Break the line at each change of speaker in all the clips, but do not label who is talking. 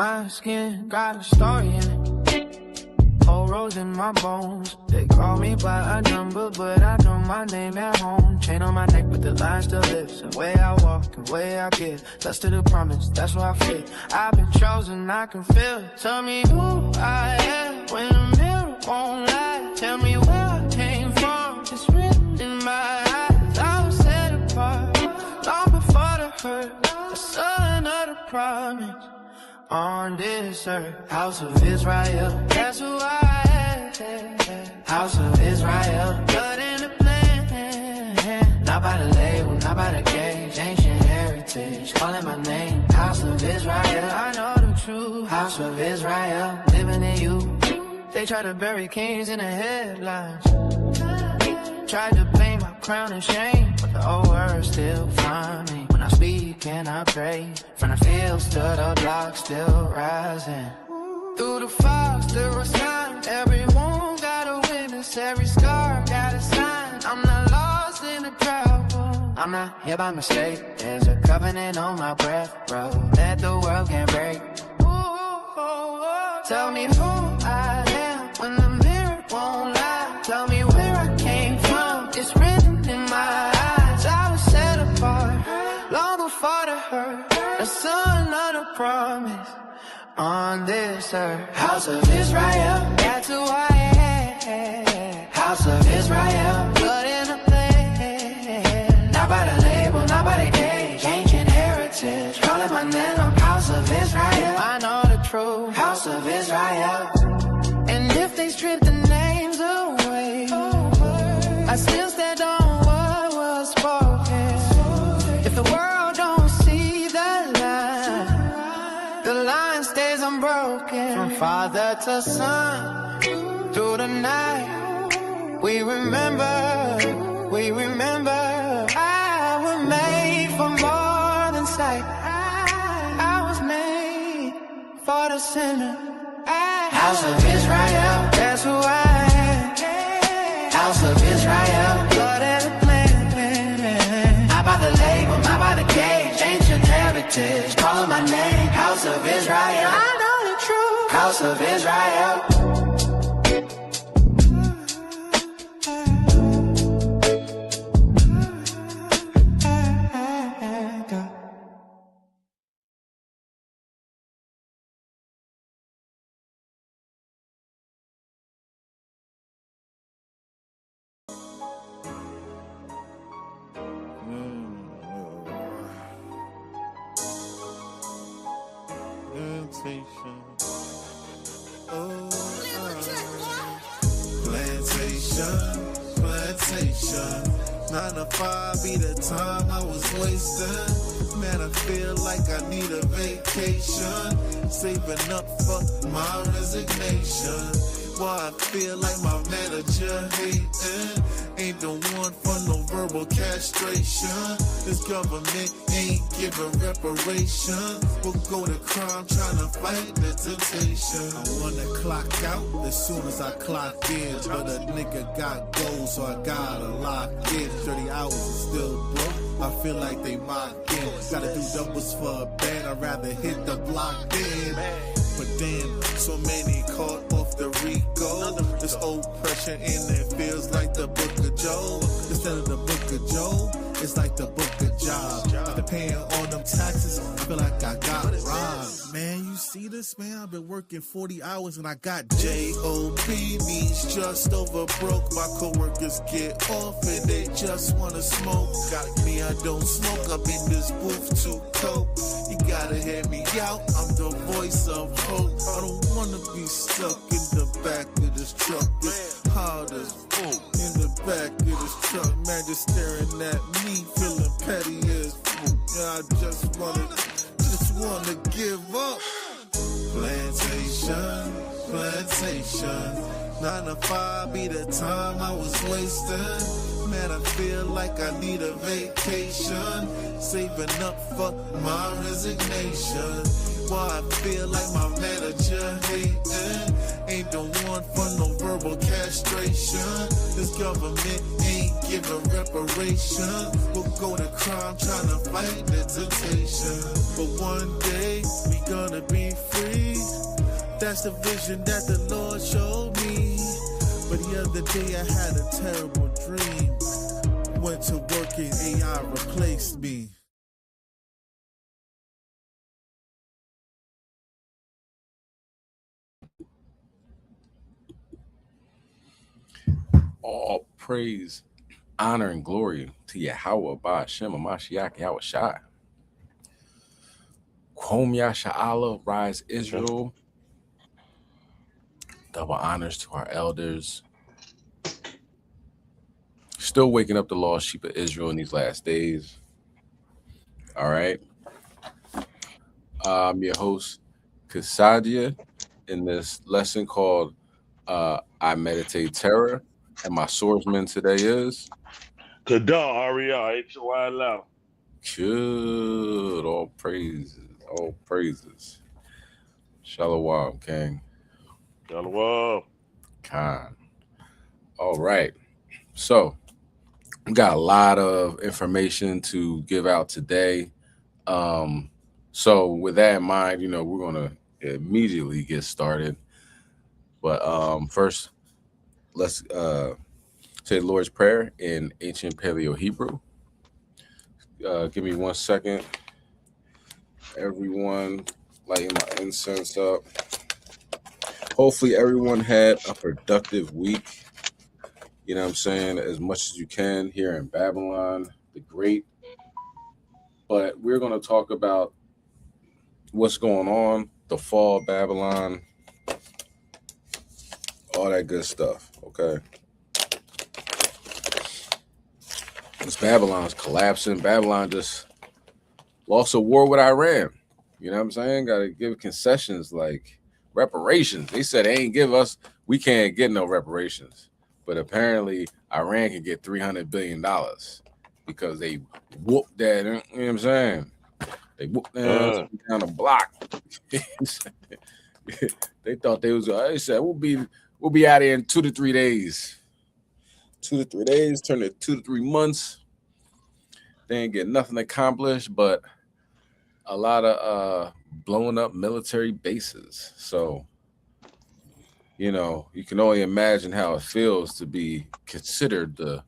My skin got a story in it. Whole rose in my bones. They call me by a number, but I know my name at home. Chain on my neck with the lines still lives. The way I walk, the way I give. Lust to the promise, that's where I fit. I've been chosen, I can feel it. Tell me who I am when the mirror won't lie. Tell me where I came from. It's written in my eyes. I was set apart long before the hurt. The son of the promise. On this earth, house of Israel, that's who I am. House of Israel, blood in the plan. Not by the label, not by the cage, ancient heritage. Calling my name, house of Israel. I know the truth, house of Israel, living in you. They try to bury kings in the headlines. Tried to paint my crown in shame, but the old words still find me. When I speak and I pray, from the fields to the block, still rising. Through the fog, still a sign. Every wound got a witness, every scar got a sign. I'm not lost in the crowd, I'm not here by mistake. There's a covenant on my breath, bro, that the world can't break. Tell me who I am when the mirror won't lie. Tell me where I came from, it's written in my eyes. I was set apart long before the hurt. The son of the promise on this earth. House of Israel, that's who I am. House of Israel, blood in the plan. Not by the label, not by the cage, ancient heritage. Calling my name, I'm House of Israel. I know the truth, House of Israel. And if they strip the names away, I still stand on what was spoken. If the world don't see the line stays unbroken. From father to son, through the night, we remember. I was made for more than sight. I was made for the sinner. House of Israel, that's who I am. House of Israel, blood and the plan. Not by the label, not by the cage, ancient heritage. Call my name, House of Israel. I know the truth, House of Israel.
Plantation. 9 to 5 be the time I was wasting. Man, I feel like I need a vacation. Saving up for my resignation. Why I feel like my manager hating. Ain't the one for no verbal castration. This government ain't giving reparation. We'll go to crime trying to fight the temptation. I wanna clock out as soon as I clock in, but a nigga got goals, so I gotta lock in. 30 hours is still broke. I feel like they mocking. Gotta do doubles for a band. I'd rather hit the block then. But then, so many caught off the Rico. This oppression in it feels like the book of Job. Instead of the book of Job, it's like the book of Job. After paying all them taxes, I feel like I got robbed. Man, you see this, man? I've been working 40 hours and I got J.O.P. needs just over broke. My coworkers get off and they just wanna smoke. Got me, I don't smoke. I'm in this booth too cold. You gotta hear me out. I'm the voice of hope. I don't wanna be stuck in the back of this truck. It's hard as fuck in the back of this truck. Man, just staring at me, feeling petty as fuck. Yeah, I just wanna give up. Plantation. 9 to 5 be the time I was wasting. Man, I feel like I need a vacation. Saving up for my resignation. why I feel like my manager hating. Ain't the one for no verbal castration. This government ain't giving reparation. We'll go to crime trying to fight the temptation. But one day we gonna be free. That's the vision that the Lord showed me. But the other day I had a terrible dream. Went to work and AI replaced me.
All praise, honor, and glory to Yahweh by Hashem Mashiach Yahweh Shai. Kwom Yasha'Allah, rise Israel. Double honors to our elders. Still waking up the lost sheep of Israel in these last days. All right. I'm your host, Chassadyah, in this lesson called I Meditate Terror. And my swordsman today is
Kadah, HOI Lao.
good. All praises. All praises. Shalom, King.
Shalom.
Khan. All right. So we got a lot of information to give out today. So with that in mind, we're gonna immediately get started. But first, let's say the Lord's Prayer in ancient Paleo Hebrew. Give me 1 second. Everyone, lighting my incense up. Hopefully everyone had a productive week. You know what I'm saying? As much as you can here in Babylon the Great. But we're going to talk about what's going on, the fall of Babylon, all that good stuff, okay? This Babylon's collapsing. Babylon just lost a war with Iran. You know what I'm saying? Got to give concessions like reparations. They said they ain't give us, we can't get no reparations. But apparently Iran can get $300 billion because they whooped that, you know what I'm saying? They whooped down the block. They thought they said, we'll be out here in 2 to 3 days. 2 to 3 days, turned to 2 to 3 months. They ain't get nothing accomplished, but a lot of blowing up military bases. So, you can only imagine how it feels to be considered the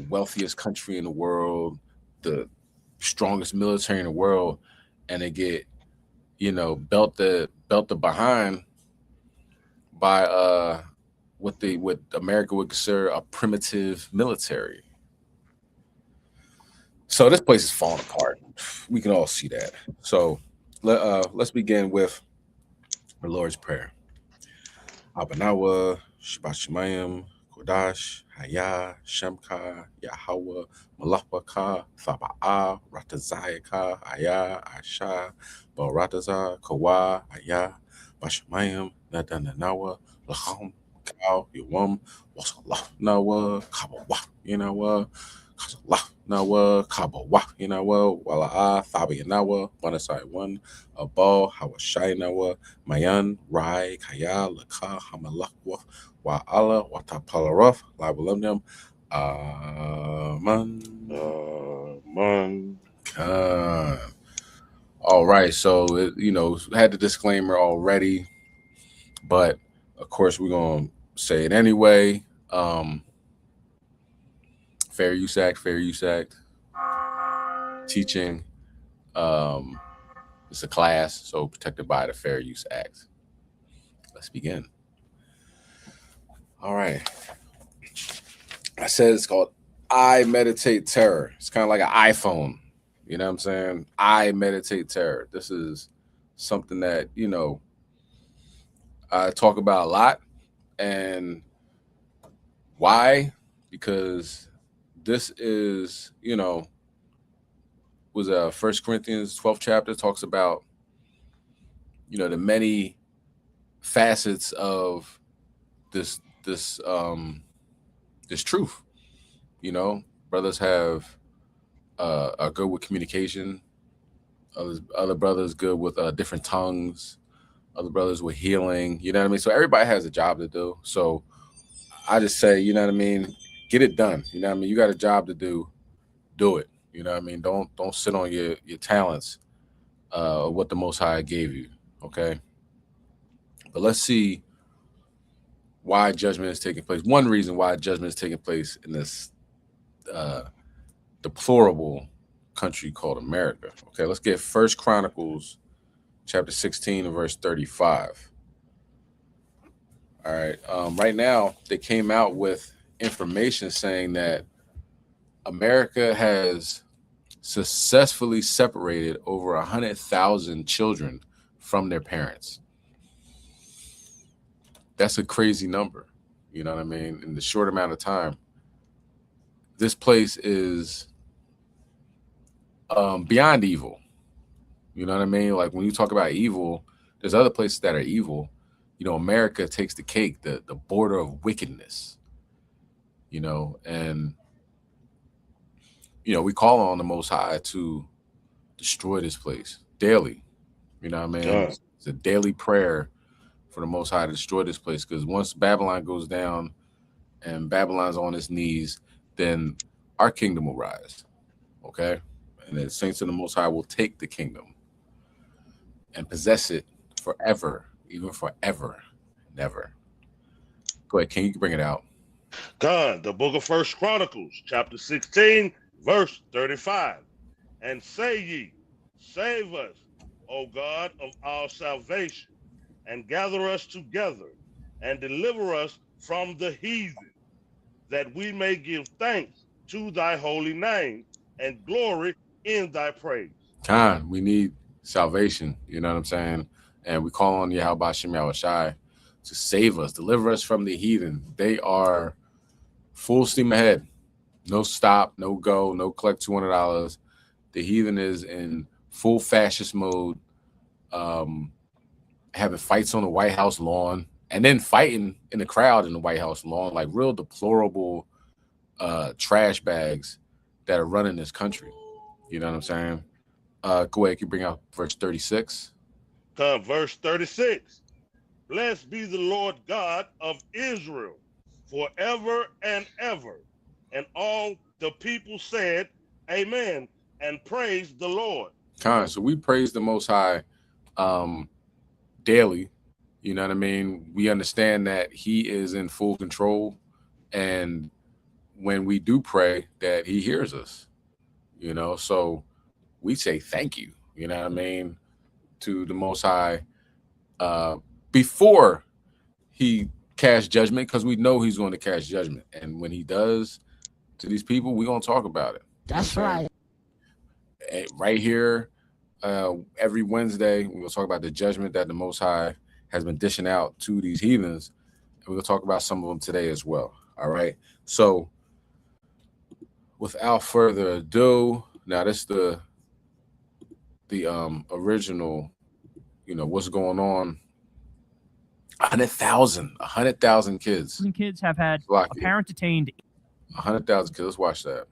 wealthiest country in the world, the strongest military in the world, and they get, belted behind by what America would consider a primitive military. So this place is falling apart. We can all see that. So let's begin with the Lord's Prayer. Abanawa, Shabbat Shemayim, Kodash, Haya, Shemka, Yahweh, Malachbaka, Thaba'ah, Ratazayaka, Aya, Asha, Barataza, Kawa, Aya, Bashemayim, Nadananawa, Lacham, Kau, Yawam, Wasalah, Nawa, Kabawa, Kazalah, Nawa, Kabawa, Wala'a, Thabi, Nawa, Manasai 1, Abal, Hawashai, Nawa, Mayan, Rai, Kaya, Laka, Hamalakwa, Wa'ala, Watapalaraf, Labalamniam,
Man.
All right, so had the disclaimer already, but of course we're gonna say it anyway. Fair Use Act, teaching. It's a class, so protected by the Fair Use Act. Let's begin. All right. I said it's called I Meditate Terror. It's kind of like an iPhone. You know what I'm saying? I Meditate Terror. This is something that, I talk about a lot. And why? Because this is, was 1 Corinthians 12th chapter, talks about, the many facets of this truth. Brothers are good with communication. Other brothers good with different tongues. Other brothers with healing. You know what I mean? So everybody has a job to do. So I just say, you know what I mean? Get it done. You know what I mean? You got a job to do it. You know what I mean? Don't sit on your talents, what the Most High gave you. Okay. But let's see why judgment is taking place. One reason why judgment is taking place in this deplorable country called America. Okay, let's get 1 Chronicles chapter 16 and verse 35. All right. Right now, they came out with information saying that America has successfully separated over 100,000 children from their parents. That's a crazy number. You know what I mean? In the short amount of time, this place is beyond evil. You know what I mean? Like when you talk about evil, there's other places that are evil. You know, America takes the cake, the border of wickedness. You know, and you know, we call on the Most High to destroy this place daily. You know what I mean? It's a daily prayer for the Most High to destroy this place, because once Babylon goes down and Babylon's on its knees, then our kingdom will rise. Okay? And the saints of the Most High will take the kingdom and possess it forever, even forever, never. Go ahead, King, you can bring it out.
God, the book of 1 Chronicles, chapter 16, verse 35. And say ye, save us, O God of our salvation, and gather us together, and deliver us from the heathen, that we may give thanks to thy holy name, and glory in thy praise.
Khan, we need salvation, you know what I'm saying? And we call on Yahweh Shem Yahushai to save us, deliver us from the heathen. They are full steam ahead. No stop, no go, no collect $200. The heathen is in full fascist mode, having fights on the White House lawn, and then fighting in the crowd in the White House lawn, like real deplorable trash bags that are running this country. You know what I'm saying? Go ahead, you bring out verse 36.
Verse 36. Blessed be the Lord God of Israel forever and ever. And all the people said, Amen, and praise the Lord.
So we praise the Most High daily. You know what I mean? We understand that he is in full control, and when we do pray, that he hears us. You know, so we say thank you, you know what I mean, to the Most High before he casts judgment, because we know he's going to cast judgment. And when he does to these people, we're going to talk about it.
That's right.
Right here, every Wednesday, we're going to talk about the judgment that the Most High has been dishing out to these heathens. And we're going to talk about some of them today as well. All right. So without further ado, now this is the original, you know, what's going on. 100,000 kids.
Kids have had a parent detained.
100,000 kids. Let's watch that.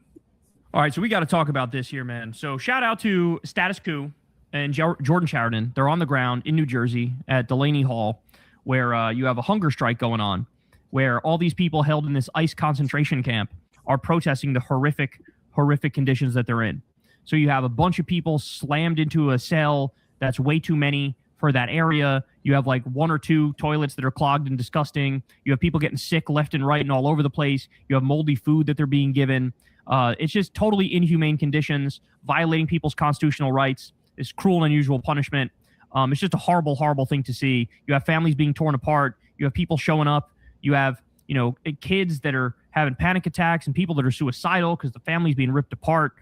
All right, so we got to talk about this here, man. So shout out to Status Quo and Jordan Sheridan. They're on the ground in New Jersey at Delaney Hall, where you have a hunger strike going on, where all these people held in this ICE concentration camp are protesting the horrific conditions that they're in. So you have a bunch of people slammed into a cell that's way too many for that area. You have like one or two toilets that are clogged and disgusting. You have people getting sick left and right and all over the place. You have moldy food that they're being given. It's just totally inhumane conditions, violating people's constitutional rights. It's cruel and unusual punishment. It's just a horrible, horrible thing to see. You have families being torn apart. You have people showing up. You have, you know, kids that are having panic attacks and people that are suicidal because the family's being ripped apart.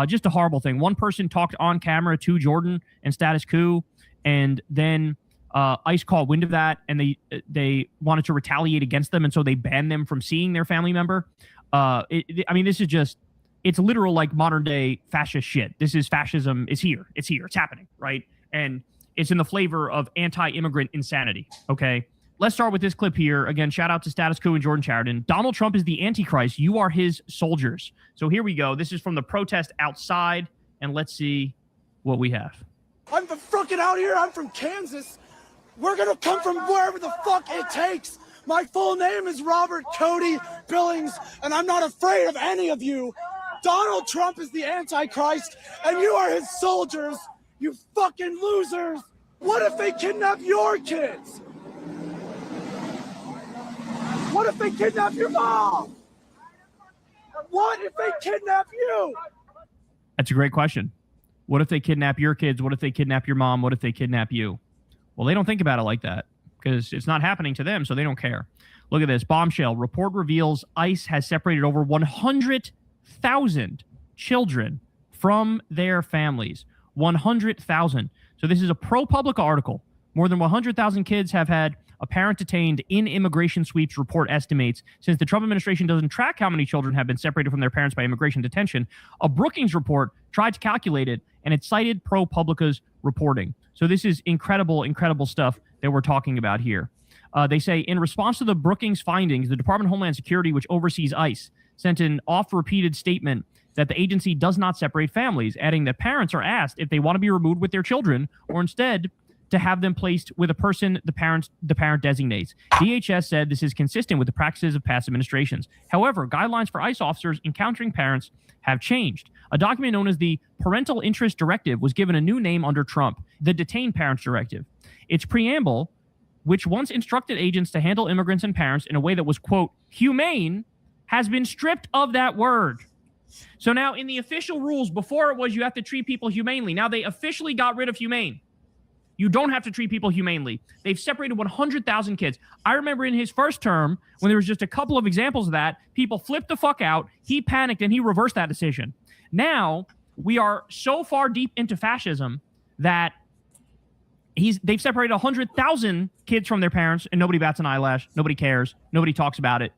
Just a horrible thing. One person talked on camera to Jordan and Status Quo, and then ICE caught wind of that, and they wanted to retaliate against them, and so they banned them from seeing their family member. I mean, this is just, it's literal like modern day fascist shit. This is fascism. It's here. It's happening, right? And it's in the flavor of anti-immigrant insanity, okay? Let's start with this clip here. Again, shout out to Status Quo and Jordan Sheridan. Donald Trump is the Antichrist. You are his soldiers. So here we go. This is from the protest outside, and let's see what we have.
I'm fucking out here. I'm from Kansas. We're gonna come from wherever the fuck it takes. My full name is Robert Cody Billings, and I'm not afraid of any of you. Donald Trump is the Antichrist, and you are his soldiers, you fucking losers. What if they kidnap your kids? What if they kidnap your mom? What if they kidnap you?
That's a great question. What if they kidnap your kids? What if they kidnap your mom? What if they kidnap you? Well, they don't think about it like that because it's not happening to them, so they don't care. Look at this. Bombshell. Report reveals ICE has separated over 100,000 children from their families. 100,000. So this is a ProPublica article. More than 100,000 kids have had a parent detained in immigration sweeps, report estimates. Since the Trump administration doesn't track how many children have been separated from their parents by immigration detention, a Brookings report tried to calculate it, and it cited ProPublica's reporting. So this is incredible, incredible stuff that we're talking about here. They say, in response to the Brookings findings, the Department of Homeland Security, which oversees ICE, sent an oft-repeated statement that the agency does not separate families, adding that parents are asked if they want to be removed with their children or instead to have them placed with a person the parent designates. DHS said this is consistent with the practices of past administrations. However, guidelines for ICE officers encountering parents have changed. A document known as the Parental Interest Directive was given a new name under Trump, the Detained Parents Directive. Its preamble, which once instructed agents to handle immigrants and parents in a way that was, quote, humane, has been stripped of that word. So now in the official rules, before it was you have to treat people humanely. Now they officially got rid of humane. You don't have to treat people humanely. They've separated 100,000 kids. I remember in his first term, when there was just a couple of examples of that, people flipped the fuck out. He panicked and he reversed that decision. Now we are so far deep into fascism that they've separated 100,000 kids from their parents and nobody bats an eyelash. Nobody cares. Nobody talks about it.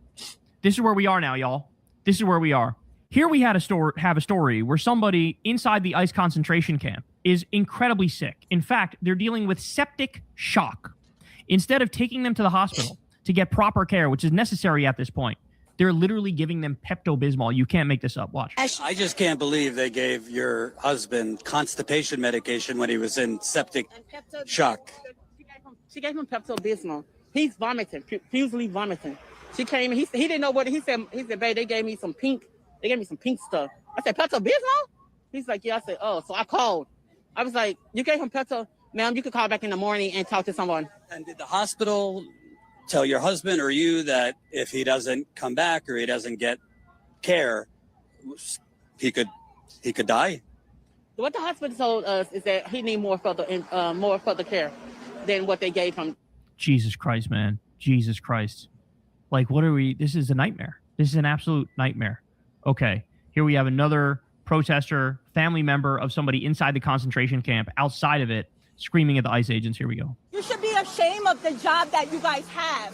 This is where we are now, y'all. This is where we are. Here we have a story where somebody inside the ICE concentration camp is incredibly sick. In fact, they're dealing with septic shock. Instead of taking them to the hospital to get proper care, which is necessary at this point, they're literally giving them Pepto-Bismol. You can't make this up. Watch.
I just can't believe they gave your husband constipation medication when he was in septic shock.
She gave him Pepto-Bismol. He's vomiting, profusely vomiting. She came, he didn't know what, he said, babe, they gave me some pink stuff. I said, Pepto-Bismol? He's like, yeah. I said, oh, so I called. I was like, you gave him Pepto? Ma'am, you could call back in the morning and talk to someone.
And did the hospital tell your husband or you that if he doesn't come back or he doesn't get care, he could die?
What the hospital told us is that he need more further care than what they gave him.
Jesus Christ, man. Jesus Christ. Like, what are we? This is a nightmare. This is an absolute nightmare. Okay, here we have another protester, family member of somebody inside the concentration camp, outside of it, screaming at the ICE agents. Here we go.
You should be ashamed of the job that you guys have.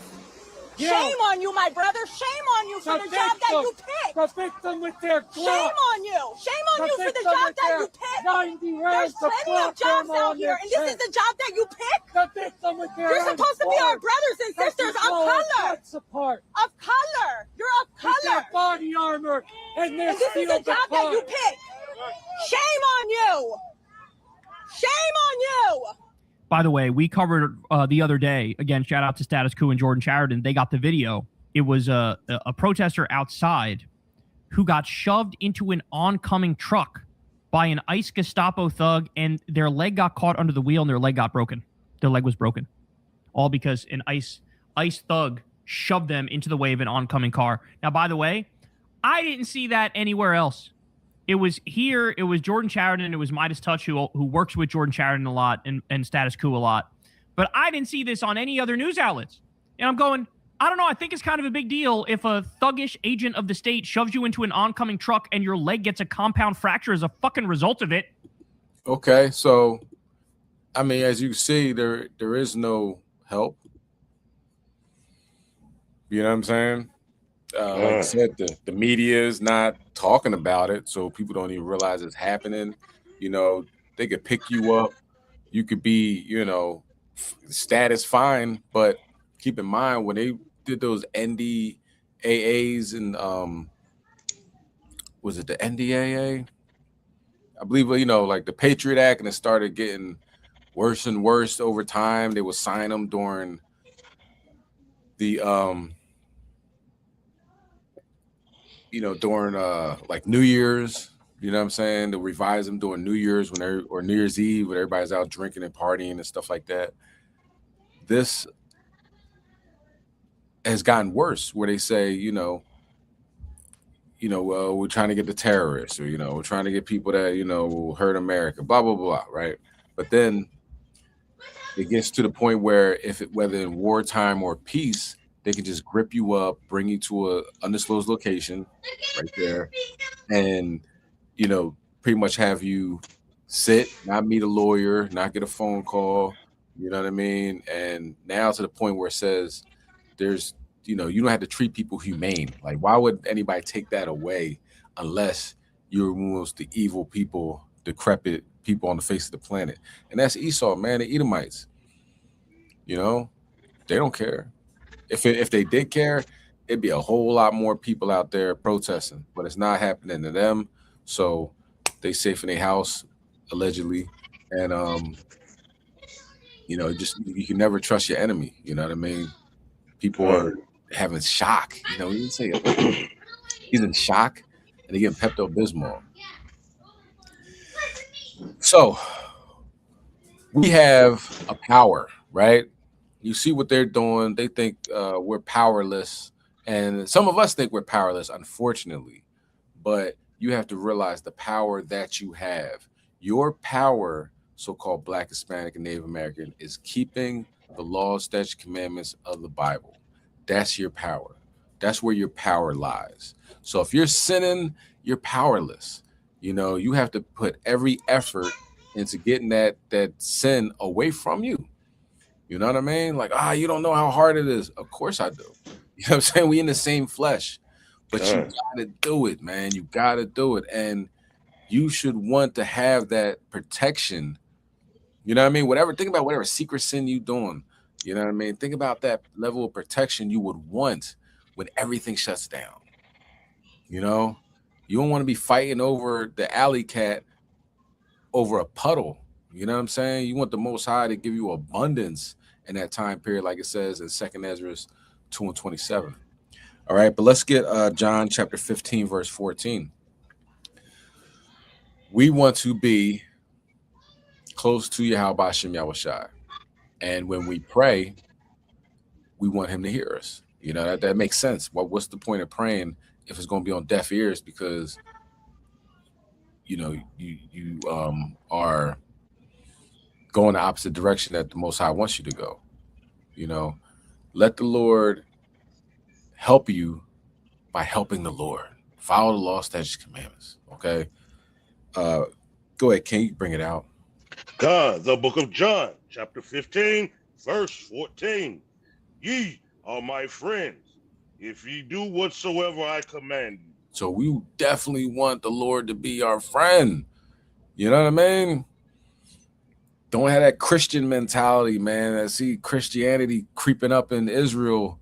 Yeah. Shame on you, my brother. Shame on you for the job that you picked.
Convict them with their clock.
Shame on you. Shame on you for the job that you picked.
90
There's plenty of jobs out here, and this is the job that you picked.
Convict them with their
You're supposed to be our brothers and sisters of color.
Support.
Of color. You're of color.
With their body armor and their
and this is the job that you picked. Shame on you. Shame on you.
By the way, we covered the other day, again, shout out to Status Quo and Jordan Sheridan. They got the video. It was a protester outside who got shoved into an oncoming truck by an ICE Gestapo thug, and their leg got caught under the wheel and their leg got broken. Their leg was broken. All because an ICE thug shoved them into the way of an oncoming car. Now, by the way, I didn't see that anywhere else. It was here. It was Jordan Sheridan. It was Midas Touch, who works with Jordan Sheridan a lot and Status Quo a lot. But I didn't see this on any other news outlets. And I'm going, I don't know. I think it's kind of a big deal if a thuggish agent of the state shoves you into an oncoming truck and your leg gets a compound fracture as a fucking result of it.
Okay, so, I mean, as you see, there is no help. You know what I'm saying? Like I said, the media is not talking about it, so people don't even realize it's happening. You know, they could pick you up. You could be, you know, status fine, but keep in mind when they did those NDAAs and was it the NDAA? I believe, you know, like the Patriot Act, and it started getting worse and worse over time. They would sign them during the during like New Year's. You know what I'm saying? To revise them during New Year's or New Year's Eve when everybody's out drinking and partying and stuff like that. This has gotten worse, where they say, we're trying to get the terrorists, or we're trying to get people that will hurt America, blah blah blah, right? But then it gets to the point where whether in wartime or peace, they can just grip you up, bring you to a undisclosed location, right there, and pretty much have you sit, not meet a lawyer, not get a phone call. You know what I mean? And now to the point where it says there's you don't have to treat people humane. Like, why would anybody take that away unless you remove the evil people, decrepit people on the face of the planet? And that's Esau, man, the Edomites. They don't care. If they did care, it'd be a whole lot more people out there protesting, but it's not happening to them. So they safe in their house, allegedly. And just you can never trust your enemy. You know what I mean? People are having shock. You didn't say it. He's in shock, and they get Pepto-Bismol. So we have a power, right? You see what they're doing. They think we're powerless, and some of us think we're powerless, unfortunately. But you have to realize the power that you have. Your power, so-called Black, Hispanic, and Native American, is keeping the laws, statutes, commandments of the Bible. That's your power. That's where your power lies. So if you're sinning, you're powerless. You have to put every effort into getting that sin away from you. You know what I mean? Like, you don't know how hard it is. Of course I do. You know what I'm saying? We in the same flesh. But you gotta do it, man. You gotta do it. And you should want to have that protection. You know what I mean? Think about whatever secret sin you doing. You know what I mean? Think about that level of protection you would want when everything shuts down. You don't want to be fighting over the alley cat over a puddle. You know what I'm saying? You want the Most High to give you abundance in that time period, like it says in 2nd Ezra 2:27. All right, but let's get John chapter 15, verse 14. We want to be close to Yahweh Hashem Yahushai. And when we pray, we want him to hear us. That makes sense. What's the point of praying if it's going to be on deaf ears? Because you are going the opposite direction that the Most High wants you to go. Let the Lord help you by helping the Lord. Follow the law, statutes, commandments. Okay. Go ahead, can you bring it out?
God, the book of John, chapter 15, verse 14. Ye are my friends, if ye do whatsoever I command you.
So we definitely want the Lord to be our friend. You know what I mean? Don't have that Christian mentality, man. I see Christianity creeping up in Israel.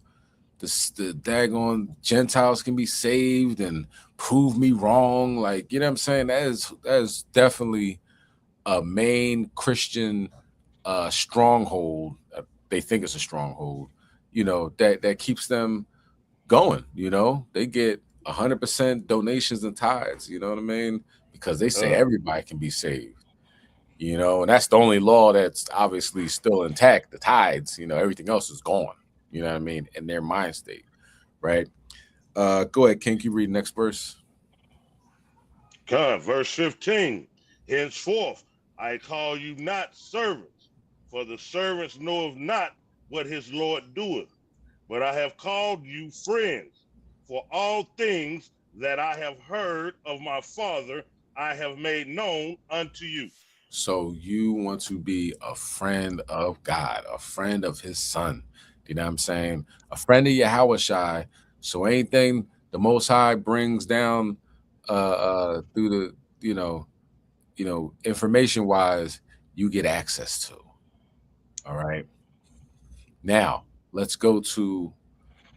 The daggone Gentiles can be saved and prove me wrong. Like, you know what I'm saying? That is definitely a main Christian stronghold. They think it's a stronghold, that keeps them going. They get 100% donations and tithes. You know what I mean? Because they say everybody can be saved. And that's the only law that's obviously still intact, the tithes. Everything else is gone. You know what I mean? In their mind state, right? Go ahead, King. Can you read the next verse?
God, verse 15. Henceforth I call you not servants, for the servants knoweth not what his Lord doeth. But I have called you friends, for all things that I have heard of my Father I have made known unto you.
So you want to be a friend of God, a friend of his son. You know what I'm saying? A friend of Yahushai. So anything the Most High brings down through the information wise, you get access to. All right. Now let's go to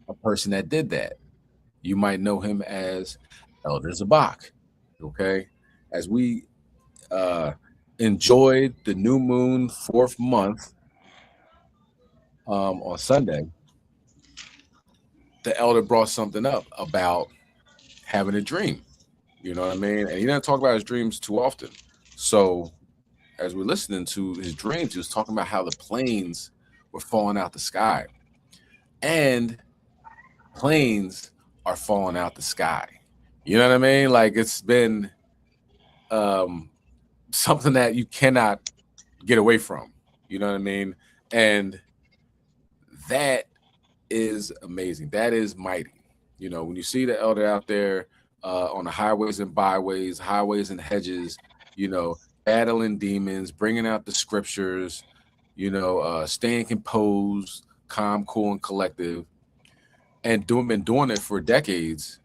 a person that did that. You might know him as Elder Zabak. Okay. As we enjoyed the new moon 4th month on Sunday, the elder brought something up about having a dream. You know what I mean? And he didn't talk about his dreams too often. So as we're listening to his dreams, he was talking about how the planes were falling out the sky. And planes are falling out the sky. You know what I mean? Like, it's been something that you cannot get away from. You know what I mean? And that is amazing. That is mighty. You know, when you see the elder out there on the highways and byways, highways and hedges, you know, battling demons, bringing out the scriptures, you know, staying composed, calm, cool, and collective, and been doing it for decades,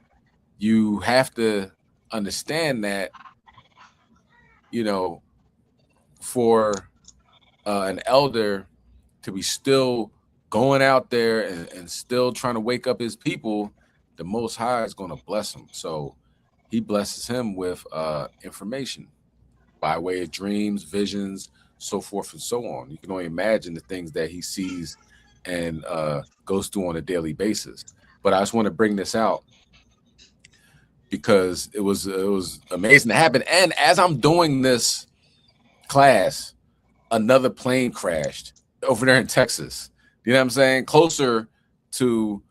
you have to understand that, you know, for an elder to be still going out there and still trying to wake up his people, the Most High is going to bless him. So he blesses him with information by way of dreams, visions, so forth and so on. You can only imagine the things that he sees and goes through on a daily basis. But I just want to bring this out because it was amazing to happen. And as I'm doing this class, another plane crashed over there in Texas. You know what I'm saying? Closer to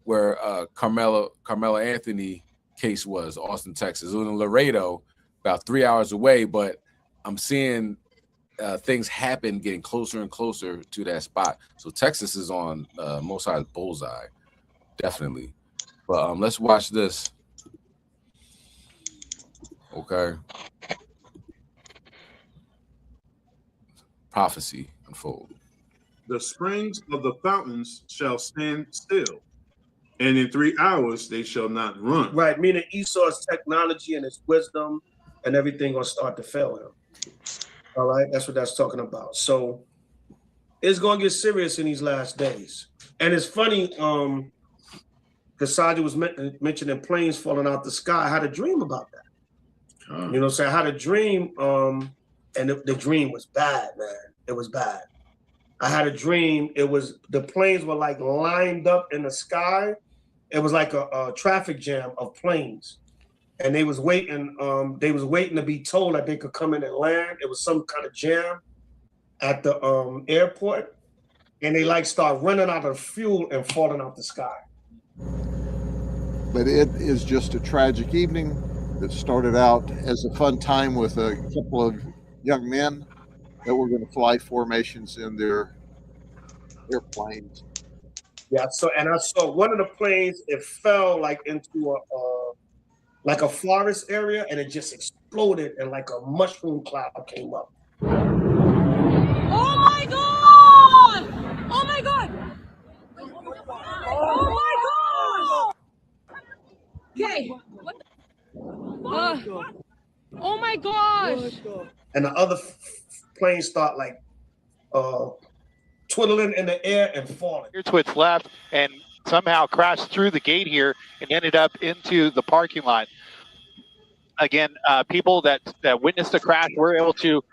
where Carmelo Anthony case was, Austin, Texas. It was in Laredo, about 3 hours away, but I'm seeing things happen getting closer and closer to that spot. So Texas is on Most High's bullseye, definitely. But let's watch this. Okay. Prophecy unfold.
The springs of the fountains shall stand still, and in 3 hours they shall not run.
Right, meaning Esau's technology and his wisdom and everything gonna start to fail him. All right, that's what that's talking about. So it's gonna get serious in these last days. And it's funny, Chassadyah was mentioning planes falling out the sky. I had a dream about that. You know what I'm saying? I had a dream, and the dream was bad, man. It was bad. I had a dream. It was the planes were like lined up in the sky. It was like a traffic jam of planes, and they was waiting. They was waiting to be told that they could come in and land. It was some kind of jam at the airport, and they like start running out of fuel and falling out the sky.
But it is just a tragic evening that started out as a fun time with a couple of young men that were going to fly formations in their airplanes.
Yeah, so and I saw one of the planes, it fell like into a forest area, and it just exploded, and like a mushroom cloud came up.
Oh my God! Oh my God! Oh my God! Okay. Oh my gosh!
And the other planes start like twiddling in the air and falling.
To its left and somehow crashed through the gate here and ended up into the parking lot. Again, people that witnessed the crash were able to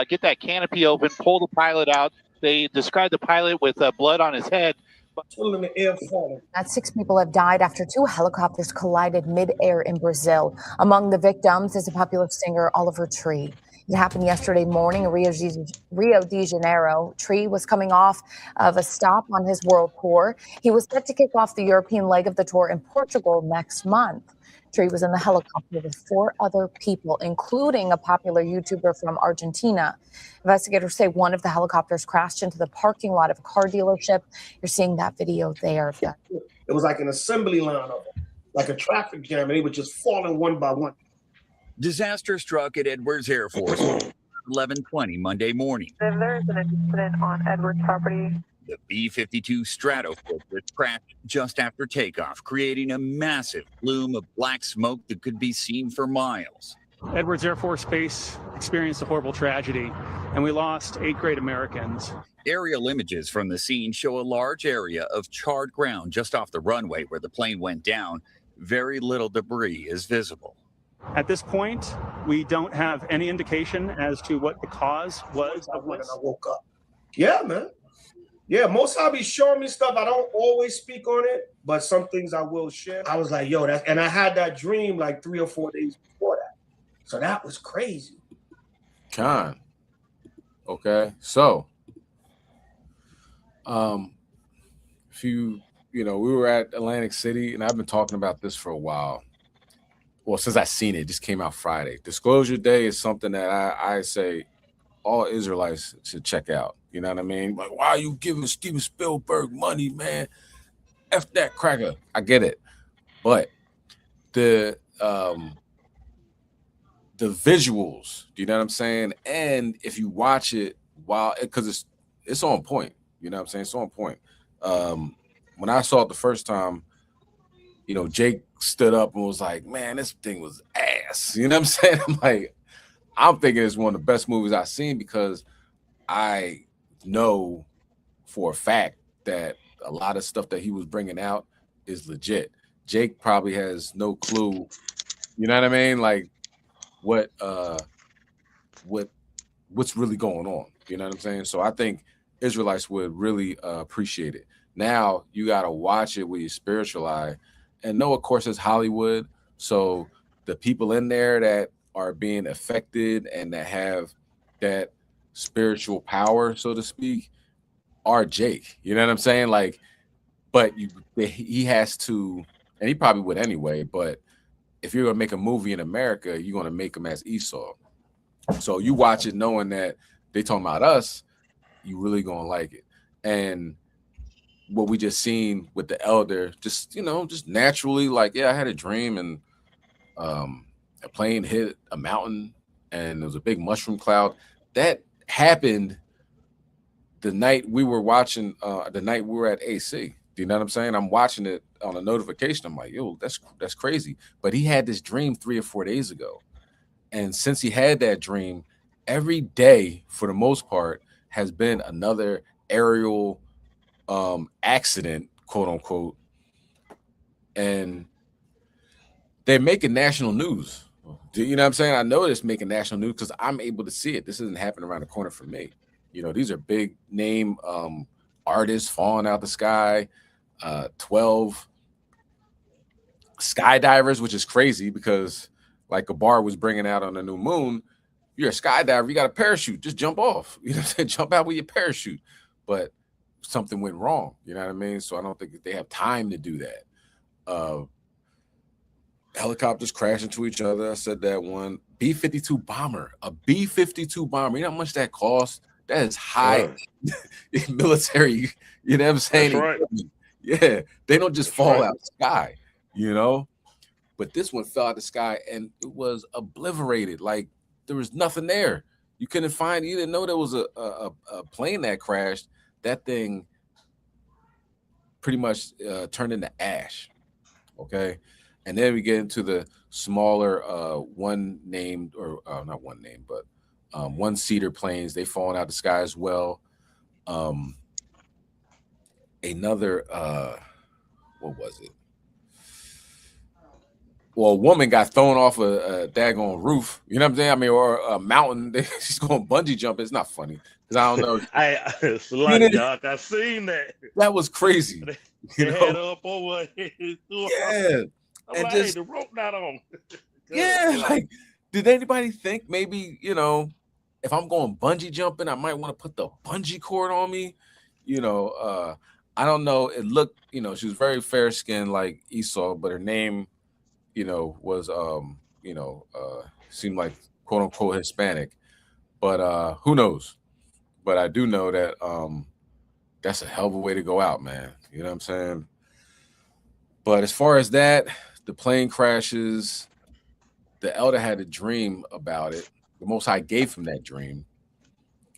get that canopy open, pull the pilot out. They described the pilot with blood on his head.
Twiddling in the air, falling.
That 6 people have died after 2 helicopters collided mid-air in Brazil. Among the victims is a popular singer, Oliver Tree. It happened yesterday morning in Rio de Janeiro. Tree was coming off of a stop on his world tour. He was set to kick off the European leg of the tour in Portugal next month. Tree was in the helicopter with 4 other people, including a popular YouTuber from Argentina. Investigators say one of the helicopters crashed into the parking lot of a car dealership. You're seeing that video there.
It was like an assembly line of them, like a traffic jam, and they were just falling one by one.
Disaster struck at Edwards Air Force 11:20 Monday morning.
There is an incident on Edwards property.
The B-52 Stratofortress crashed just after takeoff, creating a massive plume of black smoke that could be seen for miles.
Edwards Air Force Base experienced a horrible tragedy, and we lost 8 great Americans.
Aerial images from the scene show a large area of charred ground just off the runway where the plane went down. Very little debris is visible.
At this point, we don't have any indication as to what the cause was of
when
this.
I woke up. Yeah, man. Yeah, most I'll be showing me stuff. I don't always speak on it, but some things I will share. I was like, yo, that, and I had that dream like 3 or 4 days before that. So that was crazy.
Con. Okay. So, if you know, we were at Atlantic City, and I've been talking about this for a while. Well, since I seen it, just came out Friday. Disclosure Day is something that I say all Israelites should check out. You know what I mean? Like, why are you giving Steven Spielberg money, man? F that cracker. I get it. But the visuals, do you know what I'm saying? And if you watch it because it's on point, you know what I'm saying? It's on point. When I saw it the first time, you know, Jake stood up and was like, man, this thing was ass. You know what I'm saying? I'm thinking it's one of the best movies I've seen because I know for a fact that a lot of stuff that he was bringing out is legit. Jake probably has no clue, you know what I mean? Like what's really going on, you know what I'm saying? So I think Israelites would really appreciate it. Now you got to watch it with your spiritual eye and know, of course, it's Hollywood. So the people in there that are being affected and that have that spiritual power, so to speak, are Jake. You know what I'm saying? Like, but he has to, and he probably would anyway, but if you're going to make a movie in America, you're going to make him as Esau. So you watch it knowing that they talking about us, you really going to like it. And what we just seen with the elder, just, you know, just naturally, like, yeah, I had a dream and a plane hit a mountain and there was a big mushroom cloud. That happened the night we were watching, the night we were at AC. Do you know what I'm saying? I'm watching it on a notification. I'm like, yo, that's crazy. But he had this dream 3 or 4 days ago. And since he had that dream, every day, for the most part, has been another aerial accident, quote unquote. And they're making national news. You know what I'm saying? I know it's making national news because I'm able to see it. This isn't happening around the corner for me. You know, these are big name artists falling out the sky. 12 skydivers, which is crazy because like a bar was bringing out on the new moon. You're a skydiver, you got a parachute, just jump off. You know what I'm saying? Jump out with your parachute. But something went wrong. You know what I mean? So I don't think they have time to do that. Helicopters crash into each other. I said that one. B-52 bomber. A B-52 bomber. You know how much that costs? That is high military. You know what I'm saying?
That's right.
Yeah. They don't just fall out of the sky, you know? But this one fell out of the sky and it was obliterated. Like there was nothing there. You couldn't find, you didn't know there was a plane that crashed. That thing pretty much turned into ash. Okay. And then we get into the smaller one-seater planes. They falling out of the sky as well. Another, what was it? Well, a woman got thrown off a daggone roof. You know what I'm saying? I mean, or a mountain. She's going bungee jump. It's not funny because I don't know.
It's like, Doc, I seen that.
That was crazy.
They had her up over.
Yeah.
I'm
And
like,
just,
hey, the rope not on.
yeah, like, did anybody think maybe, you know, if I'm going bungee jumping, I might want to put the bungee cord on me? You know, I don't know. It looked, you know, she was very fair skinned like Esau, but her name, you know, was, seemed like quote unquote Hispanic. But who knows? But I do know that that's a hell of a way to go out, man. You know what I'm saying? But as far as that, the plane crashes. The elder had a dream about it. The Most High gave him that dream.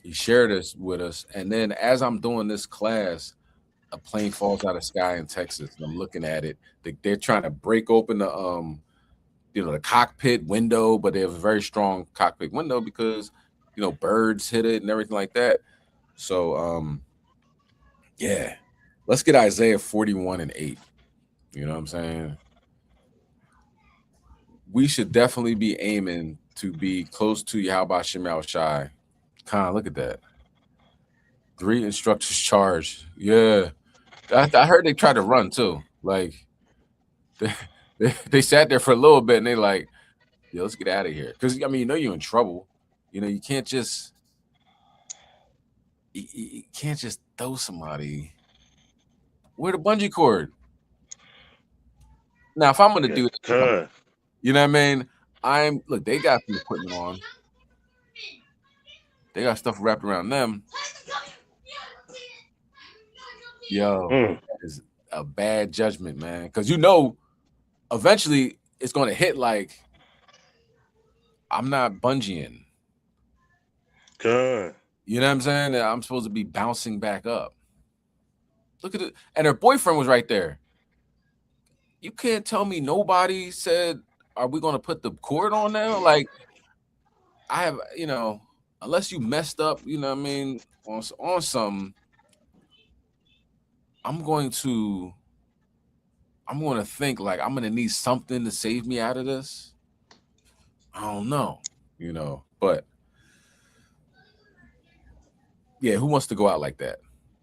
He shared this with us. And then as I'm doing this class, a plane falls out of the sky in Texas. And I'm looking at it. They're trying to break open the the cockpit window, but they have a very strong cockpit window because, you know, birds hit it and everything like that. So, yeah. Let's get Isaiah 41:8. You know what I'm saying? we should definitely be aiming to be close to Yahweh Shem Shai. Khan, look at that. 3 instructors charged. Yeah. I heard they tried to run too. Like they sat there for a little bit and they like, yo, let's get out of here. Because I mean, you know you're in trouble. You know, you can't just throw somebody. Where the bungee cord? Now, if I'm gonna do it, you know what I mean? Look, they got some equipment on. They got stuff wrapped around them. Yo, that is a bad judgment, man. Because you know, eventually it's gonna hit like I'm not bungeeing.
Good.
You know what I'm saying? I'm supposed to be bouncing back up. Look at it. And her boyfriend was right there. You can't tell me nobody said, are we going to put the cord on now? Like, I have, you know, unless you messed up, you know what I mean, on some, I'm going to think like I'm going to need something to save me out of this. I don't know, you know, but yeah, who wants to go out like that?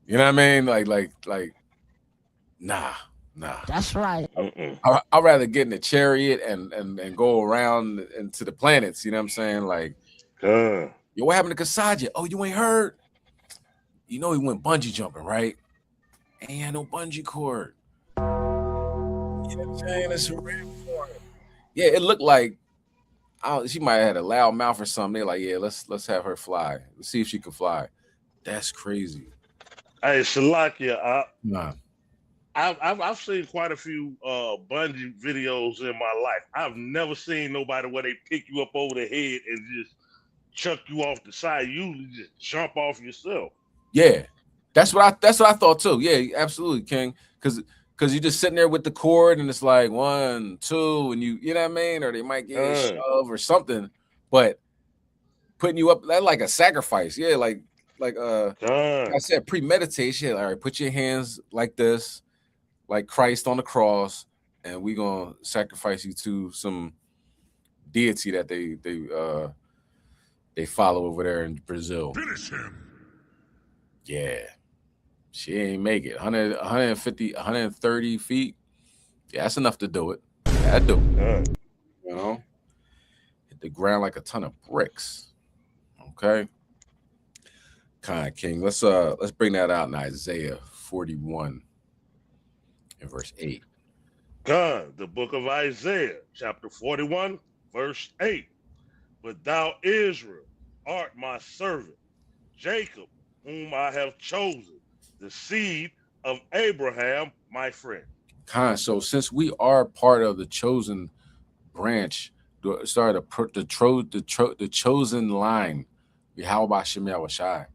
You know what I mean? Like, nah.
That's right.
I'd rather get in a chariot and go around into the planets. You know what I'm saying? Like, yo, what happened to Chassadyah? Oh, you ain't heard? You know he went bungee jumping, right? Ain't had no bungee cord. You know what I'm saying? It's a rare form. Yeah, it looked like she might have had a loud mouth or something. They're like, yeah, let's have her fly. Let's see if she can fly. That's crazy.
Hey, Shalakia,
nah.
I've seen quite a few bungee videos in my life. I've never seen nobody where they pick you up over the head and just chuck you off the side. You usually just jump off yourself.
Yeah, that's what I thought too. Yeah, absolutely, King. Because you're just sitting there with the cord and it's like 1, 2, and you know what I mean, or they might get a shove or something. But putting you up, that like a sacrifice. Yeah, like I said, premeditation. All right, put your hands like this, like Christ on the cross, and we're gonna sacrifice you to some deity that they follow over there in Brazil.
Finish him.
Yeah, she ain't make it. 100, 150, 130 feet. Yeah, that's enough to do it. Yeah, I do. You know, hit the ground like a ton of bricks. Okay. Kind King. Let's bring that out in Isaiah 41 and verse 8.
God, the book of Isaiah, chapter 41, verse 8. But thou, Israel, art my servant, Jacob, whom I have chosen, the seed of Abraham, my friend.
So since we are part of the chosen branch, the chosen line, how about Shem Shai?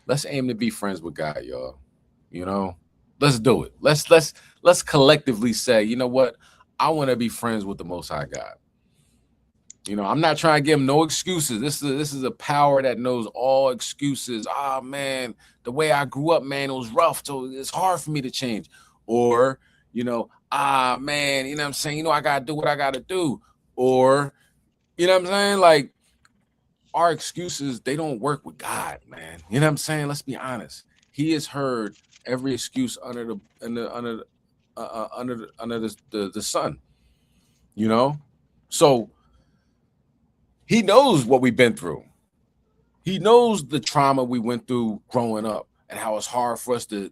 Let's aim to be friends with God, y'all. You know, let's do it. Let's collectively say, you know what? I want to be friends with the Most High God. You know, I'm not trying to give him no excuses. This is a power that knows all excuses. Ah, man, the way I grew up, man, it was rough, so it's hard for me to change. Or, you know, man, you know what I'm saying? You know, I got to do what I got to do. Or, you know what I'm saying? Like, our excuses, they don't work with God, man. You know what I'm saying? Let's be honest. He has heard every excuse under the sun. You know? So he knows what we've been through. He knows the trauma we went through growing up and how it's hard for us to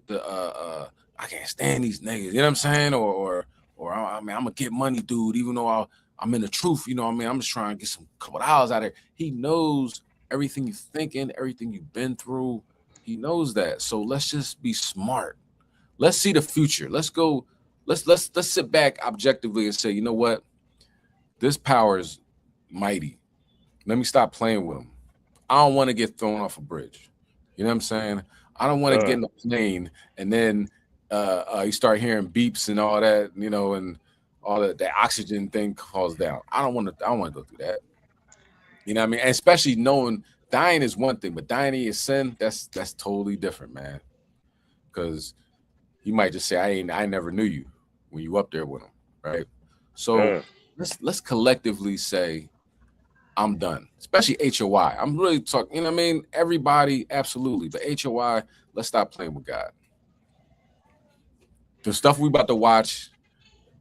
I can't stand these niggas. You know what I'm saying? Or I mean, I'm gonna get money, dude, even though I'm in the truth, you know what I mean? I'm just trying to get some couple dollars out of it. He knows everything you're thinking, everything you've been through. He knows that. So let's just be smart. Let's see the future. Let's go. Let's sit back objectively and say, you know what? This power is mighty. Let me stop playing with him. I don't want to get thrown off a bridge. You know what I'm saying? I don't want to get in a plane and then you start hearing beeps and all that, you know, and all the oxygen thing falls down. I don't want to go through that. You know what I mean? And especially knowing dying is one thing, but dying in your sin, that's totally different, man. Because you might just say, I never knew you when you up there with him, right? So let's collectively say, I'm done, especially HOI. I'm really talking, you know what I mean? Everybody, absolutely. But HOI, let's stop playing with God. The stuff we about to watch,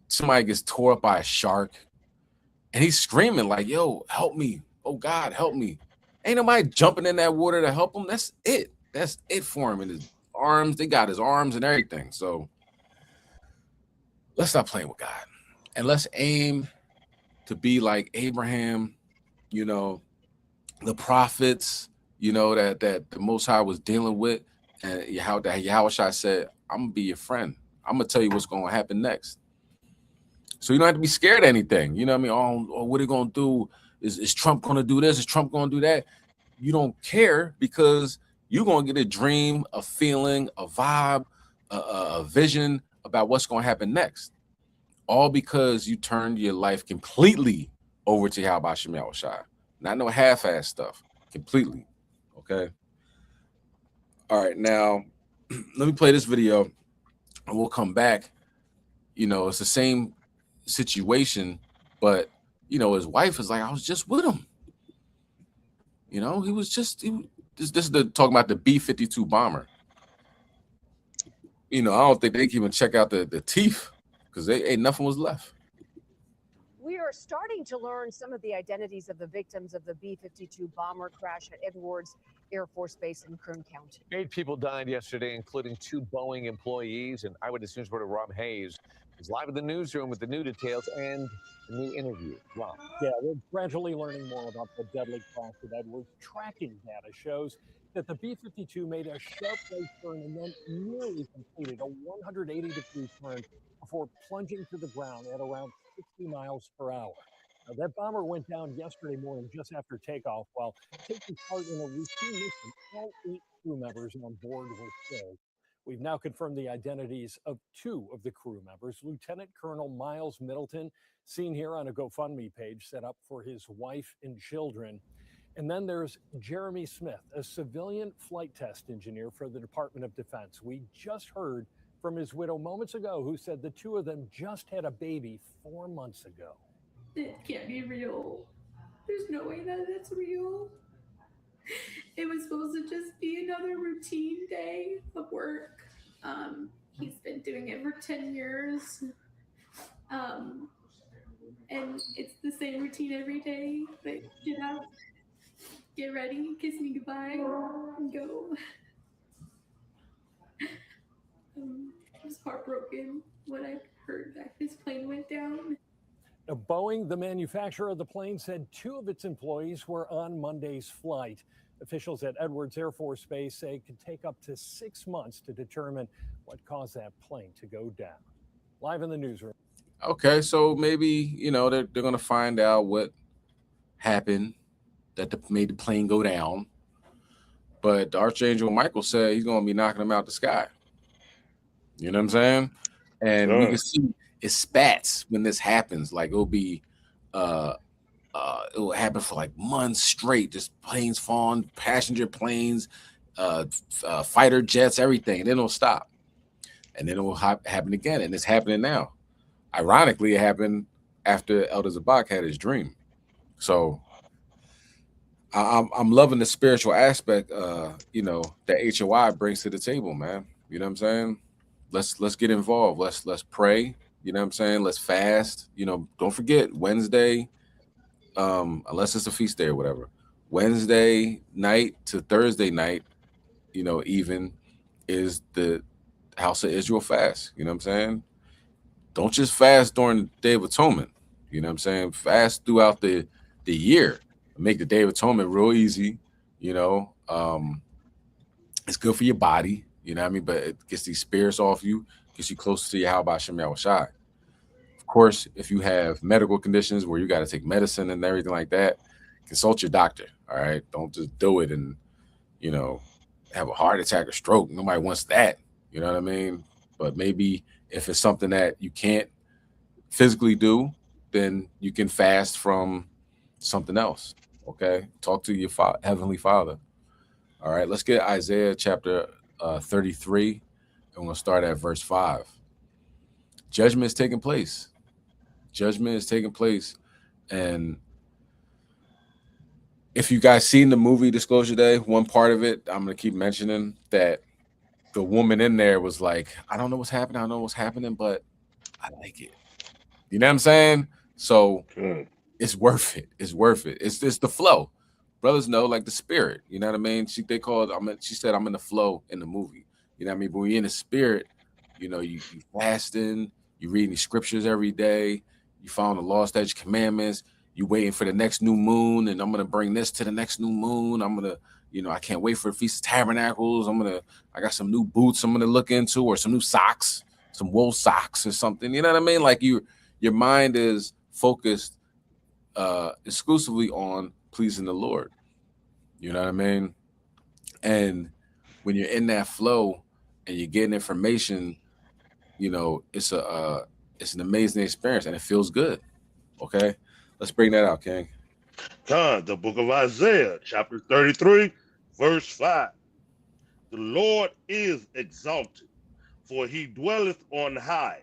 somebody gets tore up by a shark and he's screaming like, yo, help me. Oh, God, help me. Ain't nobody jumping in that water to help him. That's it. That's it for him. And his arms, they got his arms and everything. So let's stop playing with God. And let's aim to be like Abraham, you know, the prophets, you know, that the Most High was dealing with, and how that Yahushua said, I'm gonna be your friend. I'm gonna tell you what's gonna happen next. So you don't have to be scared of anything. You know what I mean? Oh, what are you gonna do? Is Trump gonna do this? Is Trump gonna do that? You don't care, because you're gonna get a dream, a feeling, a vibe, a vision about what's gonna happen next. All because you turned your life completely over to Yahweh Shem Yahushua. Not no half-ass stuff. Completely. Okay. All right. Now, let me play this video and we'll come back. You know, it's the same situation, but, you know, his wife is like, I was just with him. You know, this is talking about the B-52 bomber. You know, I don't think they can even check out the teeth, because ain't nothing was left.
We are starting to learn some of the identities of the victims of the B-52 bomber crash at Edwards Air Force Base in Kern County.
8 people died yesterday, including 2 Boeing employees. And Eyewitness News reporter Rob Hayes is live in the newsroom with the new details and a new interview. Rob.
Yeah, we're gradually learning more about the deadly crash at Edwards. Tracking data shows that the B-52 made a sharp right turn and then nearly completed a 180-degree turn before plunging to the ground at around 60 miles per hour. Now, that bomber went down yesterday morning just after takeoff while taking part in a routine mission. All 8 crew members on board were killed. We've now confirmed the identities of 2 of the crew members. Lieutenant Colonel Miles Middleton, seen here on a GoFundMe page set up for his wife and children. And then there's Jeremy Smith, a civilian flight test engineer for the Department of Defense. We just heard from his widow moments ago, who said the 2 of them just had a baby 4 months ago.
It can't be real. There's no way that it's real. It was supposed to just be another routine day of work. He's been doing it for 10 years. And it's the same routine every day. But get out, get ready, kiss me goodbye, and go. I was heartbroken when I heard that his plane went down.
Now, Boeing, the manufacturer of the plane, said 2 of its employees were on Monday's flight. Officials at Edwards Air Force Base say it could take up to 6 months to determine what caused that plane to go down. Live in the newsroom.
Okay, so maybe, you know, they're going to find out what happened that made the plane go down. But the Archangel Michael said he's going to be knocking them out the sky. You know what I'm saying? And we can see it spats when this happens. Like it'll be, it will happen for like months straight. Just planes falling, passenger planes, fighter jets, everything. Then it'll stop. And then it will happen again. And it's happening now. Ironically, it happened after Elder Zabak had his dream. So I'm loving the spiritual aspect, you know, that HOI brings to the table, man. You know what I'm saying? Let's get involved. Let's pray. You know what I'm saying? Let's fast. You know, don't forget Wednesday, unless it's a feast day or whatever. Wednesday night to Thursday night, you know, even is the House of Israel fast. You know what I'm saying? Don't just fast during the Day of Atonement. You know what I'm saying? Fast throughout the year. Make the Day of Atonement real easy. You know, it's good for your body. You know what I mean? But it gets these spirits off you, gets you closer to Yahweh Shem Yahushai. Of course, if you have medical conditions where you got to take medicine and everything like that, consult your doctor. All right. Don't just do it and, you know, have a heart attack or stroke. Nobody wants that. You know what I mean? But maybe if it's something that you can't physically do, then you can fast from something else. Okay. Talk to your Heavenly Father. All right. Let's get Isaiah chapter 33, and we're going to start at verse 5. Judgment is taking place. Judgment is taking place. And if you guys seen the movie Disclosure Day, one part of it, I'm going to keep mentioning that the woman in there was like, I don't know what's happening. I don't know what's happening, but I like it. You know what I'm saying? So it's worth it. It's worth it. It's the flow. Brothers know, like the spirit. You know what I mean? She said, I'm in the flow in the movie. You know what I mean? But when you're in the spirit, you know, you fasting, you reading the scriptures every day, you following the law, statutes, commandments, you waiting for the next new moon, and I'm gonna bring this to the next new moon. I'm gonna, you know, I can't wait for the Feast of Tabernacles. I got some new boots I'm gonna look into, or some new socks, some wool socks or something. You know what I mean? Like your mind is focused exclusively on pleasing the Lord. You know what I mean? And when you're in that flow and you're getting information, you know, it's an amazing experience and it feels good. Okay, let's bring that out, King.
The book of Isaiah, chapter 33, verse 5. The Lord is exalted, for he dwelleth on high.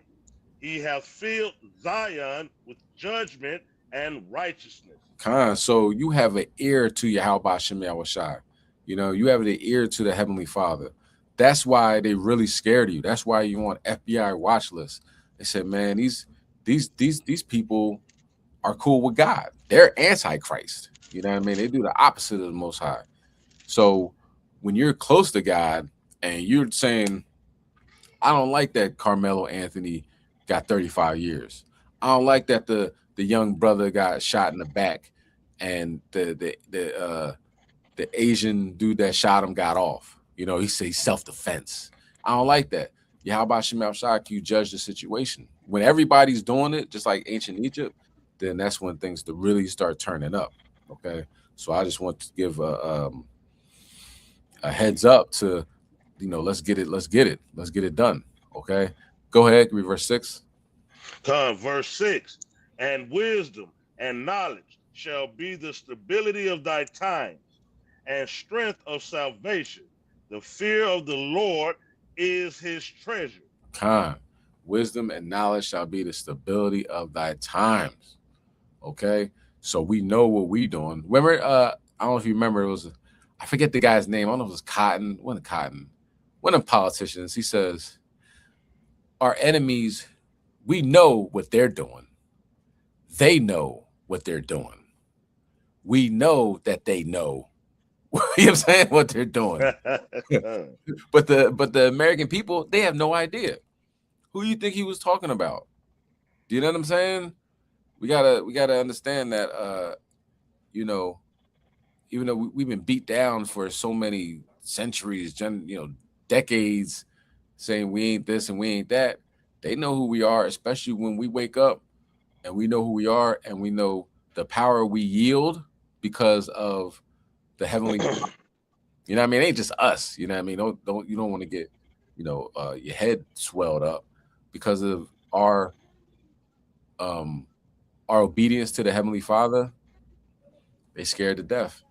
He hath filled Zion with judgment and righteousness.
So you have an ear to Yahweh Shem Yahushai. You know, you have the ear to the Heavenly Father. That's why they really scared you. That's why you on FBI watch list. They said, man, these people are cool with God. They're antichrist. You know what I mean? They do the opposite of the Most High. So when you're close to God and you're saying, I don't like that Carmelo Anthony got 35 years. I don't like that the young brother got shot in the back and the Asian dude that shot him got off. You know, he says self-defense. I don't like that. Yeah, how about Shemal Shak? You judge the situation. When everybody's doing it, just like ancient Egypt, then that's when things to really start turning up. Okay. So I just want to give a heads up to, you know, let's get it done. Okay. Go ahead, read verse 6.
Verse 6. And wisdom and knowledge shall be the stability of thy times, and strength of salvation. The fear of the Lord is his treasure.
Wisdom and knowledge shall be the stability of thy times. Okay, so we know what we doing. Remember, I don't know if you remember, it was, I forget the guy's name. I don't know if it was Cotton. One of the politicians. He says, our enemies, we know what they're doing. They know what they're doing. We know that they know. You know what I'm saying? What they're doing. But the American people, they have no idea. Who you think he was talking about? Do you know what I'm saying? We gotta understand that you know, even though we've been beat down for so many centuries, decades, saying we ain't this and we ain't that, they know who we are, especially when we wake up and we know who we are and we know the power we yield because of the heavenly. You know what I mean? It ain't just us. You know what I mean? You don't want to get, your head swelled up because of our obedience to the Heavenly Father. They scared to death.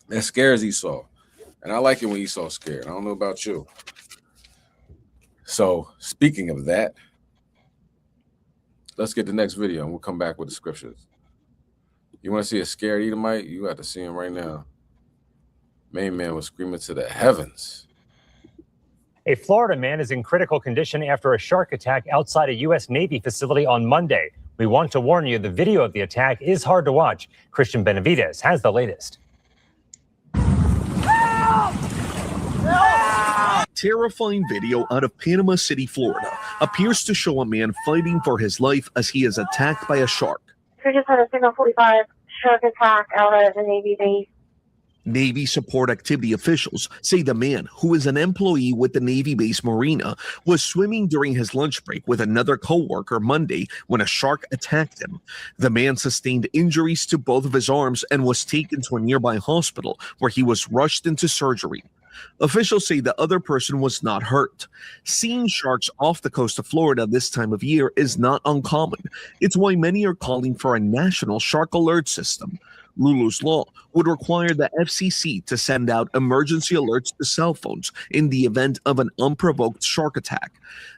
That scares Esau. And I like it when Esau's scared. I don't know about you. So speaking of that, let's get the next video and we'll come back with the scriptures. You want to see a scared Edomite? You got to see him right now. Main man was screaming to the heavens.
A Florida man is in critical condition after a shark attack outside a U.S. Navy facility on Monday. We want to warn you, the video of the attack is hard to watch. Christian Benavides has the latest.
Terrifying video out of Panama City, Florida, appears to show a man fighting for his life as he is attacked by a shark.
We just had a Signal 45 shark attack out at the Navy base.
Navy support activity officials say the man, who is an employee with the Navy base marina, was swimming during his lunch break with another co-worker Monday when a shark attacked him. The man sustained injuries to both of his arms and was taken to a nearby hospital where he was rushed into surgery. Officials say the other person was not hurt. Seeing sharks off the coast of Florida this time of year is not uncommon. It's why many are calling for a national shark alert system. Lulu's law would require the FCC to send out emergency alerts to cell phones in the event of an unprovoked shark attack.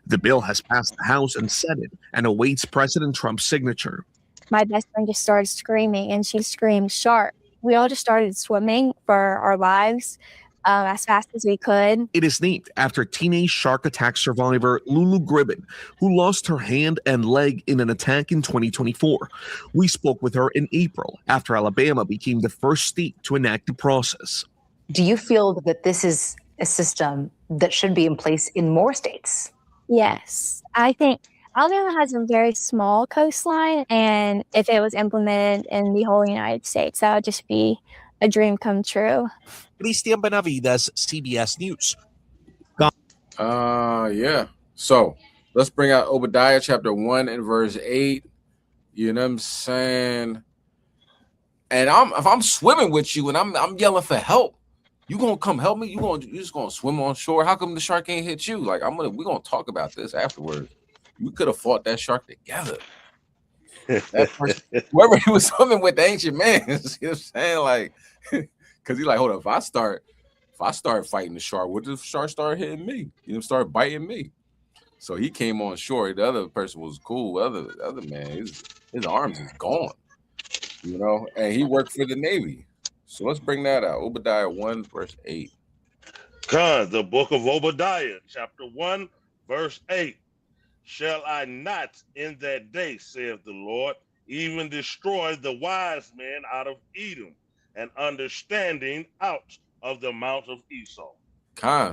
The bill has passed the House and Senate and awaits President Trump's signature.
My best friend just started screaming, and she screamed shark. We all just started swimming for our lives as fast as we could.
It is named after teenage shark attack survivor Lulu Gribben, who lost her hand and leg in an attack in 2024. We spoke with her in April after Alabama became the first state to enact the process.
Do you feel that this is a system that should be in place in more states?
Yes, I think Alabama has a very small coastline, and if it was implemented in the whole United States, that would just be a dream come true.
Christian Benavides, CBS News.
Yeah. So let's bring out Obadiah chapter 1 and verse 8. You know what I'm saying? And if I'm swimming with you and I'm yelling for help, you gonna come help me? You just gonna swim on shore? How come the shark ain't hit you? Like we're gonna talk about this afterwards. We could have fought that shark together. That person, whoever he was swimming with, the ancient man, you know what I'm saying? Like, because he's like, hold up, if I start fighting the shark, what if the shark start hitting me? You know, start biting me. So he came on shore. The other person was cool. The other man, his arms is gone. You know, and he worked for the Navy. So let's bring that out. Obadiah 1, verse 8.
The book of Obadiah, chapter 1, verse 8. Shall I not in that day, saith the Lord, even destroy the wise men out of Edom, and understanding out of the mount of Esau?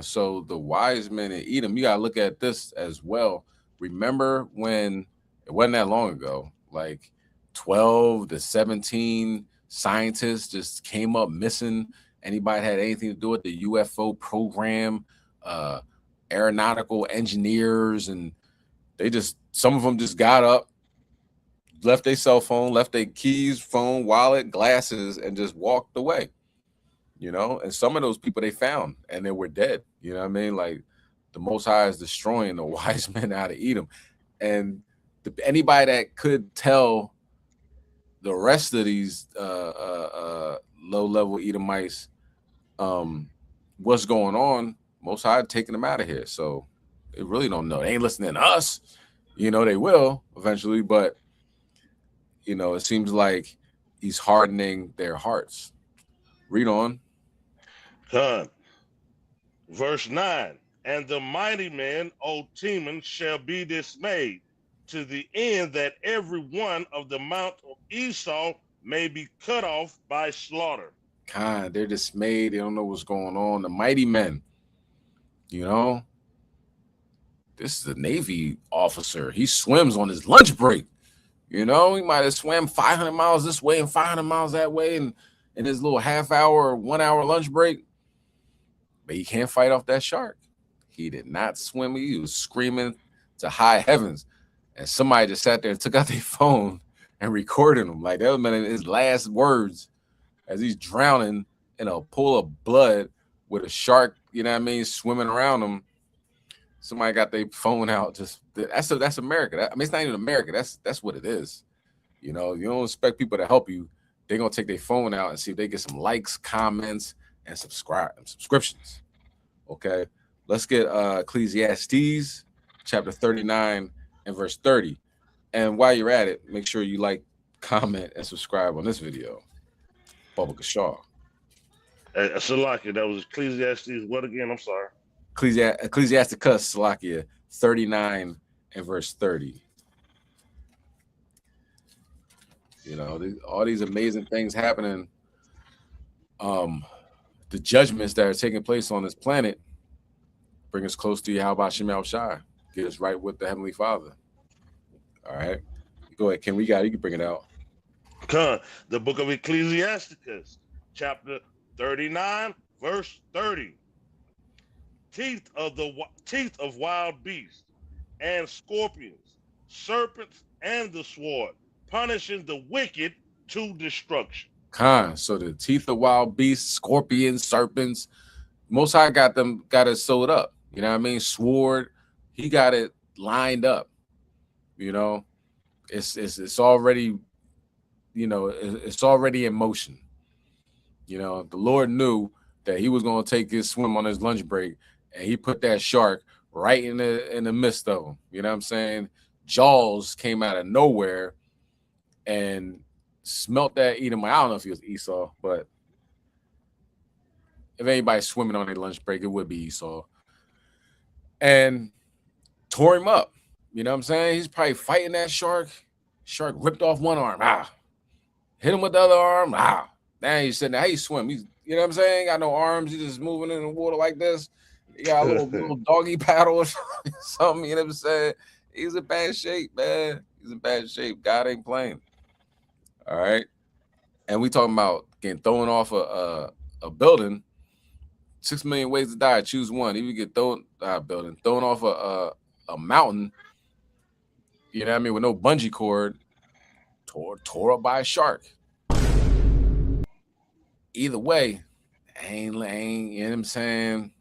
So the wise men in Edom, you gotta look at this as well. Remember when it wasn't that long ago, like 12 to 17 scientists just came up missing. Anybody had anything to do with the UFO program, aeronautical engineers, and some of them just got up, left their cell phone, left their keys, phone, wallet, glasses, and just walked away. You know, and some of those people they found and they were dead. You know what I mean? Like the Most High is destroying the wise men out of Edom. And anybody that could tell the rest of these low-level Edomites what's going on, Most High taking them out of here. So they really don't know. They ain't listening to us. You know, they will eventually, but you know, it seems like he's hardening their hearts. Read on.
Verse 9. And the mighty men, O Teman, shall be dismayed, to the end that every one of the mount of Esau may be cut off by slaughter.
They're dismayed. They don't know what's going on. The mighty men, you know, this is a Navy officer. He swims on his lunch break. You know, he might have swam 500 miles this way and 500 miles that way, and in his little half-hour or 1 hour lunch break. But he can't fight off that shark. He did not swim. He was screaming to high heavens. And somebody just sat there and took out their phone and recorded him. Like that was been his last words as he's drowning in a pool of blood with a shark, you know what I mean, swimming around him. Somebody got their phone out. That's America. I mean, it's not even America. That's what it is. You know, you don't expect people to help you. They're gonna take their phone out and see if they get some likes, comments, and subscriptions. Okay, let's get Ecclesiastes chapter 39 and verse 30. And while you're at it, make sure you like, comment, and subscribe on this video. Bubba Kashaw.
Salakia, that was Ecclesiastes. What again? I'm sorry.
Ecclesiasticus, Salakia, 39 and verse 30. You know, all these amazing things happening. The judgments that are taking place on this planet bring us close to Yahweh Shem Shai. Get us right with the Heavenly Father. All right. Go ahead, Ken. You can bring it out.
The book of Ecclesiasticus, chapter 39, verse 30. Teeth of wild beasts and scorpions, serpents, and the sword, punishing the wicked to destruction.
So the teeth of wild beasts, scorpions, serpents, Most High got it sewed up. You know what I mean? Sword, he got it lined up. You know, it's already you know, it's already in motion. You know, the Lord knew that he was going to take his swim on his lunch break, and he put that shark right in the midst of them. You know what I'm saying? Jaws came out of nowhere and smelt that Edomite. I don't know if he was Esau, but if anybody's swimming on their lunch break, it would be Esau. And tore him up. You know what I'm saying? He's probably fighting that shark. Shark ripped off one arm. Hit him with the other arm. Now he's sitting there. How you swim? He's, you know what I'm saying? Got no arms. He's just moving in the water like this. He got a little doggy paddle or something. You know what I'm saying? He's in bad shape, man. He's in bad shape. God ain't playing. All right. And we talking about getting thrown off a building. 6 million ways to die. Choose one. If you get thrown off a mountain, you know what I mean, with no bungee cord, tore up by a shark. Either way, ain't you know what I'm saying?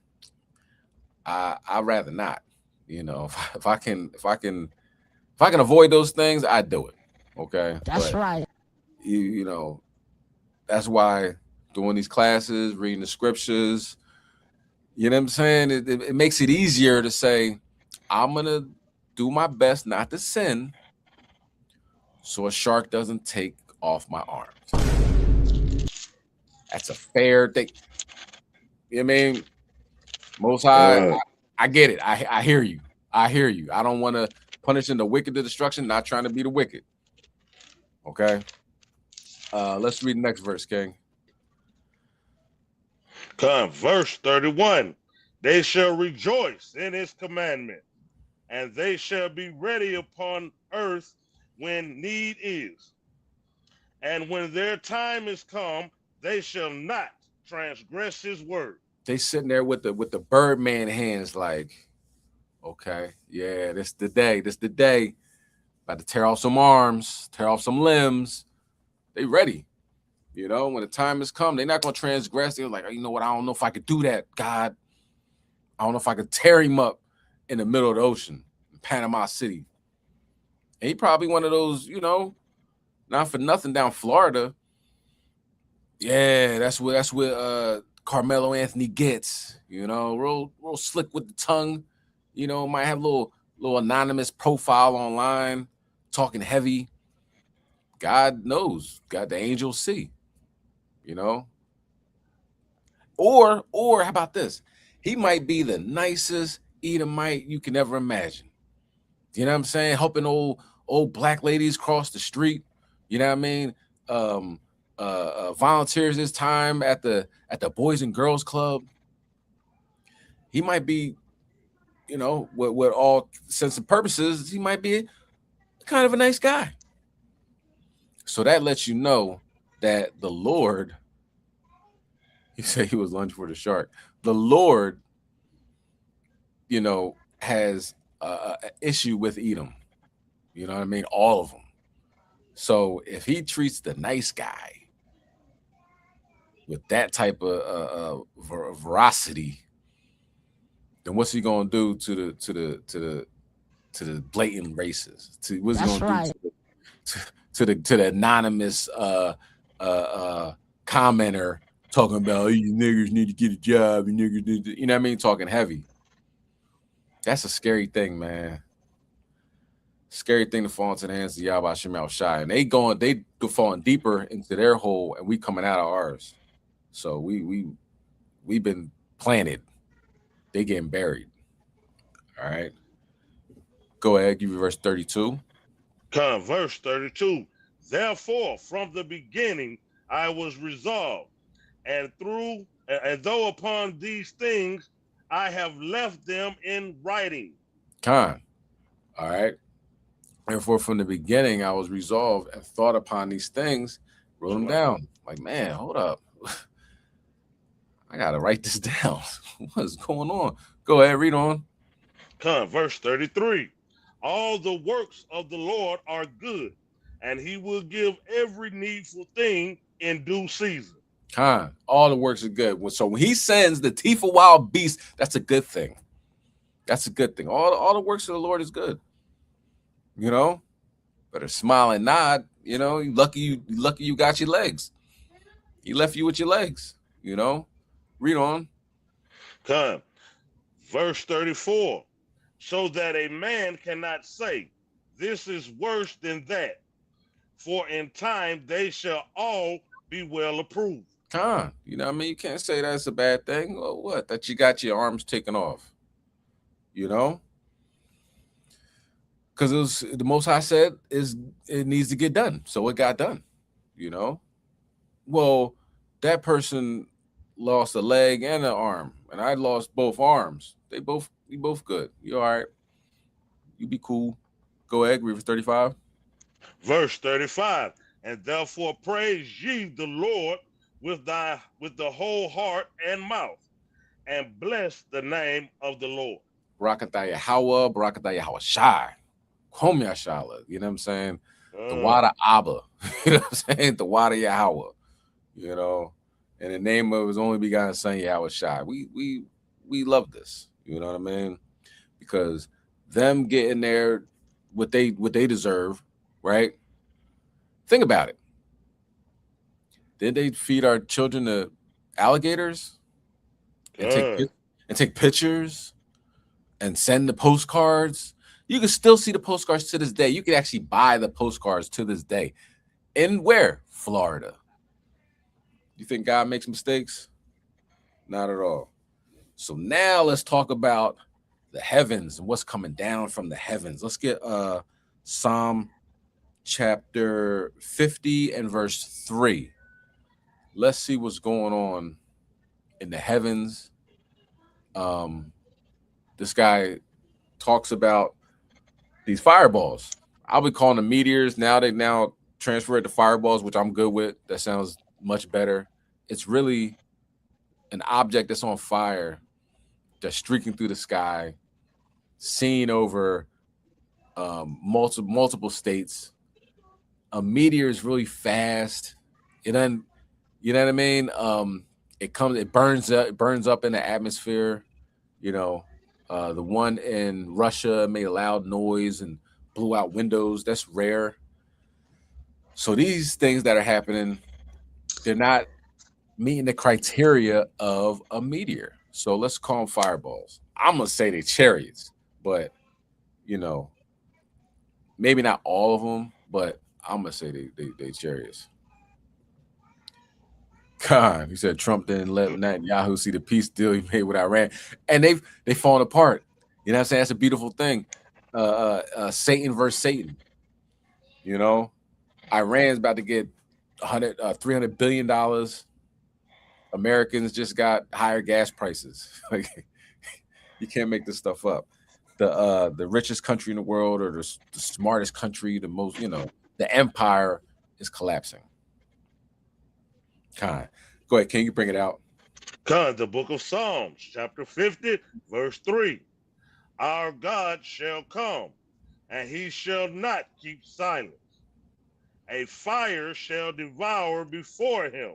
I'd rather not. You know, if I can avoid those things, I do it. Okay.
That's right.
You know, that's why doing these classes, reading the scriptures, you know what I'm saying? It makes it easier to say, I'm going to do my best not to sin so a shark doesn't take off my arms. That's a fair thing. You know what I mean? Most High, I get it. I hear you. I hear you. I don't want to punish the wicked to destruction, not trying to be the wicked. Okay? Let's read the next verse, King.
Verse 31. They shall rejoice in his commandment, and they shall be ready upon earth when need is. And when their time is come, they shall not transgress his word.
They sitting there with the Birdman hands like, okay, yeah, this the day. This the day. About to tear off some arms, tear off some limbs. They ready. You know, when the time has come, they're not going to transgress. They're like, you know what? I don't know if I could do that, God. I don't know if I could tear him up in the middle of the ocean, in Panama City. And he probably one of those, you know, not for nothing down Florida. Yeah, that's what Carmelo Anthony gets. You know, real slick with the tongue. You know, might have a little anonymous profile online, talking heavy. God knows. God, the angels see. You know, or how about this? He might be the nicest Edomite you can ever imagine. You know what I'm saying? Helping old black ladies cross the street. You know what I mean? Volunteers his time at the Boys and Girls Club. He might be, you know, with all sense and purposes, he might be kind of a nice guy. So that lets you know that the Lord, he said he was lunch for the shark. The Lord, you know, has an issue with Edom. You know what I mean? All of them. So if he treats the nice guy with that type of veracity, then what's he gonna do to the blatant racists? What's he gonna do to the anonymous commenter talking about, oh, you niggas need to get a job, you niggas need to, you know what I mean, talking heavy. That's a scary thing, man. Scary thing to fall into the hands of Yahweh Shem Shai. And they falling deeper into their hole, and we coming out of ours. So we've been planted. They getting buried. All right. Go ahead, give you verse 32.
Verse 32. Therefore, from the beginning I was resolved, and though upon these things I have left them in writing.
All right. Therefore, from the beginning I was resolved and thought upon these things, wrote them down. Like, man, hold up. I gotta write this down. What's going on? Go ahead, read on.
Verse 33. All the works of the Lord are good, and he will give every needful thing in due season.
All the works are good. So when he sends the teeth of wild beasts, that's a good thing. That's a good thing. All the works of the Lord is good. You know, better smile and nod. You know, you lucky you got your legs. He left you with your legs. You know, read on.
Come, verse 34. So that a man cannot say, this is worse than that. For in time they shall all be well approved.
You know what I mean? You can't say that's a bad thing. Or what? That you got your arms taken off. You know? Because it was the Most High said is it needs to get done. So it got done. You know? Well, that person lost a leg and an arm, and I lost both arms. You both good. You all right? You be cool. Go ahead, read verse 35.
Verse 35. And therefore praise ye the Lord with the whole heart and mouth, and bless the name of the Lord.
Barakatah Yahweh, Barakatah Yahweh Shai, Hom Yashala. You know what I'm saying? The water Abba. You know what I'm saying? The water Yahweh. You know, in the name of his only begotten son Yahweh Shai. We love this. You know what I mean? Because them getting there, what they deserve, right? Think about it. Did they feed our children to alligators and take pictures and send the postcards? You can still see the postcards to this day. You can actually buy the postcards to this day. In where? Florida. You think God makes mistakes? Not at all. So now let's talk about the heavens and what's coming down from the heavens. Let's get Psalm chapter 50 and verse 3. Let's see what's going on in the heavens. This guy talks about these fireballs. I'll be calling them meteors. Now they transfer it to fireballs, which I'm good with. That sounds much better. It's really an object that's on fire, that's streaking through the sky, seen over multiple states. A meteor is really fast. It doesn't, you know what I mean? It burns up in the atmosphere. You know, the one in Russia made a loud noise and blew out windows. That's rare. So these things that are happening, they're not meeting the criteria of a meteor. So let's call them fireballs. I'm gonna say they're chariots, but you know, maybe not all of them, but I'm gonna say they chariots. God, he said Trump didn't let Netanyahu see the peace deal he made with Iran, and they've fallen apart. You know what I'm saying? That's a beautiful thing. Satan versus Satan. You know, Iran's about to get $300 billion. Americans just got higher gas prices. Like, you can't make this stuff up. The richest country in the world, or the smartest country, the most, the empire is collapsing. Khan, go ahead. Can you bring it out?
Khan, the book of Psalms, chapter 50, verse 3. Our God shall come, and he shall not keep silence. A fire shall devour before him,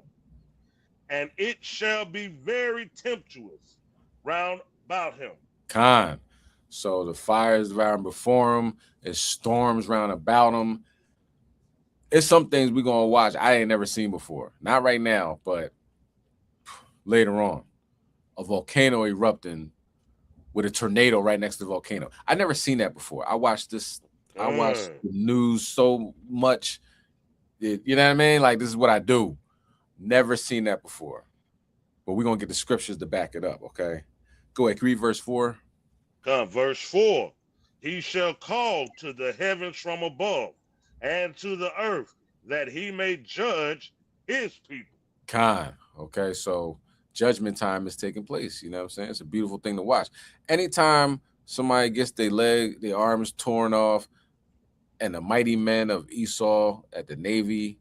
and it shall be very tempestuous round about him.
Khan. So the fire is devouring before him. It storms round about him. It's some things we're going to watch I ain't never seen before. Not right now, but later on. A volcano erupting with a tornado right next to the volcano. I never seen that before. I watched this. I watched the news so much. You know what I mean? Like, this is what I do. Never seen that before. But we're going to get the scriptures to back it up, okay? Go ahead. Can you read verse 4?
Verse 4. He shall call to the heavens from above, and to the earth, that he may judge his people.
Khan. Okay, so judgment time is taking place. You know what I'm saying? It's a beautiful thing to watch. Anytime somebody gets their arms torn off, and the mighty men of Esau at the Navy,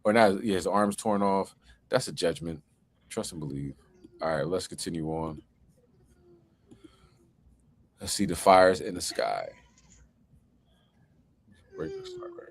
or not, his arms torn off, that's a judgment. Trust and believe. All right, let's continue on. Let's see the fires in the sky. Break the start right.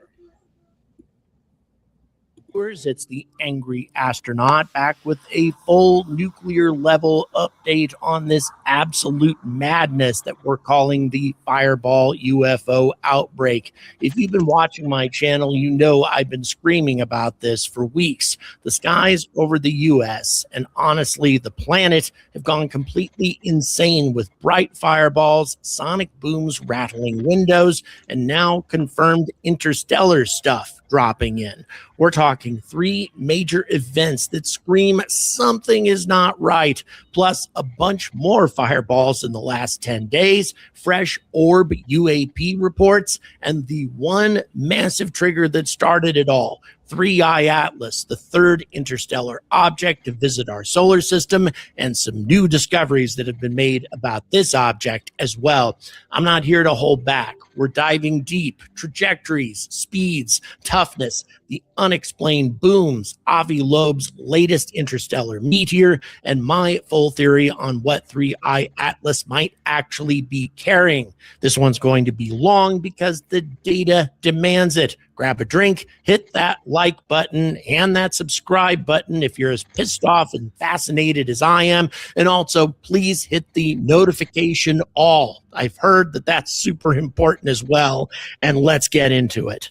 It's the Angry Astronaut back with a full nuclear level update on this absolute madness that we're calling the Fireball UFO outbreak. If you've been watching my channel, you know I've been screaming about this for weeks. The skies over the US and honestly the planet have gone completely insane with bright fireballs, sonic booms rattling windows, and now confirmed interstellar stuff dropping in. We're talking 3 major events that scream something is not right, plus a bunch more fireballs in the last 10 days, fresh orb UAP reports, and the one massive trigger that started it all, 3I Atlas, the third interstellar object to visit our solar system, and some new discoveries that have been made about this object as well. I'm not here to hold back. We're diving deep, trajectories, speeds, toughness, the unexplained booms, Avi Loeb's latest interstellar meteor, and my full theory on what 3I Atlas might actually be carrying. This one's going to be long because the data demands it. Grab a drink, hit that like button and that subscribe button if you're as pissed off and fascinated as I am. And also, please hit the notification all. I've heard that that's super important as well. And let's get into it.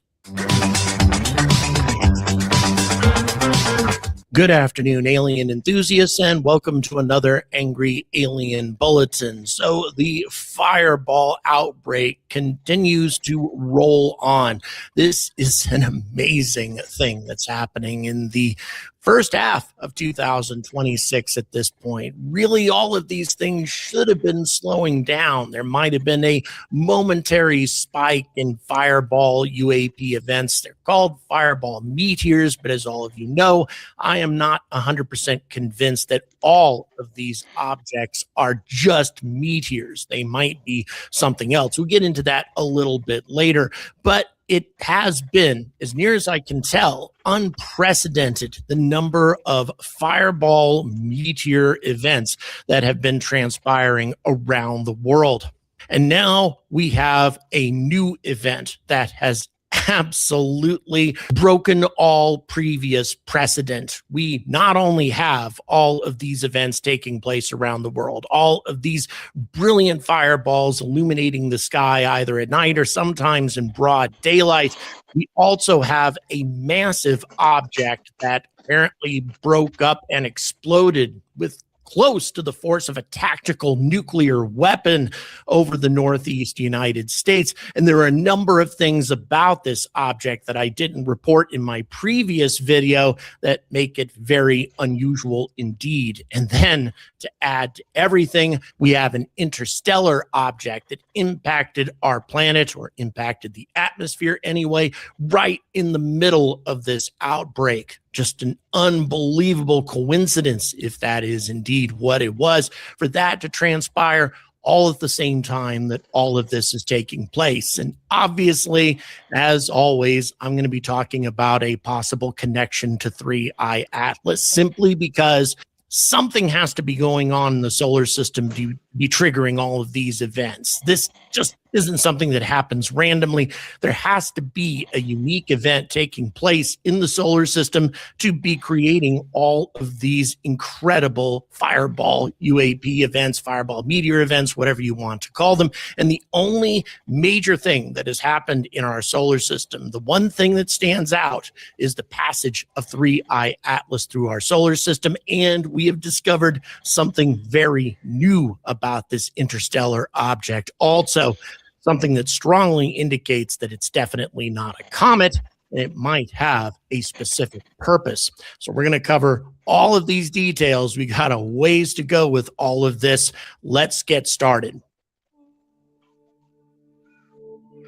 Good afternoon, alien enthusiasts, and welcome to another Angry Alien Bulletin. So the Fireball outbreak continues to roll on. This is an amazing thing that's happening in the first half of 2026 at this point. Really, all of these things should have been slowing down. There might have been a momentary spike in Fireball UAP events. They're called Fireball meteors, but as all of you know, I am not 100% convinced that all of these objects are just meteors. They might be something else. We'll get into that a little bit later, but it has been, as near as I can tell, unprecedented, the number of Fireball meteor events that have been transpiring around the world. And now we have a new event that has absolutely broken all previous precedent. We not only have all of these events taking place around the world, all of these brilliant fireballs illuminating the sky either at night or sometimes in broad daylight, we also have a massive object that apparently broke up and exploded with close to the force of a tactical nuclear weapon over the Northeast United States. And there are a number of things about this object that I didn't report in my previous video that make it very unusual indeed. And then to add to everything, we have an interstellar object that impacted our planet, or impacted the atmosphere anyway, right in the middle of this outbreak. Just an unbelievable coincidence, if that is indeed what it was, for that to transpire all at the same time that all of this is taking place. And obviously, as always, I'm going to be talking about a possible connection to 3I Atlas, simply because something has to be going on in the solar system to be triggering all of these events. This just isn't something that happens randomly. There has to be a unique event taking place in the solar system to be creating all of these incredible Fireball UAP events, Fireball meteor events, whatever you want to call them. And the only major thing that has happened in our solar system, the one thing that stands out, is the passage of 3I Atlas through our solar system. And we have discovered something very new about this interstellar object. Also, something that strongly indicates that it's definitely not a comet, and it might have a specific purpose. So we're going to cover all of these details. We got a ways to go with all of this. Let's get started.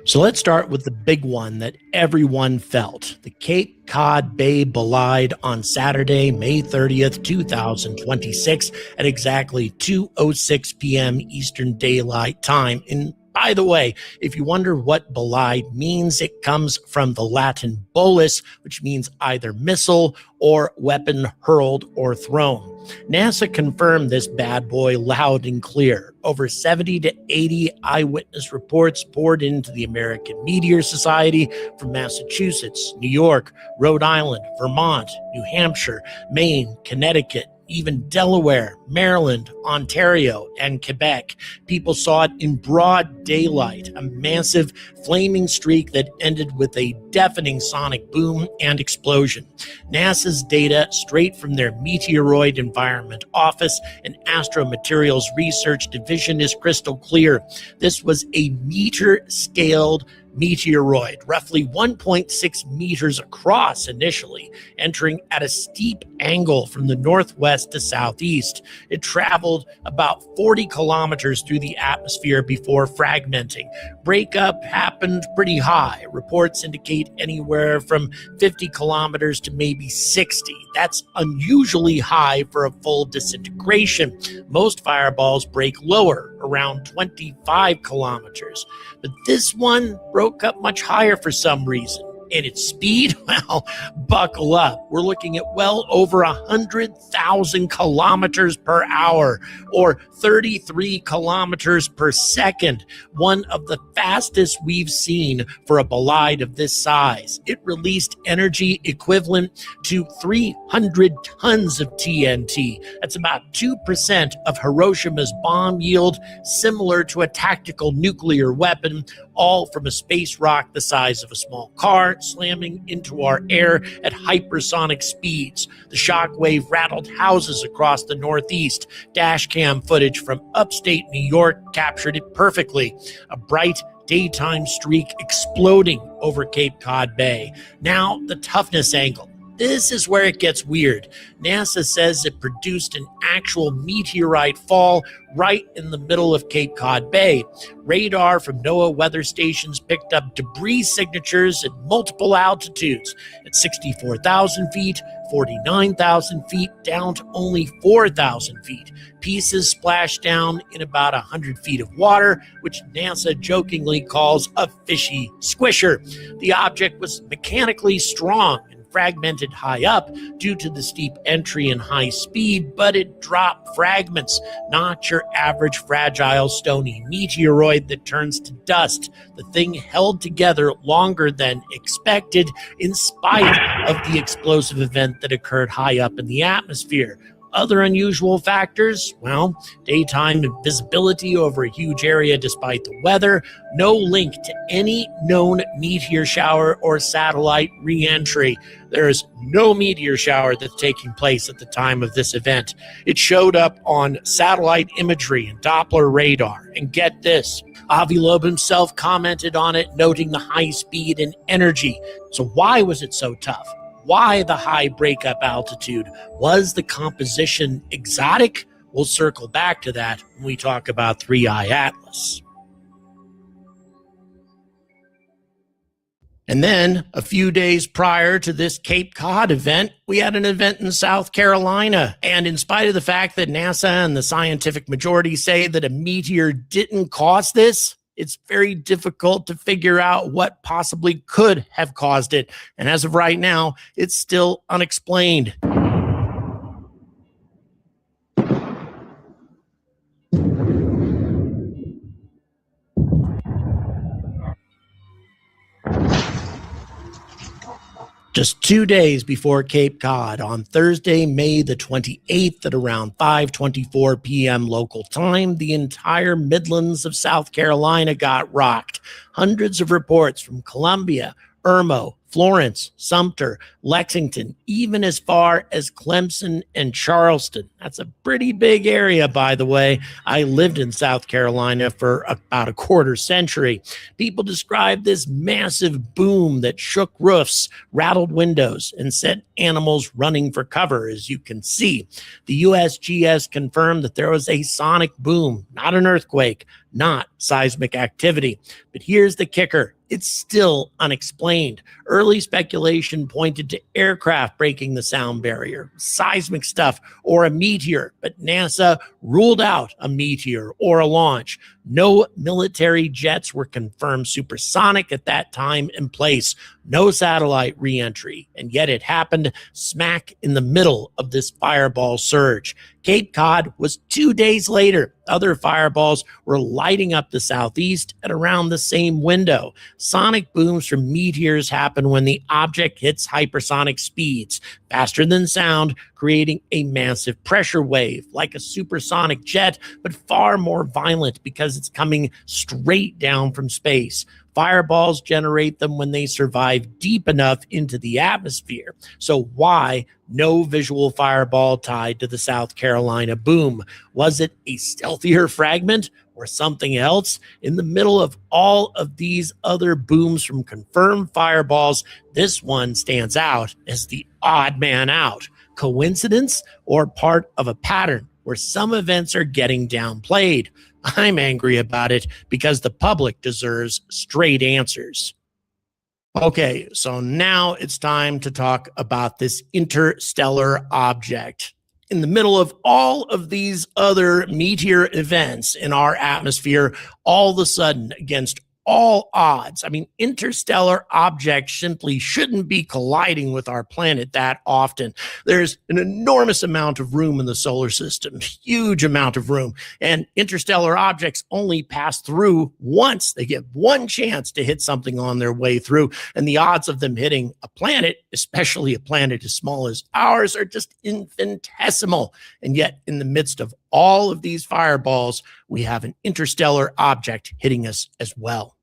So let's start with the big one that everyone felt. The Cape Cod Bay Bolide on Saturday, May 30th, 2026 at exactly 2:06 p.m. Eastern Daylight Time in By the way, if you wonder what bolide means, it comes from the Latin bolus, which means either missile or weapon hurled or thrown. NASA confirmed this bad boy loud and clear. Over 70 to 80 eyewitness reports poured into the American Meteor Society from Massachusetts, New York, Rhode Island, Vermont, New Hampshire, Maine, Connecticut, even Delaware, Maryland, Ontario, and Quebec. People saw it in broad daylight, a massive flaming streak that ended with a deafening sonic boom and explosion. NASA's data, straight from their Meteoroid Environment Office and Astromaterials Research Division, is crystal clear. This was a meter-scaled meteoroid, roughly 1.6 meters across initially, entering at a steep angle from the northwest to southeast. It traveled about 40 kilometers through the atmosphere before fragmenting. Breakup happened pretty high. Reports indicate anywhere from 50 kilometers to maybe 60. That's unusually high for a full disintegration. Most fireballs break lower, around 25 kilometers. But this one broke up much higher for some reason. And its speed, well, buckle up. We're looking at well over 100,000 kilometers per hour, or 33 kilometers per second, one of the fastest we've seen for a bolide of this size. It released energy equivalent to 300 tons of TNT. That's about 2% of Hiroshima's bomb yield, similar to a tactical nuclear weapon, all from a space rock the size of a small car, slamming into our air at hypersonic speeds. The shockwave rattled houses across the Northeast. Dashcam footage from upstate New York captured it perfectly. A bright daytime streak exploding over Cape Cod Bay. Now, the toughness angle. This is where it gets weird. NASA says it produced an actual meteorite fall right in the middle of Cape Cod Bay. Radar from NOAA weather stations picked up debris signatures at multiple altitudes, at 64,000 feet, 49,000 feet, down to only 4,000 feet. Pieces splashed down in about 100 feet of water, which NASA jokingly calls a fishy squisher. The object was mechanically strong, fragmented high up due to the steep entry and high speed, but it dropped fragments, not your average fragile stony meteoroid that turns to dust. The thing held together longer than expected in spite of the explosive event that occurred high up in the atmosphere. Other unusual factors, well, daytime visibility over a huge area despite the weather, no link to any known meteor shower or satellite re-entry. There is no meteor shower that's taking place at the time of this event. It showed up on satellite imagery and Doppler radar. And get this, Avi Loeb himself commented on it, noting the high speed and energy. So why was it so tough? Why the high breakup altitude? Was the composition exotic? We'll circle back to that when we talk about 3i Atlas. And then, a few days prior to this Cape Cod event, we had an event in South Carolina. And in spite of the fact that NASA and the scientific majority say that a meteor didn't cause this, it's very difficult to figure out what possibly could have caused it. And as of right now, it's still unexplained. Just 2 days before Cape Cod, on Thursday, May the 28th at around 5:24 p.m. local time, the entire Midlands of South Carolina got rocked. Hundreds of reports from Columbia, Irmo, Florence, Sumter, Lexington, even as far as Clemson and Charleston. That's a pretty big area, by the way. I lived in South Carolina for about a quarter century. People describe this massive boom that shook roofs, rattled windows, and sent animals running for cover, as you can see. The USGS confirmed that there was a sonic boom, not an earthquake, not seismic activity. But here's the kicker. It's still unexplained. Early speculation pointed to aircraft breaking the sound barrier, seismic stuff, or a meteor, but NASA ruled out a meteor or a launch. No military jets were confirmed supersonic at that time and place. No satellite reentry. And yet it happened smack in the middle of this fireball surge. Cape Cod was 2 days later. Other fireballs were lighting up the southeast at around the same window. Sonic booms from meteors happen when the object hits hypersonic speeds, faster than sound, creating a massive pressure wave, like a supersonic jet, but far more violent because it's coming straight down from space. Fireballs generate them when they survive deep enough into the atmosphere. So why no visual fireball tied to the South Carolina boom? Was it a stealthier fragment or something else? In the middle of all of these other booms from confirmed fireballs, this one stands out as the odd man out. Coincidence or part of a pattern where some events are getting downplayed? I'm angry about it because the public deserves straight answers. Okay, so now it's time to talk about this interstellar object. In the middle of all of these other meteor events in our atmosphere, all of a sudden, against all odds, I mean, interstellar objects simply shouldn't be colliding with our planet that often. There's an enormous amount of room in the solar system, huge amount of room, and interstellar objects only pass through once. They get one chance to hit something on their way through, and the odds of them hitting a planet, especially a planet as small as ours, are just infinitesimal. And yet, in the midst of all of these fireballs, we have an interstellar object hitting us as well.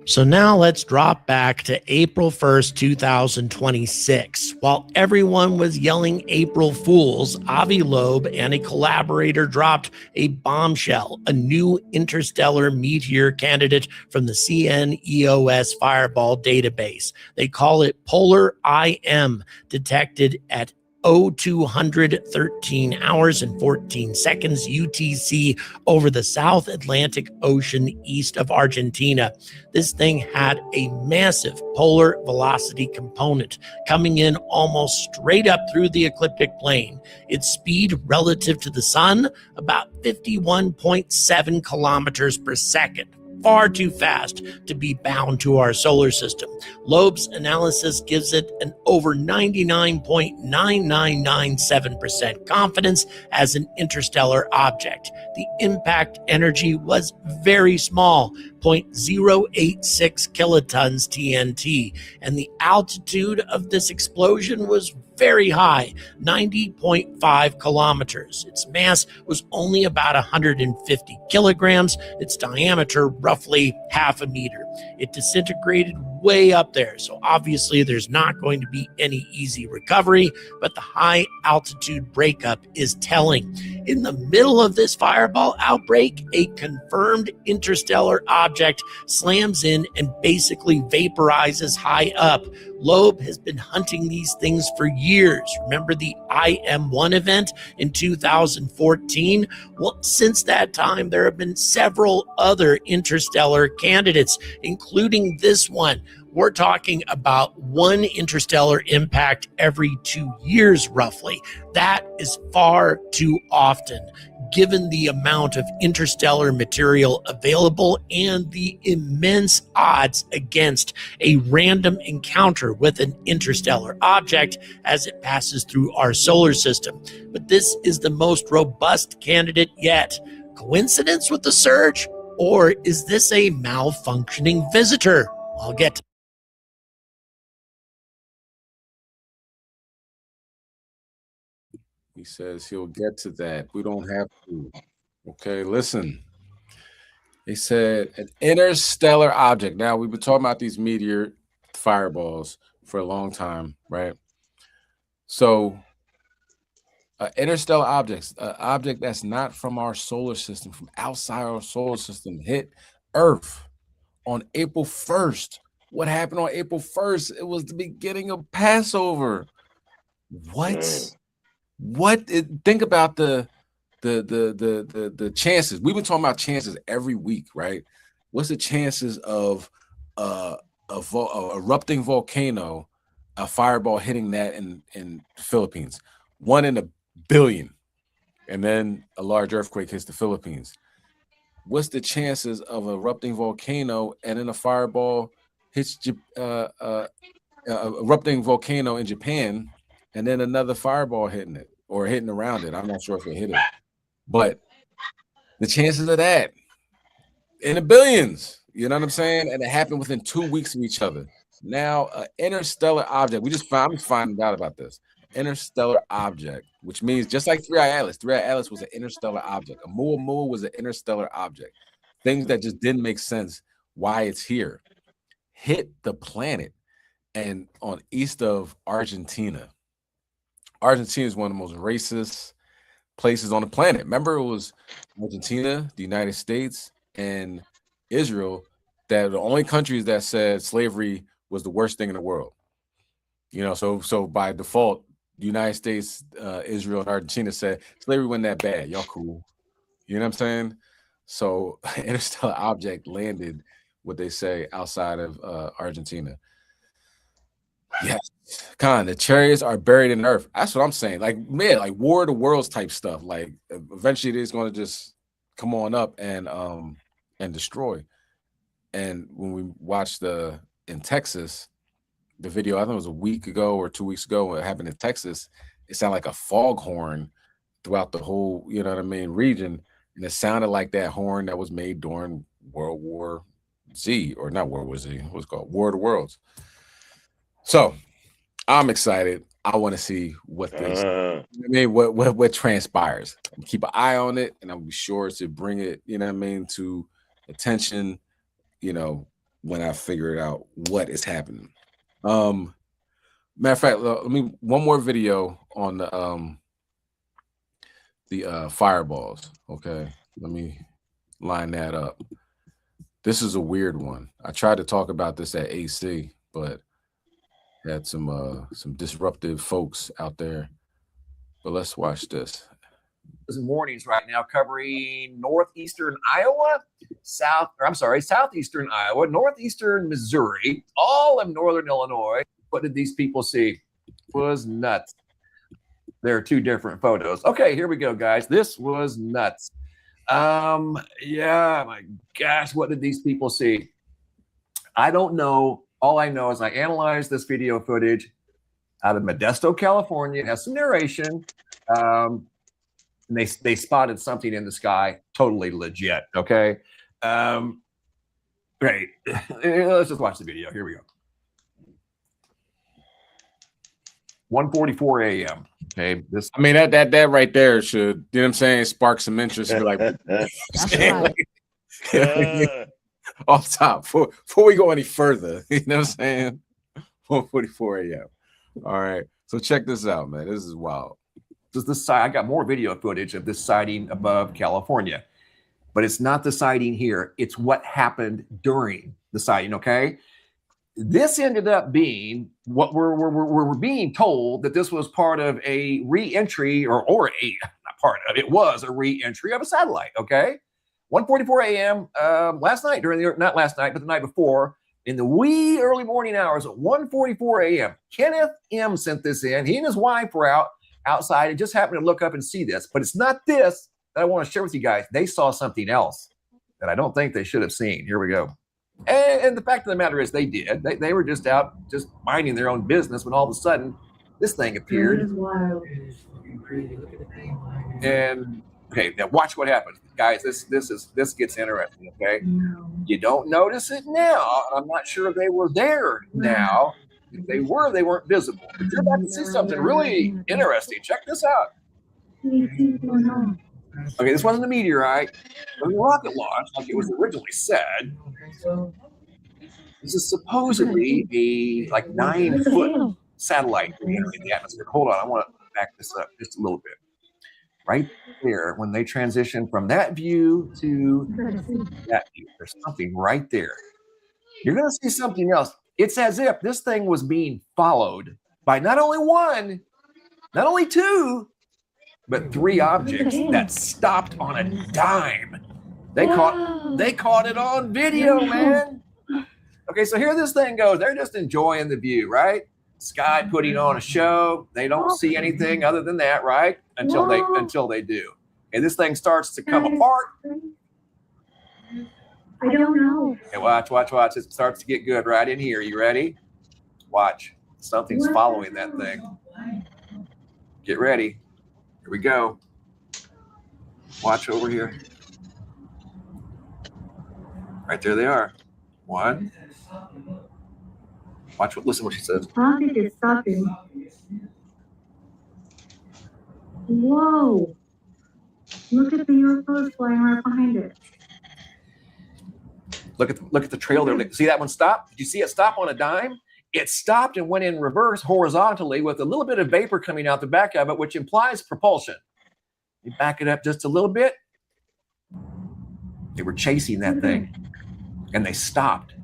So now let's drop back to April 1st, 2026. While everyone was yelling April Fools, Avi Loeb and a collaborator dropped a bombshell, a new interstellar meteor candidate from the CNEOS Fireball database. They call it Polar IM, detected at 0213 hours and 14 seconds UTC over the South Atlantic Ocean east of Argentina. This thing had a massive polar velocity component coming in almost straight up through the ecliptic plane. Its speed relative to the sun, about 51.7 kilometers per second. Far too fast to be bound to our solar system. Loeb's analysis gives it an over 99.9997% confidence as an interstellar object. The impact energy was very small, 0.086 kilotons TNT, and the altitude of this explosion was very high, 90.5 kilometers. Its mass was only about 150 kilograms, its diameter roughly half a meter. It disintegrated way up there, so obviously there's not going to be any easy recovery, but the high altitude breakup is telling. In the middle of this fireball outbreak, a confirmed interstellar object slams in and basically vaporizes high up. Loeb has been hunting these things for years. Remember the IM1 event in 2014? Well, since that time, there have been several other interstellar candidates, including this one. We're talking about one interstellar impact every 2 years, roughly. That is far too often, given the amount of interstellar material available and the immense odds against a random encounter with an interstellar object as it passes through our solar system. But this is the most robust candidate yet. Coincidence with the surge? Or is this a malfunctioning visitor? I'll get to
He says he'll get to that. We don't have to. Okay, listen. He said an interstellar object. Now, we've been talking about these meteor fireballs for a long time, right? So, interstellar objects, an object that's not from our solar system, from outside our solar system, hit Earth on April 1st. What happened on April 1st? It was the beginning of Passover. What? Think about the chances. We've been talking about chances every week, right? What's the chances of a erupting volcano, a fireball hitting that in the Philippines? 1 in a billion. and then a large earthquake hits the Philippines. What's the chances of an erupting volcano and then a fireball hits erupting volcano in Japan and then another fireball hitting it or hitting around it? I'm not sure if it hit it, but the chances of that in the billions, you know what I'm saying? And it happened within 2 weeks of each other. Now, an interstellar object, I'm just finding out about this. Interstellar object, which means just like 3i Atlas. 3i Atlas was an interstellar object. Oumuamua was an interstellar object. Things that just didn't make sense why it's here. Hit the planet and on east of Argentina. Argentina is one of the most racist places on the planet. Remember, it was Argentina, the United States, and Israel that are the only countries that said slavery was the worst thing in the world. You know, so by default, the United States, Israel, and Argentina said slavery wasn't that bad. Y'all cool. You know what I'm saying? So interstellar object landed, what they say, outside of Argentina. Yes, the chariots are buried in earth. That's what I'm saying. Like, man, like War of the Worlds type stuff. Like, eventually it's going to just come on up and destroy. And when we watched in Texas, the video, I think it was a week ago or 2 weeks ago, what happened in Texas, it sounded like a foghorn throughout the whole, you know what I mean, region. And it sounded like that horn that was made during World War Z, or not World War Z, what's it called? War of the Worlds. So I'm excited. I want to see what this, what transpires. Keep an eye on it, and I'll be sure to bring it, you know what I mean, to attention, you know, when I figure out what is happening. Matter of fact, let me one more video on the fireballs. Okay, let me line that up. This is a weird one. I tried to talk about this at AC, but had some disruptive folks out there. But let's watch this.
Mornings right now covering northeastern Iowa, southeastern Iowa, northeastern Missouri, all of northern Illinois. What did these people see? Was nuts. There are two different photos. Okay, here we go, guys. This was nuts. Yeah, my gosh, what did these people see? I don't know. All I know is I analyzed this video footage out of Modesto, California. It has some narration. And they spotted something in the sky, totally legit. Okay, great. Let's just watch the video. Here we go. 1:44 a.m. Okay, this. I
mean that right there should, you know what I'm saying, spark some interest. You're like, off top before we go any further. You know what I'm saying? 1:44 a.m. All right, so check this out, man. This is wild.
This I got more video footage of this sighting above California, but it's not the sighting here. It's what happened during the sighting. Okay, this ended up being what we're being told that this was part of a re-entry or a not part of it was a re-entry of a satellite. Okay, 1:44 a.m. Last night not last night but the night before in the wee early morning hours at 1:44 a.m. Kenneth M sent this in. He and his wife were outside and just happened to look up and see this, but it's not this that I want to share with you guys. They saw something else that I don't think they should have seen. Here we go. And the fact of the matter is they did. They were just out just minding their own business when all of a sudden this thing appeared. And okay, now watch what happens. Guys, this gets interesting, okay? You don't notice it now. I'm not sure if they were there now. If they were, they weren't visible. But you're about to see something really interesting. Check this out. Okay, this wasn't a meteorite. It was a rocket launch, like it was originally said. This is supposedly a 9-foot satellite entering the atmosphere. Hold on, I want to back this up just a little bit. Right there, when they transition from that view to that view, there's something right there. You're going to see something else. It's as if this thing was being followed by not only one, not only two, but three objects that stopped on a dime. They caught it on video, man. Okay, so here this thing goes. They're just enjoying the view, right? Sky putting on a show. They don't see anything other than that, right? Until they do. and this thing starts to come apart.
I don't know.
And watch. It starts to get good right in here. You ready? Watch. Something's following that thing. Get ready. Here we go. Watch over here. Right there they are. One. Watch. Listen what she says.
Traffic is stopping. Whoa. Look at the UFOs flying right behind it.
Look at the trail there. See that one stop? Did you see it stop on a dime? It stopped and went in reverse horizontally with a little bit of vapor coming out the back of it, which implies propulsion. You back it up just a little bit. They were chasing that thing, and they stopped.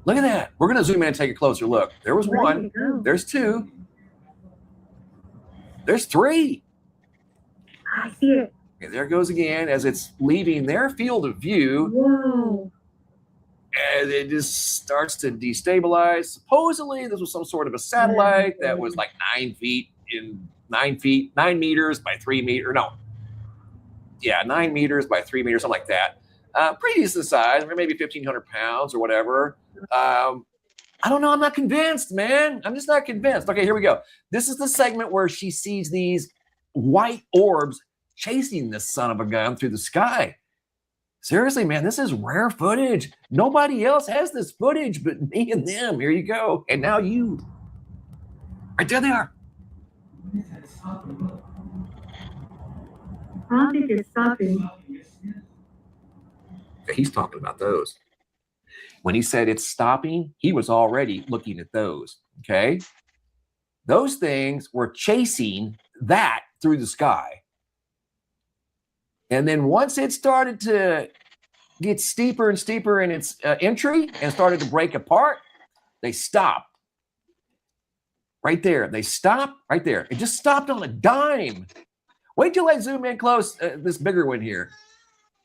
Look at that. We're going to zoom in and take a closer look. There was one. There's two. There's three.
I see it.
Okay, there it goes again as it's leaving their field of view.
Whoa.
And it just starts to destabilize. Supposedly, this was some sort of a satellite that was like 9 meters by 3 meters. No. Yeah, 9 meters by 3 meters, something like that. Pretty decent size, maybe 1,500 pounds or whatever. I don't know. I'm not convinced, man. I'm just not convinced. Okay, here we go. This is the segment where she sees these white orbs chasing this son of a gun through the sky. Seriously, man, this is rare footage. Nobody else has this footage but me and them. Here you go. And now you. Right there they are.
Traffic is stopping.
He's talking about those. When he said it's stopping, he was already looking at those. Okay. Those things were chasing that through the sky. And then once it started to get steeper and steeper in its entry and started to break apart, they stopped. Right there. They stopped right there. It just stopped on a dime. Wait till I zoom in close, this bigger one here.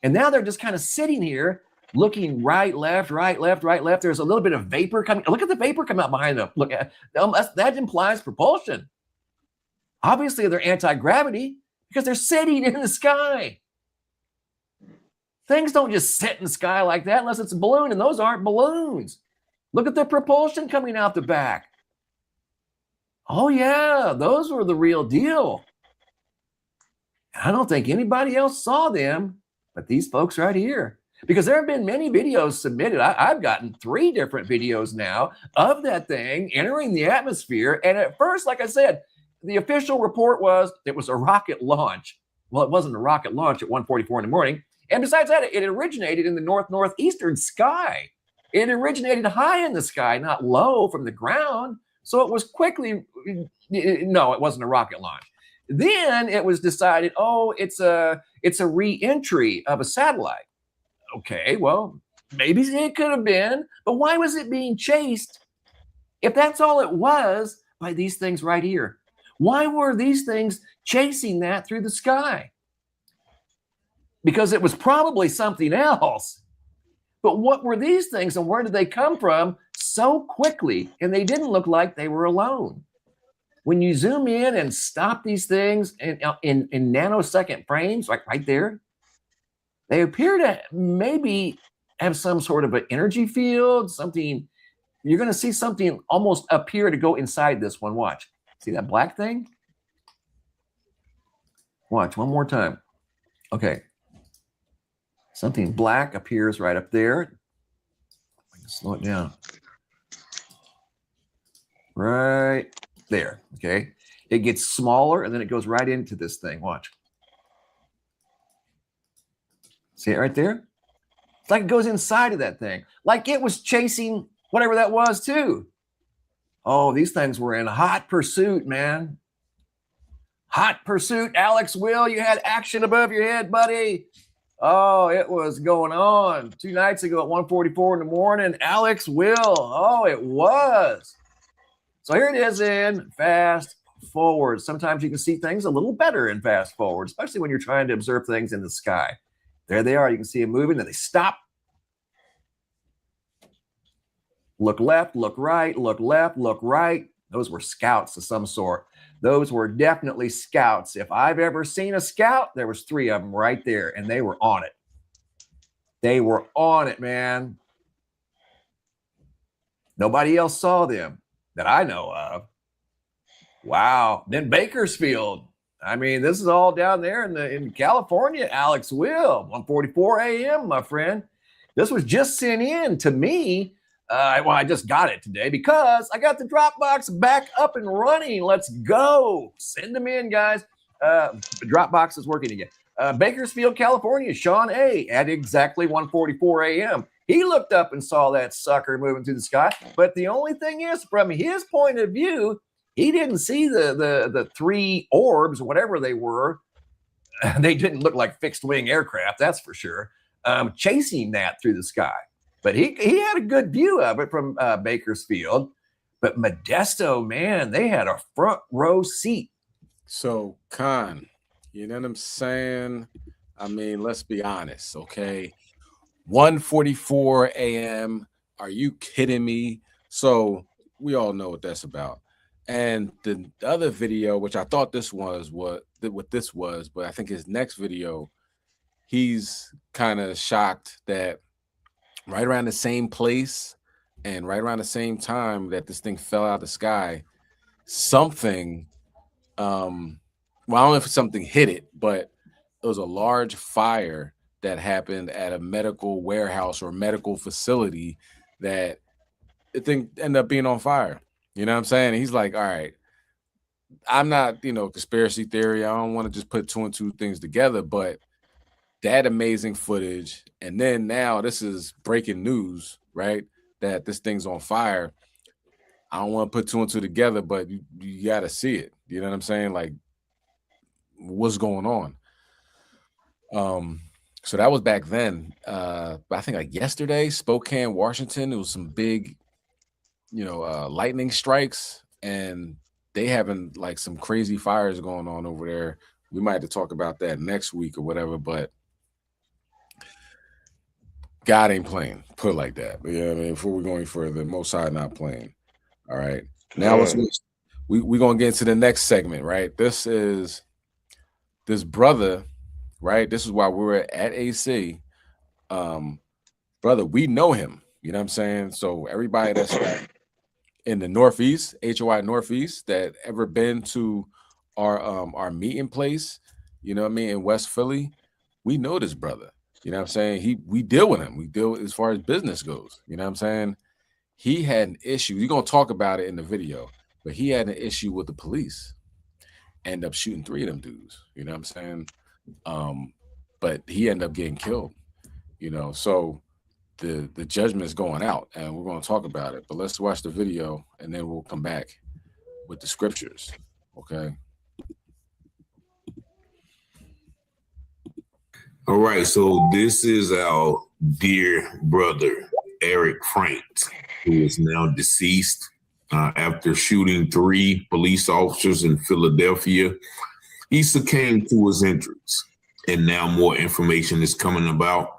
And now they're just kind of sitting here looking right, left, right, left, right, left. There's a little bit of vapor coming. Look at the vapor come out behind them. Look at that implies propulsion. Obviously, they're anti-gravity because they're sitting in the sky. Things don't just sit in the sky like that unless it's a balloon, and those aren't balloons. Look at the propulsion coming out the back. Oh, yeah, those were the real deal. I don't think anybody else saw them, but these folks right here. Because there have been many videos submitted. I've gotten 3 different videos now of that thing entering the atmosphere. And at first, like I said, the official report was it was a rocket launch. Well, it wasn't a rocket launch at 1:44 in the morning. And besides that, it originated in the northeastern sky. It originated high in the sky, not low from the ground. So it was quickly, no, it wasn't a rocket launch. Then it was decided, oh, it's a re-entry of a satellite. Okay, well, maybe it could have been, but why was it being chased if that's all it was by these things right here? Why were these things chasing that through the sky? Because it was probably something else. But what were these things and where did they come from so quickly? And they didn't look like they were alone. When you zoom in and stop these things in nanosecond frames, like right there, they appear to maybe have some sort of an energy field, something. You're going to see something almost appear to go inside this one. Watch. See that black thing? Watch one more time. Okay. Something black appears right up there. I can slow it down. Right there. Okay. It gets smaller and then it goes right into this thing. Watch. See it right there? It's like it goes inside of that thing. Like it was chasing whatever that was too. Oh, these things were in hot pursuit, man. Hot pursuit. Alex Will, you had action above your head, buddy. Oh, it was going on 2 nights ago at 1:44 in the morning. Alex Will. Oh, it was. So here it is in fast forward. Sometimes you can see things a little better in fast forward, especially when you're trying to observe things in the sky. There they are. You can see them moving. Then they stop. Look left, look right, look left, look right. Those were scouts of some sort. Those were definitely scouts. If I've ever seen a scout, there was 3 of them right there, and they were on it. They were on it, man. Nobody else saw them that I know of. Wow. Then Bakersfield. I mean, this is all down there in California. Alex Will, 1:44 a.m., my friend. This was just sent in to me. Well, I just got it today because I got the Dropbox back up and running. Let's go. Send them in, guys. The Dropbox is working again. Bakersfield, California, Sean A. at exactly 1:44 a.m. He looked up and saw that sucker moving through the sky. But the only thing is, from his point of view, he didn't see the 3 orbs, whatever they were. They didn't look like fixed-wing aircraft, that's for sure, chasing that through the sky. But he had a good view of it from Bakersfield. But Modesto, man, they had a front row seat.
So, Con, you know what I'm saying? I mean, let's be honest, okay? 1:44 a.m. Are you kidding me? So we all know what that's about. And the other video, which I thought this was what this was, but I think his next video, he's kind of shocked that right around the same place and right around the same time that this thing fell out of the sky, something, well, I don't know if something hit it, but it was a large fire that happened at a medical warehouse or medical facility that the thing ended up being on fire. You know what I'm saying? He's like, all right, I'm not, conspiracy theory. I don't want to just put 2 and 2 things together, but that amazing footage. And then now this is breaking news, right? That this thing's on fire. I don't want to put 2 and 2 together, but you got to see it. You know what I'm saying? Like, what's going on? So that was back then. But I think like yesterday, Spokane, Washington, it was some big, lightning strikes, and they having like some crazy fires going on over there. We might have to talk about that next week or whatever, but God ain't playing, put it like that. But yeah, I mean, before we're going further, Most High not playing. All right. Now we're gonna get into the next segment, right? This is this brother, right? This is why we're at AC. Brother, we know him. You know what I'm saying? So everybody that's in the Northeast, HOI Northeast, that ever been to our meeting place, you know what I mean, in West Philly, we know this brother. You know what I'm saying? We deal with him. We deal as far as business goes. You know what I'm saying? He had an issue. You're going to talk about it in the video, but he had an issue with the police. End up shooting 3 of them dudes. You know what I'm saying? But he ended up getting killed. So the judgment is going out, and we're going to talk about it. But let's watch the video, and then we'll come back with the scriptures. Okay?
All right, so this is our dear brother, Eric Franks, who is now deceased after shooting 3 police officers in Philadelphia. He succumbed to his injuries, and now more information is coming about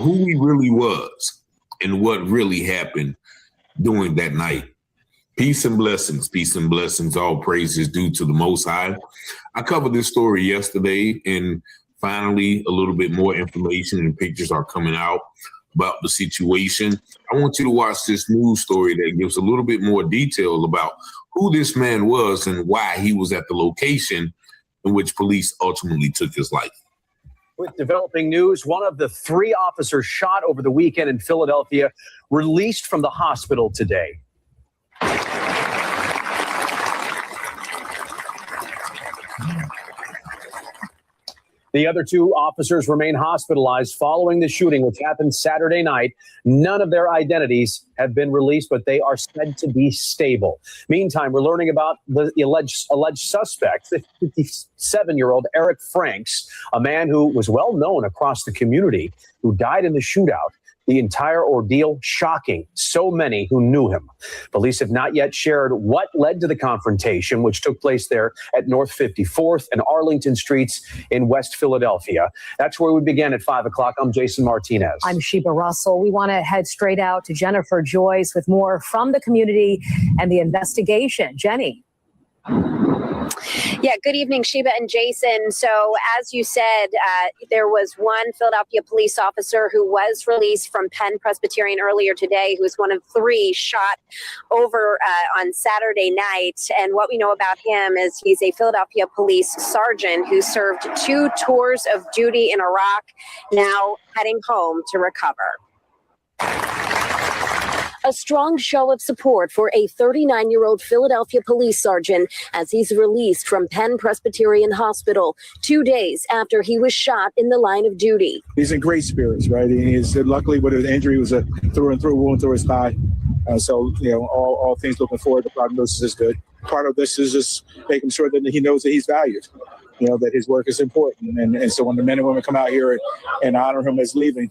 who he really was and what really happened during that night. Peace and blessings, all praises due to the Most High. I covered this story yesterday, and finally, a little bit more information and pictures are coming out about the situation. I want you to watch this news story that gives a little bit more detail about who this man was and why he was at the location in which police ultimately took his life.
With developing news, one of the 3 officers shot over the weekend in Philadelphia released from the hospital today. The other 2 officers remain hospitalized following the shooting, which happened Saturday night. None of their identities have been released, but they are said to be stable. Meantime, we're learning about the alleged suspect, the 57-year-old Eric Franks, a man who was well known across the community, who died in the shootout. The entire ordeal shocking so many who knew him. Police have not yet shared what led to the confrontation, which took place there at North 54th and Arlington Streets in West Philadelphia. That's where we began at 5 o'clock. I'm Jason Martinez.
I'm Sheba Russell. We want to head straight out to Jennifer Joyce with more from the community and the investigation. Jenny.
Yeah, good evening, Sheba and Jason. So as you said, there was one Philadelphia police officer who was released from Penn Presbyterian earlier today, who was one of 3 shot over on Saturday night. And what we know about him is he's a Philadelphia police sergeant who served 2 tours of duty in Iraq, now heading home to recover. A strong show of support for a 39-year-old Philadelphia police sergeant as he's released from Penn Presbyterian Hospital 2 days after he was shot in the line of duty.
He's in great spirits, right? He's luckily with his injury was a through and through wound through his thigh. So, all things looking forward, the prognosis is good. Part of this is just making sure that he knows that he's valued, that his work is important. And so when the men and women come out here and honor him as leaving,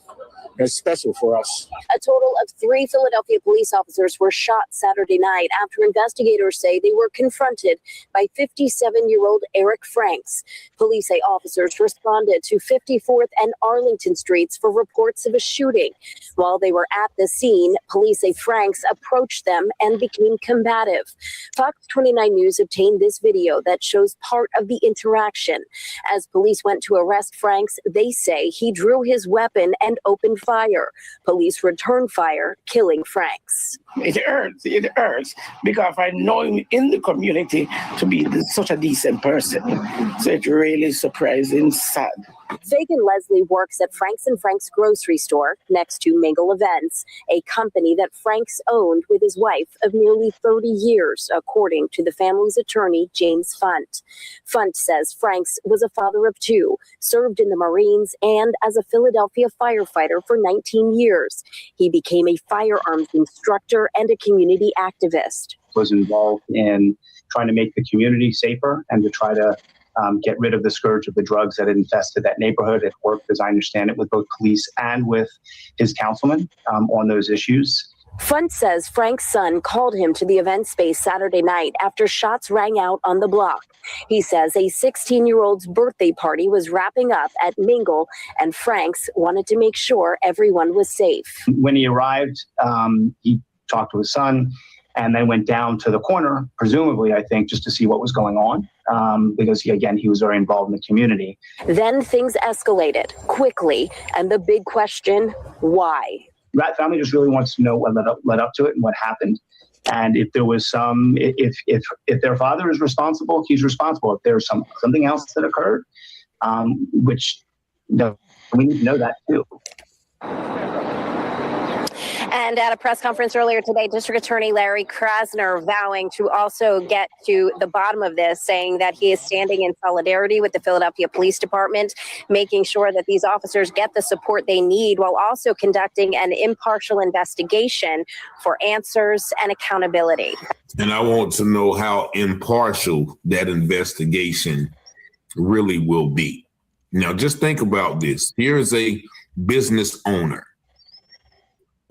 it's special for us.
A total of 3 Philadelphia police officers were shot Saturday night after investigators say they were confronted by 57-year-old Eric Franks. Police say officers responded to 54th and Arlington Streets for reports of a shooting. While they were at the scene, police say Franks approached them and became combative. Fox 29 News obtained this video that shows part of the interaction. As police went to arrest Franks, they say he drew his weapon and opened fire. Police returned fire, killing Franks.
It hurts because I know him in the community to be such a decent person. So it's really surprising, sad.
Fagan Leslie works at Franks & Franks grocery store next to Mingle Events, a company that Franks owned with his wife of nearly 30 years, according to the family's attorney, James Funt. Funt says Franks was a father of 2, served in the Marines, and as a Philadelphia firefighter for 19 years. He became a firearms instructor and a community activist.
Was involved in trying to make the community safer and to try to get rid of the scourge of the drugs that had infested that neighborhood. It worked, as I understand it, with both police and with his councilman on those issues.
Funt says Frank's son called him to the event space Saturday night after shots rang out on the block. He says a 16-year-old's birthday party was wrapping up at Mingle, and Franks wanted to make sure everyone was safe.
When he arrived, he talked to his son and then went down to the corner, presumably, I think, just to see what was going on, because, he was very involved in the community.
Then things escalated quickly, and the big question, why?
That family just really wants to know what led up to it and what happened. And if there was if their father is responsible, he's responsible. If there's something else that occurred, which we need to know that too.
And at a press conference earlier today, District Attorney Larry Krasner vowing to also get to the bottom of this, saying that he is standing in solidarity with the Philadelphia Police Department, making sure that these officers get the support they need while also conducting an impartial investigation for answers and accountability.
And I want to know how impartial that investigation really will be. Now, just think about this. Here is a business owner,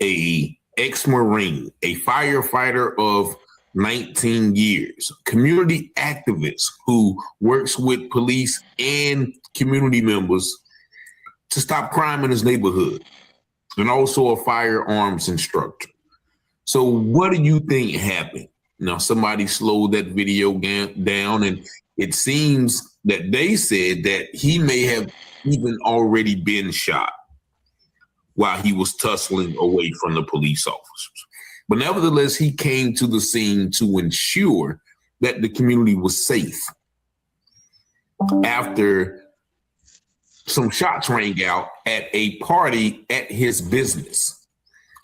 a ex-Marine, a firefighter of 19 years, community activist who works with police and community members to stop crime in his neighborhood, and also a firearms instructor. So what do you think happened? Now, somebody slowed that video down, and it seems that they said that he may have even already been shot while he was tussling away from the police officers. But nevertheless, he came to the scene to ensure that the community was safe after some shots rang out at a party at his business.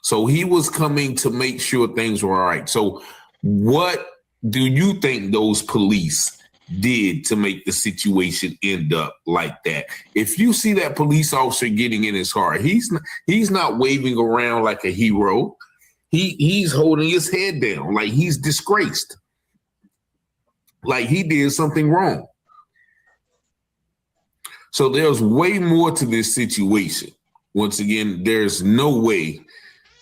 So he was coming to make sure things were all right. So what do you think those police did to make the situation end up like that? If you see that police officer getting in his car, he's not waving around like a hero. He's holding his head down like he's disgraced, like he did something wrong. So there's way more to this situation. once again, there's no way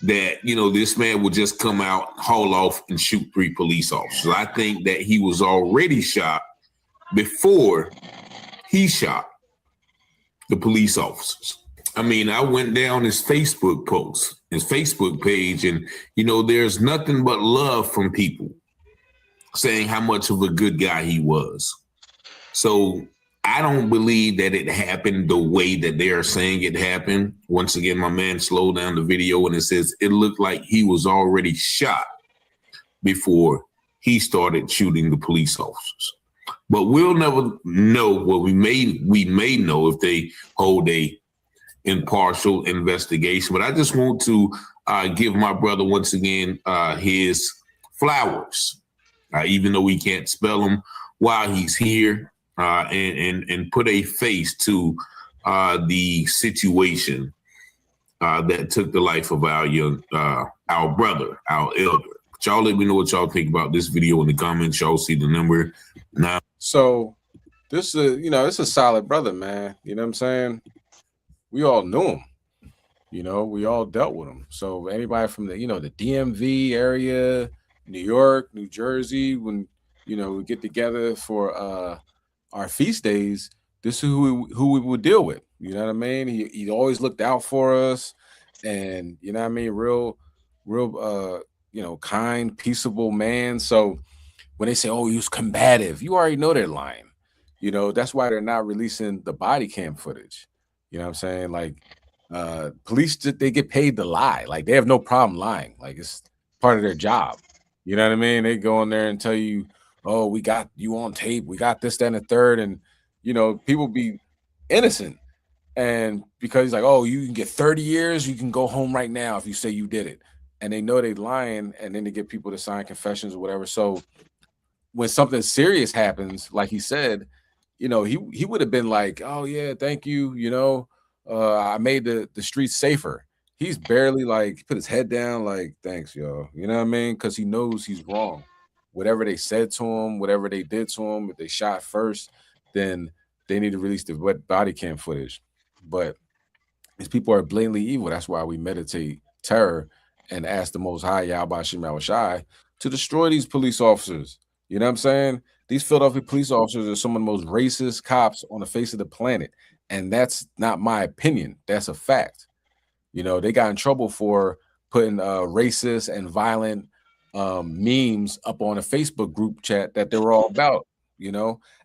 that, this man would just come out, haul off, and shoot 3 police officers. I think that he was already shot before he shot the police officers. I mean, I went down his Facebook post, his Facebook page, and, there's nothing but love from people saying how much of a good guy he was. So I don't believe that it happened the way that they are saying it happened. Once again, my man slowed down the video and it says it looked like he was already shot before he started shooting the police officers. But we'll never know. What we may know if they hold a impartial investigation. But I just want to give my brother once again his flowers, even though we can't spell them while he's here, and put a face to the situation that took the life of our brother, our elder. But y'all let me know what y'all think about this video in the comments. Y'all see the number now.
So this is, it's a solid brother, man. You know what I'm saying? We all knew him. We all dealt with him. So anybody from the, the DMV area, New York, New Jersey, when, we get together for our feast days, this is who we would deal with. You know what I mean? He always looked out for us, and you know what I mean, real kind, peaceable man. So when they say, oh, he was combative, you already know they're lying. That's why they're not releasing the body cam footage. You know what I'm saying? Like police, they get paid to lie. Like they have no problem lying. Like it's part of their job. You know what I mean? They go in there and tell you, oh, we got you on tape. We got this, that, and the third. And, people be innocent. And because he's like, oh, you can get 30 years. You can go home right now if you say you did it. And they know they're lying. And then they get people to sign confessions or whatever. So when something serious happens, like he said, he would have been like, oh, yeah, thank you. I made the streets safer. He's barely like put his head down like, thanks, y'all. You know what I mean? Because he knows he's wrong. Whatever they said to him, whatever they did to him, if they shot first, then they need to release the body cam footage. But these people are blatantly evil. That's why we meditate terror and ask the Most High, Yahweh Shem Shai, to destroy these police officers. You know what I'm saying? These Philadelphia police officers are some of the most racist cops on the face of the planet. And that's not my opinion. That's a fact. They got in trouble for putting racist and violent memes up on a Facebook group chat that they were all about,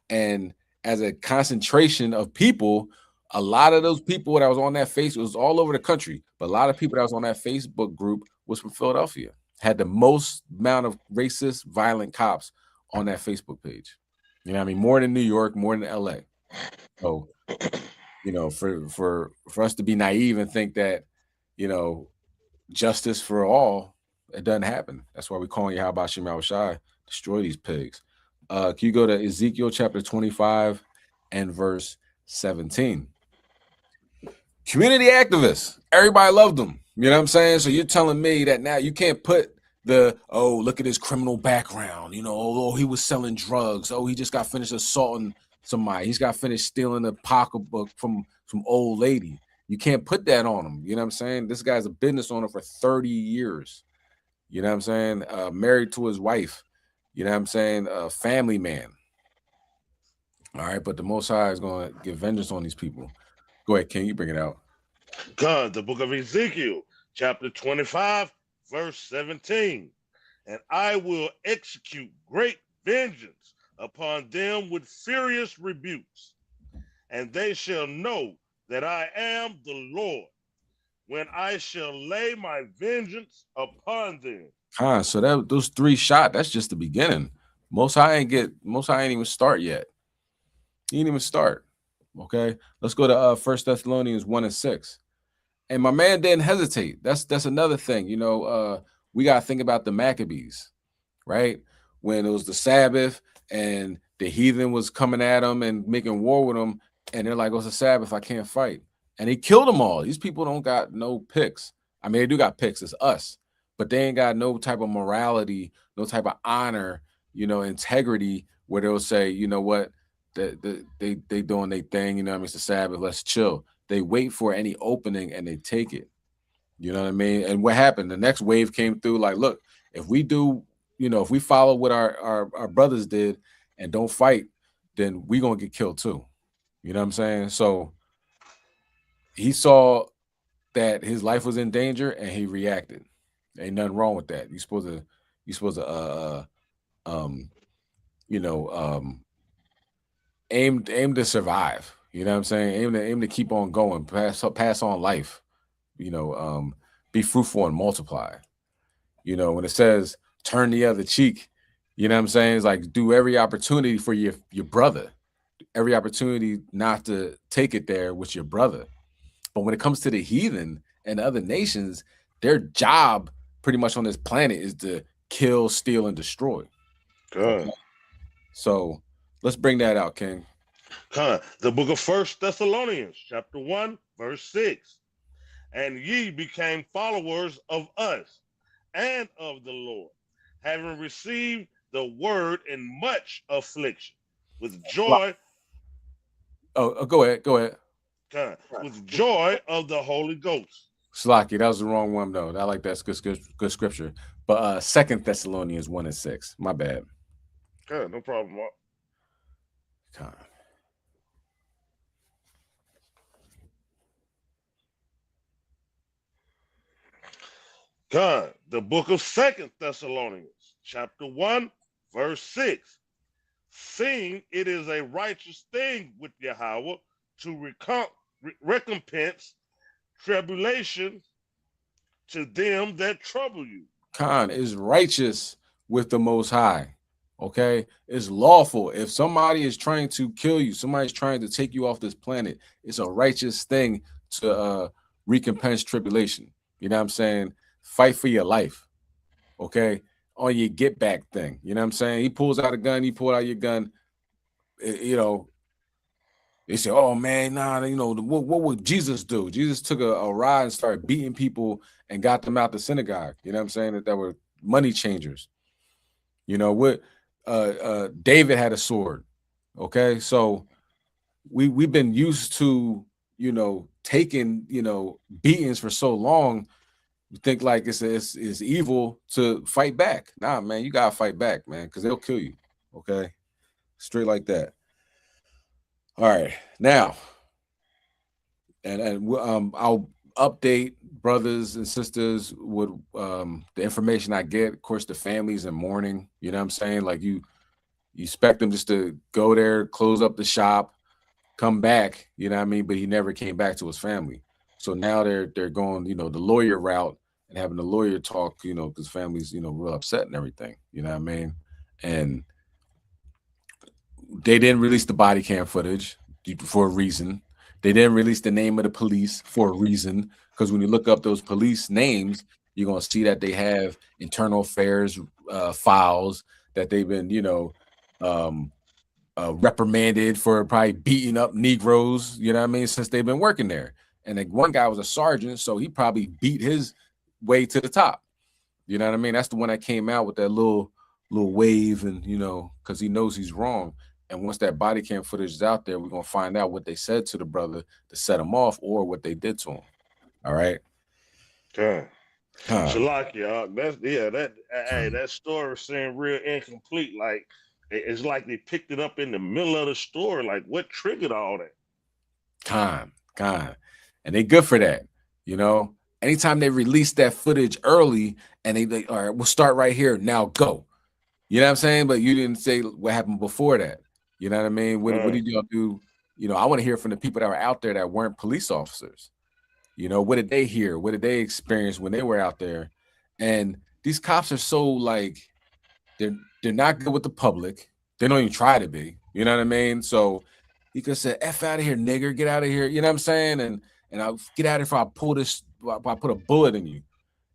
and as a concentration of people, a lot of those people that was on that Facebook, it was all over the country, but a lot of people that was on that Facebook group was from Philadelphia, had the most amount of racist, violent cops on that Facebook page. You know what I mean? More than New York, more than LA. So, for us to be naive and think that, justice for all, it doesn't happen. That's why we're calling you, how about Shem Shai, destroy these pigs. Can you go to Ezekiel chapter 25 and verse 17? Community activists, everybody loved them. You know what I'm saying? So you're telling me that now you can't put look at his criminal background. Oh, he was selling drugs. Oh, he just got finished assaulting somebody. He's got finished stealing a pocketbook from some old lady. You can't put that on him. You know what I'm saying? This guy's a business owner for 30 years. You know what I'm saying? Married to his wife. You know what I'm saying? A family man. All right, but the Most High is going to get vengeance on these people. Go ahead, King. You bring it out.
God, the book of Ezekiel, chapter 25, verse 17. And I will execute great vengeance upon them with furious rebukes, and they shall know that I am the Lord, when I shall lay my vengeance upon them.
So those 3 shot, that's just the beginning. Most High ain't even start yet. He didn't even start. Okay, let's go to 1 Thessalonians 1:6. And my man didn't hesitate. That's another thing. We got to think about the Maccabees, right? When it was the Sabbath and the heathen was coming at them and making war with them, and they're like, "Oh, it's a Sabbath, I can't fight." And he killed them all. These people don't got no picks. I mean, they do got picks. It's us, but they ain't got no type of morality, no type of honor, integrity, where they'll say, you know what, they doing their thing. It's the Sabbath. Let's chill. they wait for any opening and they take it. You know what I mean? And what happened? The next wave came through like, look, if we do, if we follow what our brothers did and don't fight, then we're going to get killed too. You know what I'm saying? So he saw that his life was in danger and he reacted. Ain't nothing wrong with that. You're supposed to aim to survive. You know what I'm saying? Aim to keep on going, pass on life. Be fruitful and multiply. When it says turn the other cheek, you know what I'm saying? It's like do every opportunity for your brother, every opportunity not to take it there with your brother. But when it comes to the heathen and other nations, their job pretty much on this planet is to kill, steal, and destroy.
Good.
So let's bring that out, King.
The book of 1 Thessalonians, chapter 1, verse 6. And ye became followers of us and of the Lord, having received the word in much affliction, with joy.
Go ahead.
With joy of the Holy Ghost.
Slocky, that was the wrong one though. I like that. Good scripture. But 2 Thessalonians 1 and 6. My bad.
Okay, no problem, Mark. God, the book of 2 Thessalonians, chapter 1, verse 6. Seeing it is a righteous thing with Yahweh to recompense tribulation to them that trouble you.
Khan is righteous with the Most High. Okay, it's lawful. If somebody is trying to kill you, somebody's trying to take you off this planet, it's a righteous thing to recompense tribulation. You know what I'm saying? Fight for your life. Okay, on your get back thing. You know what I'm saying? He pulls out a gun, you pull out your gun. They say, oh man, nah, what would Jesus do? Jesus took a rod and started beating people and got them out the synagogue. You know what I'm saying? That were money changers. David had a sword. Okay, so we've been used to taking beatings for so long. You think like it's evil to fight back. Nah, man, you gotta fight back, man, because they'll kill you. Okay, straight like that. All right, now, and I'll update brothers and sisters with the information I get. Of course, the families in mourning. You know what I'm saying? Like you expect them just to go there, close up the shop, come back. You know what I mean? But he never came back to his family. So now they're going, the lawyer route and having the lawyer talk, because families, real upset and everything. You know what I mean? And they didn't release the body cam footage for a reason. They didn't release the name of the police for a reason, because when you look up those police names, you're going to see that they have internal affairs files, that they've been, reprimanded for probably beating up Negroes, you know what I mean, since they've been working there. And like one guy was a sergeant, so he probably beat his way to the top. You know what I mean? That's the one that came out with that little wave, and because he knows he's wrong. And once that body cam footage is out there, we're gonna find out what they said to the brother to set him off, or what they did to him. All right.
Okay. Chassadyah, that story seemed real incomplete. Like it's like they picked it up in the middle of the story. Like what triggered all that?
Time. And they good for that. Anytime they release that footage early and they all right, we'll start right here. Now go. You know what I'm saying? But you didn't say what happened before that. You know what I mean? What did y'all do? I want to hear from the people that were out there that weren't police officers. What did they hear? What did they experience when they were out there? And these cops are so like, they're not good with the public. They don't even try to be. You know what I mean? So he could say, F out of here, nigger, get out of here. You know what I'm saying? And I'll get out of here if I put a bullet in you.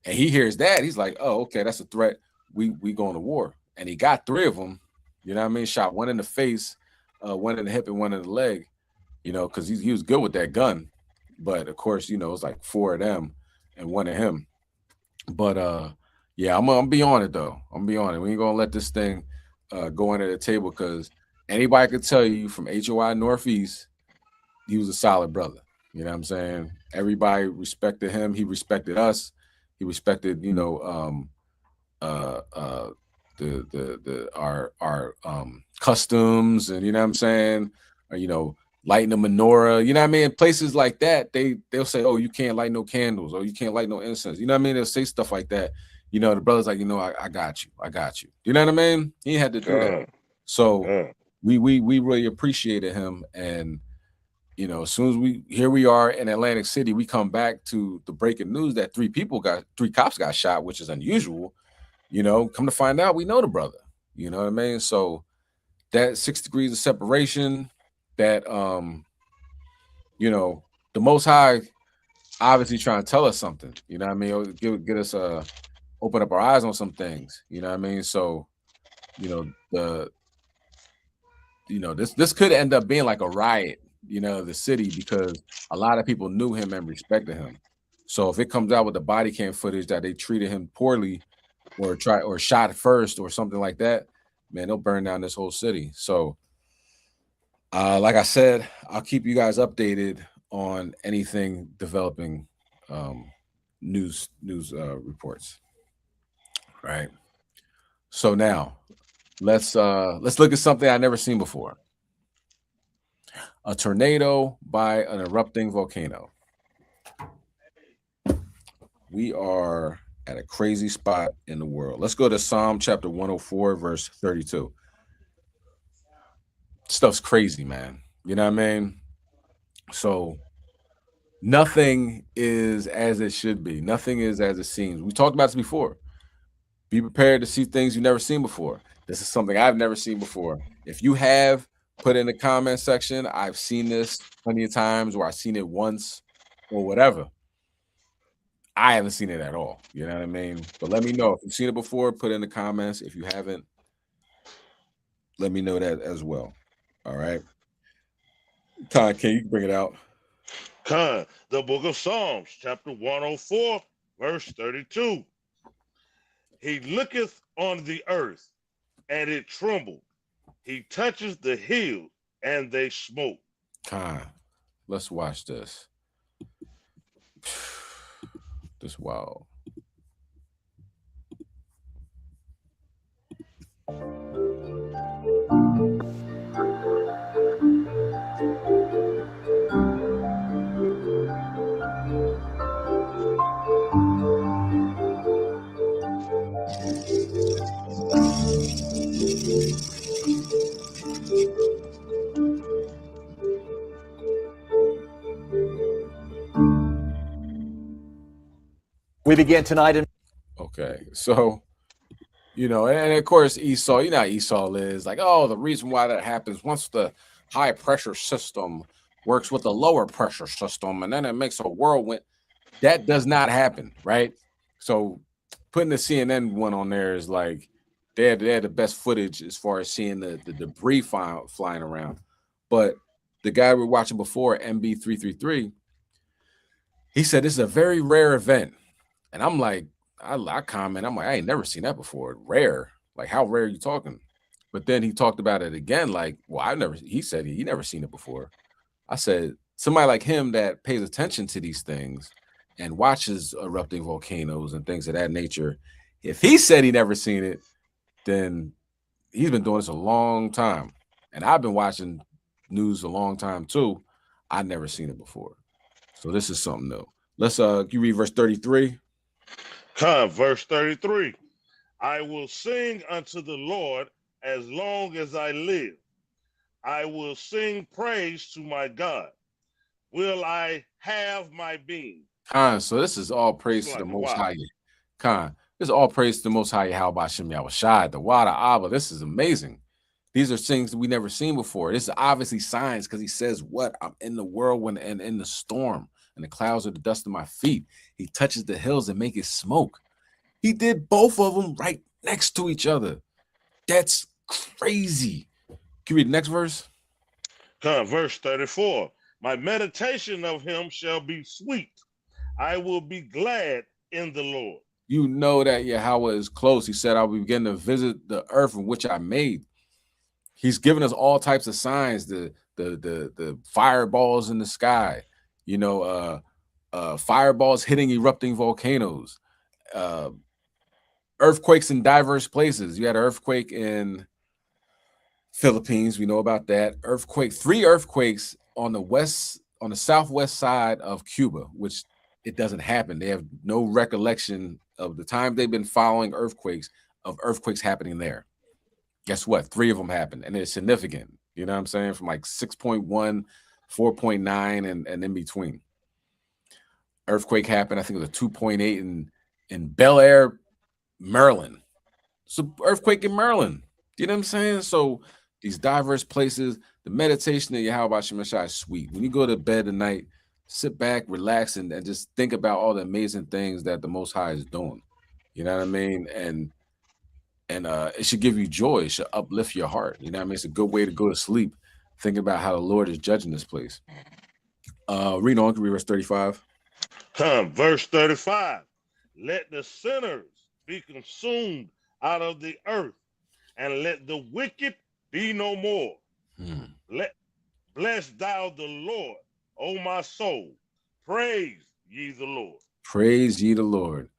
And he hears that. He's like, oh, okay, that's a threat. We going to war. And he got 3 of them. You know what I mean? Shot one in the face, one in the hip, and one in the leg. Because he was good with that gun. But of course, it was like 4 of them and 1 of him. But yeah, I'm gonna be on it though. I'm gonna be on it. We ain't gonna let this thing go under the table, because anybody could tell you from HOI Northeast, he was a solid brother. You know what I'm saying? Everybody respected him. He respected us. He respected, you know, our customs, and you know what I'm saying? Or, you know, lighting a menorah, you know what I mean? Places like that, they'll say, oh, you can't light no candles, or you can't light no incense. You know what I mean? They'll say stuff like that. You know, the brother's like, you know, I got you. I got you. You know what I mean? He had to do that. So we really appreciated him. And you know, as soon as here we are in Atlantic City, we come back to the breaking news that three cops got shot, which is unusual. You know, come to find out, we know the brother. You know what I mean? So that 6 degrees of separation, that you know, the Most High obviously trying to tell us something. You know what I mean? Or get us open up our eyes on some things. You know what I mean? So, you know, this could end up being like a riot, you know, the city, because a lot of people knew him and respected him. So if it comes out with the body cam footage that they treated him poorly, or shot first or something like that, man, they'll burn down this whole city. So like I said, I'll keep you guys updated on anything developing, news reports. Right. So now let's look at something I've never seen before. A tornado by an erupting volcano. We are at a crazy spot in the world. Let's go to Psalm chapter 104, verse 32. Stuff's crazy, man. You know what I mean? So nothing is as it should be. Nothing is as it seems. We talked about this before. Be prepared to see things you've never seen before. This is something I've never seen before. If you have, put in the comment section. I've seen this plenty of times, or I've seen it once, or whatever. I haven't seen it at all. You know what I mean? But let me know if you've seen it before. Put in the comments. If you haven't, let me know that as well. All right. Todd, can you bring it out?
The book of Psalms, chapter 104, verse 32. He looketh on the earth, and it trembled. He touches the hills, and they smoke.
Let's watch this. This wow.
We begin tonight in.
Okay, so you know, and of course Esau, you know how Esau is like, oh, the reason why that happens, once the high pressure system works with the lower pressure system, and then it makes a whirlwind. That does not happen, right? So putting the CNN one on there is like they had the best footage as far as seeing the debris flying around. But the guy we were watching before, MB333, he said this is a very rare event. And I'm like, I comment, I'm like, I ain't never seen that before. Rare. Like, how rare are you talking? But then he talked about it again, like, well, he said he never seen it before. I said, somebody like him that pays attention to these things and watches erupting volcanoes and things of that nature, if he said he never seen it, then he's been doing this a long time. And I've been watching news a long time too. I've never seen it before. So this is something new. Let's can you read verse 33?
Verse 33. I will sing unto the Lord as long as I live. I will sing praise to my God. Will I have my being?
So this is all praise to the Most High. This is all praise to the Most High. How about Shem Yahushai, the Wada Abba? This is amazing. These are things that we never seen before. This is obviously signs, because he says, what? I'm in the whirlwind and in the storm, and the clouds are the dust of my feet. He touches the hills and make it smoke. He did both of them right next to each other. That's crazy. Can you read the next verse?
Verse 34. My meditation of him shall be sweet. I will be glad in the Lord.
You know that Yahweh is close. He said, I will begin to visit the earth in which I made. He's given us all types of signs, the fireballs in the sky. You know, fireballs hitting erupting volcanoes, earthquakes in diverse places. You had an earthquake in Philippines. We know about that. Three earthquakes on the southwest side of Cuba, which it doesn't happen. They have no recollection of the time they've been following earthquakes happening there. Guess what? 3 of them happened, and it's significant. You know what I'm saying? From like 6.1, 4.9, and in between. Earthquake happened. I think it was a 2.8 in Bel Air, Maryland. It's an earthquake in Maryland. You know what I'm saying? So these diverse places, the meditation of Yahweh Shemashai is sweet. When you go to bed at night, sit back, relax, and just think about all the amazing things that the Most High is doing. You know what I mean? And it should give you joy. It should uplift your heart. You know what I mean? It's a good way to go to sleep, thinking about how the Lord is judging this place. Read on, read verse 35.
Verse 35. Let the sinners be consumed out of the earth, and let the wicked be no more. Bless thou the Lord, O my soul. Praise ye the Lord.
Praise ye the Lord.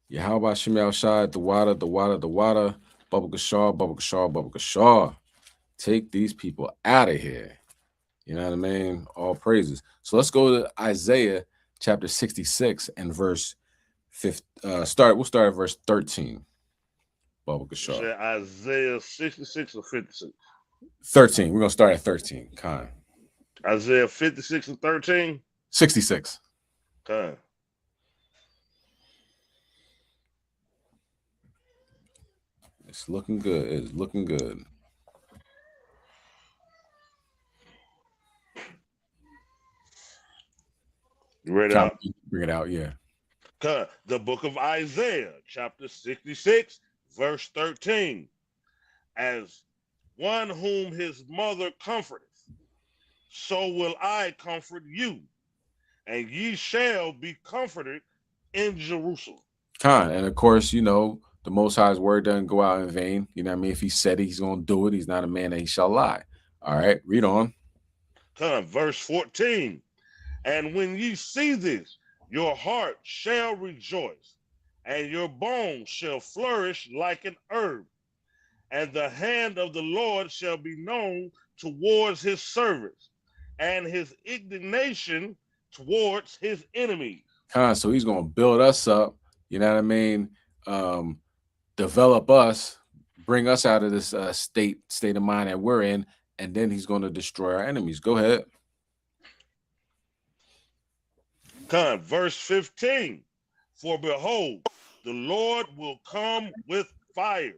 Yahweh Shem Shai, the water, Baba Gashar. Take these people out of here. You know what I mean? All praises. So let's go to Isaiah chapter 66 and verse 5. We'll start at verse 13. Baba Gashar.
Isaiah 66 or 56?
13. We're gonna start at 13. Khan.
Isaiah 56 and 13?
66.
Khan.
It's looking good. It's looking good.
You ready out?
Bring it out, yeah.
The book of Isaiah, chapter 66, verse 13. As one whom his mother comforteth, so will I comfort you, and ye shall be comforted in Jerusalem.
And of course, you know, the Most High's word doesn't go out in vain. You know what I mean? If he said it, he's going to do it. He's not a man that he shall lie. All right, read on.
Verse 14. And when ye see this, your heart shall rejoice, and your bones shall flourish like an herb. And the hand of the Lord shall be known towards his servants, and his indignation towards his enemies.
So he's going to build us up. You know what I mean? Develop us, bring us out of this state of mind that we're in, and then he's going to destroy our enemies. Go ahead.
Verse 15. For behold, the Lord will come with fire,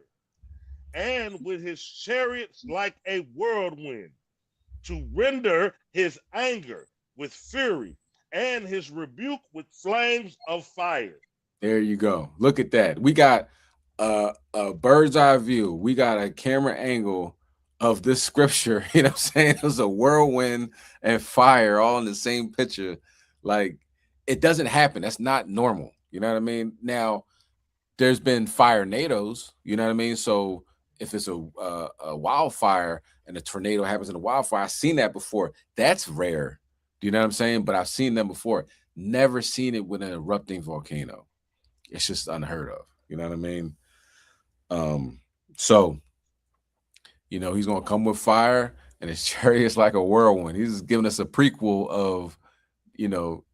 and with his chariots like a whirlwind, to render his anger with fury, and his rebuke with flames of fire.
There you go. Look at that. We got a bird's eye view. We got a camera angle of this scripture. You know what I'm saying? It was a whirlwind and fire all in the same picture. Like, it doesn't happen. That's not normal. You know what I mean? Now, there's been fire tornadoes. You know what I mean? So if it's a wildfire and a tornado happens in a wildfire, I've seen that before. That's rare. Do you know what I'm saying? But I've seen them before. Never seen it with an erupting volcano. It's just unheard of. You know what I mean? So, you know, he's going to come with fire, and his chariots like a whirlwind. He's giving us a prequel of, you know,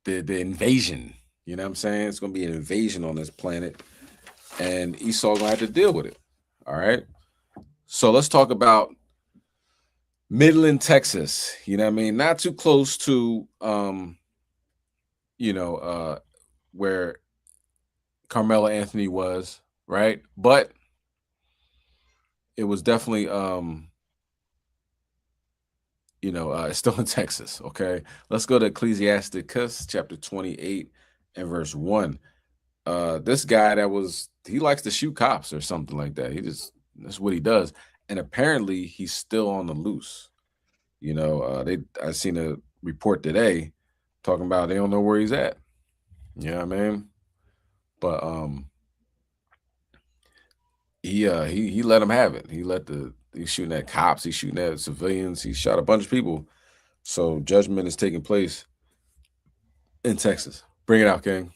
the invasion. You know what I'm saying? It's going to be an invasion on this planet, and Esau's going to have to deal with it. All right. So let's talk about Midland, Texas. You know what I mean? Not too close to, where Carmelo Anthony was, right? But it was definitely, it's still in Texas, okay? Let's go to Ecclesiasticus chapter 28 and verse 1. This guy he likes to shoot cops or something like that. That's what he does. And apparently he's still on the loose. You know, I seen a report today talking about they don't know where he's at. You know what I mean? But he let him have it. He's shooting at cops, he's shooting at civilians, he shot a bunch of people. So judgment is taking place in Texas. Bring it out, King.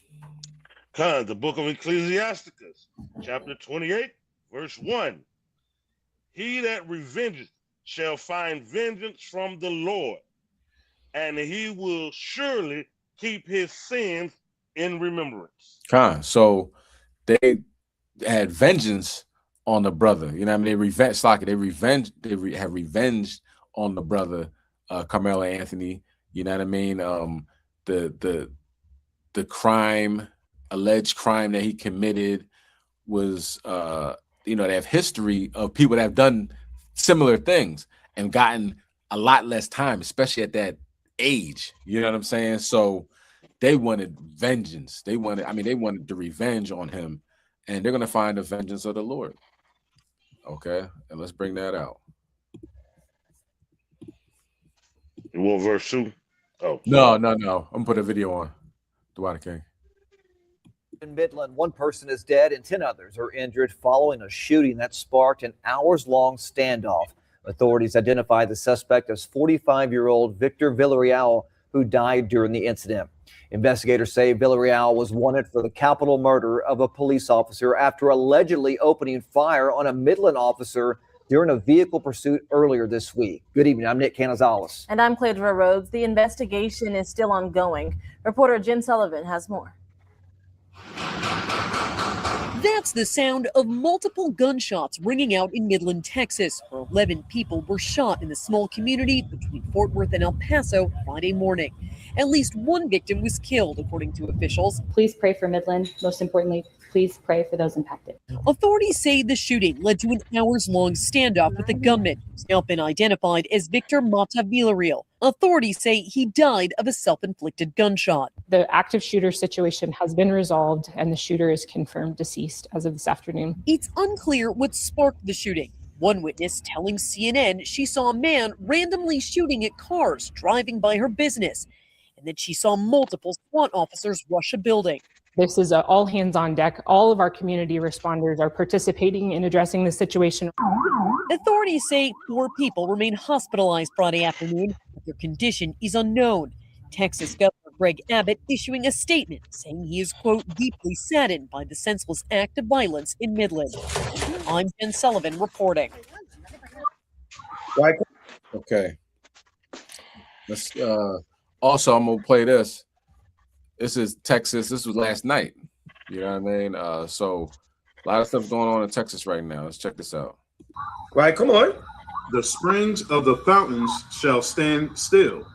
The book of Ecclesiasticus, chapter 28, verse 1. He that revengeth shall find vengeance from the Lord, and he will surely keep his sins in remembrance.
So they had vengeance on the brother. You know what I mean? They have revenged on the brother, Carmelo Anthony. You know what I mean? The alleged crime that he committed was they have history of people that have done similar things and gotten a lot less time, especially at that age. You know what I'm saying? So they wanted vengeance. They wanted the revenge on him, and they're gonna find the vengeance of the Lord. Okay, and let's bring that out.
You want verse 2? Oh
no. I'm gonna put a video on. Dwight King.
In Midland, one person is dead and 10 others are injured following a shooting that sparked an hours-long standoff. Authorities identified the suspect as 45-year-old Victor Villarreal, who died during the incident. Investigators say Villarreal was wanted for the capital murder of a police officer after allegedly opening fire on a Midland officer during a vehicle pursuit earlier this week. Good evening. I'm Nick Canizales.
And I'm Cleodra Rhodes. The investigation is still ongoing. Reporter Jen Sullivan has more.
That's the sound of multiple gunshots ringing out in Midland, Texas, where 11 people were shot in the small community between Fort Worth and El Paso Friday morning. At least one victim was killed, according to officials.
Please pray for Midland. Most importantly, please pray for those impacted.
Authorities say the shooting led to an hours-long standoff with the gunman, who's now been identified as Victor Mata Villarreal. Authorities say he died of a self-inflicted gunshot.
The active shooter situation has been resolved, and the shooter is confirmed deceased as of this afternoon.
It's unclear what sparked the shooting. One witness telling CNN she saw a man randomly shooting at cars driving by her business, and that she saw multiple SWAT officers rush a building.
This is all hands on deck. All of our community responders are participating in addressing the situation.
Authorities say 4 people remain hospitalized Friday afternoon, but their condition is unknown. Texas Governor Greg Abbott issuing a statement saying he is, quote, deeply saddened by the senseless act of violence in Midland. I'm Jen Sullivan reporting.
Okay. Let's also, I'm gonna play this. This is Texas. This was last night. You know what I mean? So a lot of stuff going on in Texas right now. Let's check this out.
Right, come on.
The springs of the fountains shall stand still,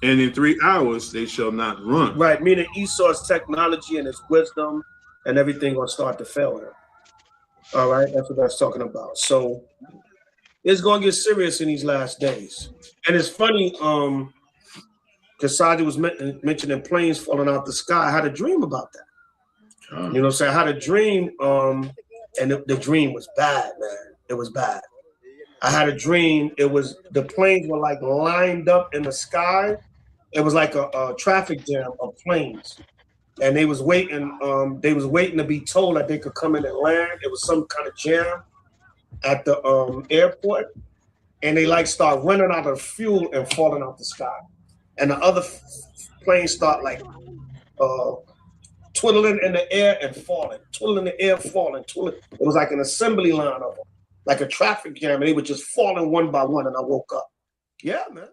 and in 3 hours they shall not run.
Right, meaning Esau's technology and his wisdom and everything gonna start to fail him. All right, that's what that's talking about. So it's gonna get serious in these last days. And it's funny, Chassadyah was mentioning planes falling out the sky. I had a dream about that. You know what I'm saying? I had a dream, and the dream was bad, man. It was bad. I had a dream. It was the planes were like lined up in the sky. It was like a traffic jam of planes, and they was waiting. They was waiting to be told that they could come in and land. It was some kind of jam at the airport, and they like start running out of fuel and falling out the sky. And the other planes start like twiddling in the air and falling, twiddling in the air, falling, twiddling. It was like an assembly line of them, like a traffic jam, and they were just falling one by one, and I woke up. Yeah, man.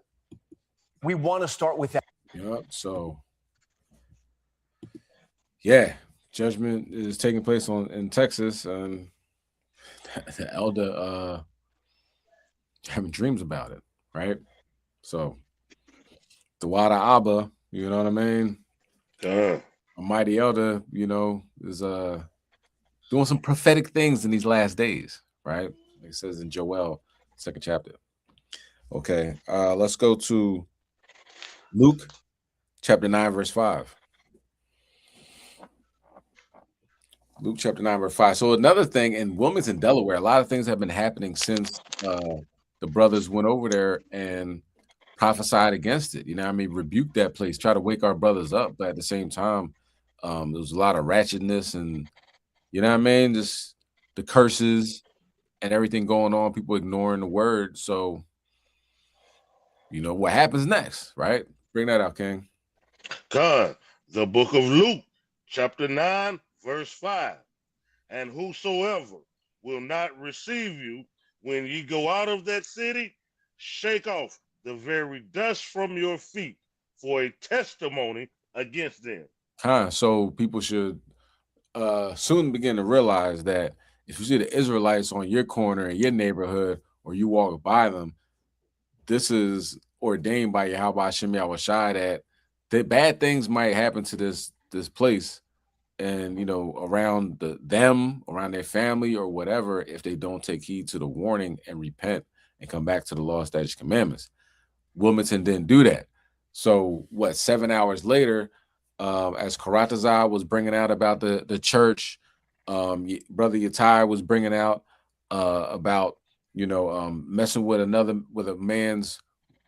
We want to start with that.
Yep. So, yeah, judgment is taking place in Texas, and the elder having dreams about it, right? So. The Wada Abba, you know what I mean? A mighty elder, you know, is doing some prophetic things in these last days, right? It says in Joel, 2nd chapter. Okay, let's go to Luke chapter 9, verse 5. Luke chapter 9, verse 5. So another thing in Wilmington, Delaware, a lot of things have been happening since the brothers went over there and prophesied against it. You know what I mean? Rebuke that place, try to wake our brothers up, but at the same time, there was a lot of ratchetness and, you know what I mean, just the curses and everything going on, people ignoring the word. So you know, what happens next, right? Bring that out, King.
God, the book of Luke, chapter 9, verse 5. And whosoever will not receive you when ye go out of that city, shake off the very dust from your feet for a testimony against them.
So people should soon begin to realize that if you see the Israelites on your corner in your neighborhood or you walk by them, this is ordained by Yahweh Hashem Yahushua that bad things might happen to this place, and you know, around them, around their family or whatever, if they don't take heed to the warning and repent and come back to the law, statutes, commandments. Wilmington didn't do that. So what? 7 hours later, as Chassadyah was bringing out about the church, Brother Yatai was bringing out about, you know, messing with a man's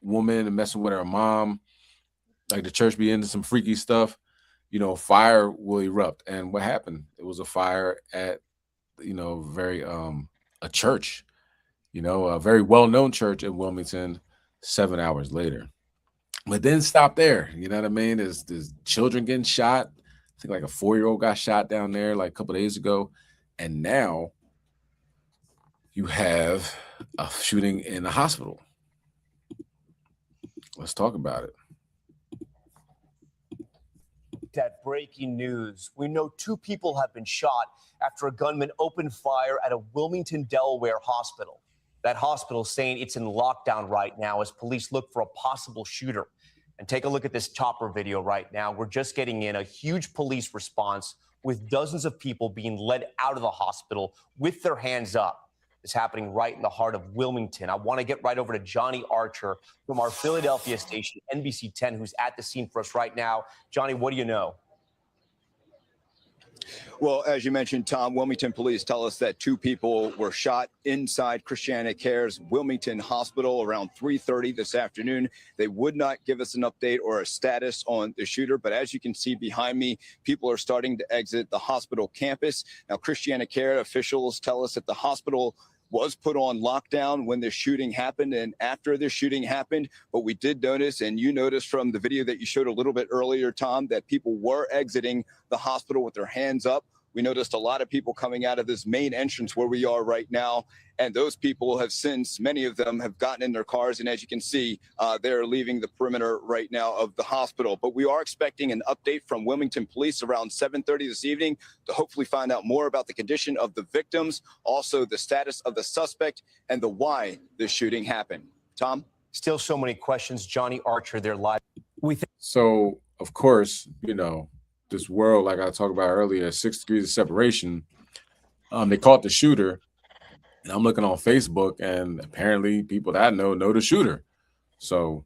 woman and messing with her mom, like the church be into some freaky stuff, you know, fire will erupt. And what happened? It was a fire at, you know, a church, you know, a very well-known church in Wilmington 7 hours later. But then stop there, you know what I mean? There's children getting shot. I think like a 4-year-old got shot down there like a couple of days ago. And now you have a shooting in a hospital. Let's talk about it.
That breaking news. We know 2 people have been shot after a gunman opened fire at a Wilmington, Delaware hospital. That hospital saying it's in lockdown right now as police look for a possible shooter. And take a look at this chopper video right now. We're just getting in a huge police response with dozens of people being led out of the hospital with their hands up. It's happening right in the heart of Wilmington. I want to get right over to Johnny Archer from our Philadelphia station, NBC 10, who's at the scene for us right now. Johnny, what do you know?
Well, as you mentioned, Tom, Wilmington police tell us that 2 people were shot inside Christiana Care's Wilmington Hospital around 3:30 this afternoon. They would not give us an update or a status on the shooter, but as you can see behind me, people are starting to exit the hospital campus. Now, Christiana Care officials tell us that the hospital was put on lockdown when the shooting happened and after the shooting happened. But we did notice, and you noticed from the video that you showed a little bit earlier, Tom, that people were exiting the hospital with their hands up. We noticed a lot of people coming out of this main entrance where we are right now. And those people have since, many of them have gotten in their cars. And as you can see, they're leaving the perimeter right now of the hospital. But we are expecting an update from Wilmington police around 7:30 this evening to hopefully find out more about the condition of the victims, also the status of the suspect and the why this shooting happened. Tom?
Still so many questions. Johnny Archer, they're live.
So, of course, you know, this world, like I talked about earlier, 6 degrees of separation. They caught the shooter, and I'm looking on Facebook, and apparently people that I know the shooter. So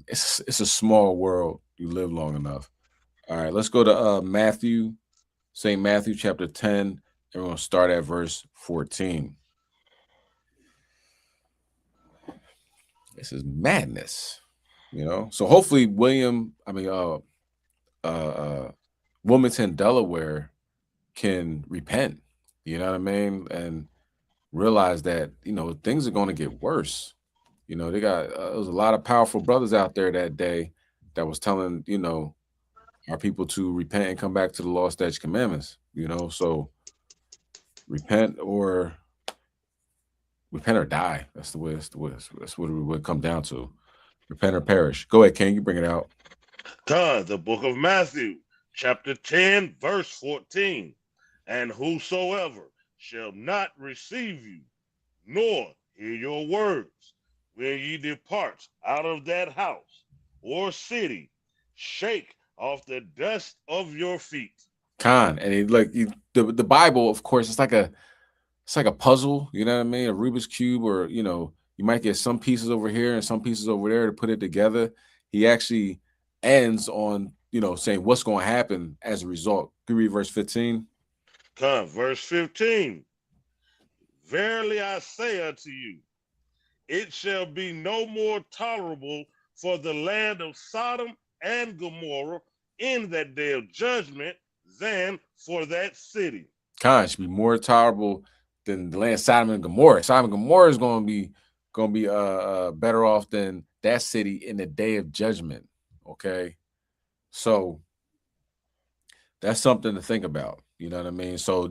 it's a small world. You live long enough. All right, let's go to Matthew, St. Matthew chapter 10, and we're going to start at verse 14. This is madness, you know. So hopefully Wilmington, Delaware can repent, you know what I mean, and realize that, you know, things are going to get worse. You know, they got there was a lot of powerful brothers out there that day that was telling, you know, our people to repent and come back to the law, statutes, commandments, you know. So repent or die. That's what it would come down to. Repent or perish. Go ahead, King, you bring it out.
The book of Matthew, chapter 10, verse 14. And whosoever shall not receive you, nor hear your words, when ye depart out of that house or city, shake off the dust of your feet.
And the Bible, of course, it's like a puzzle, you know what I mean? A Rubik's Cube, or, you know, you might get some pieces over here and some pieces over there to put it together. He actually ends on, you know, saying what's going to happen as a result. Can you read verse 15?
Verse 15. Verily I say unto you, it shall be no more tolerable for the land of Sodom and Gomorrah in that day of judgment than for that city.
It should be more tolerable than the land of Sodom and Gomorrah. Sodom and Gomorrah is going to be better off than that city in the day of judgment. Okay. So that's something to think about. You know what I mean? So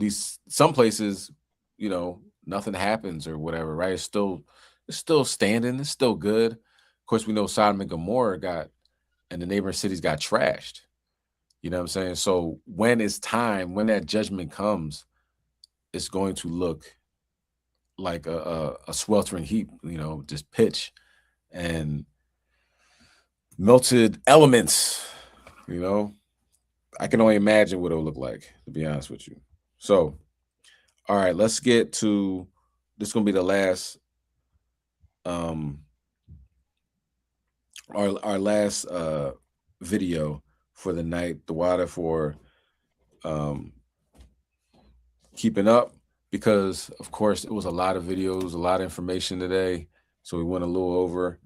some places, you know, nothing happens or whatever, right? It's still standing. It's still good. Of course, we know Sodom and Gomorrah and the neighboring cities got trashed. You know what I'm saying? So when it's time, when that judgment comes, it's going to look like a sweltering heat, you know, just pitch and melted elements, you know. I can only imagine what it'll look like, to be honest with you. So, all right, let's get to this. Is gonna be the last, our last video for the night. The water for keeping up, because of course it was a lot of videos, a lot of information today. So we went a little over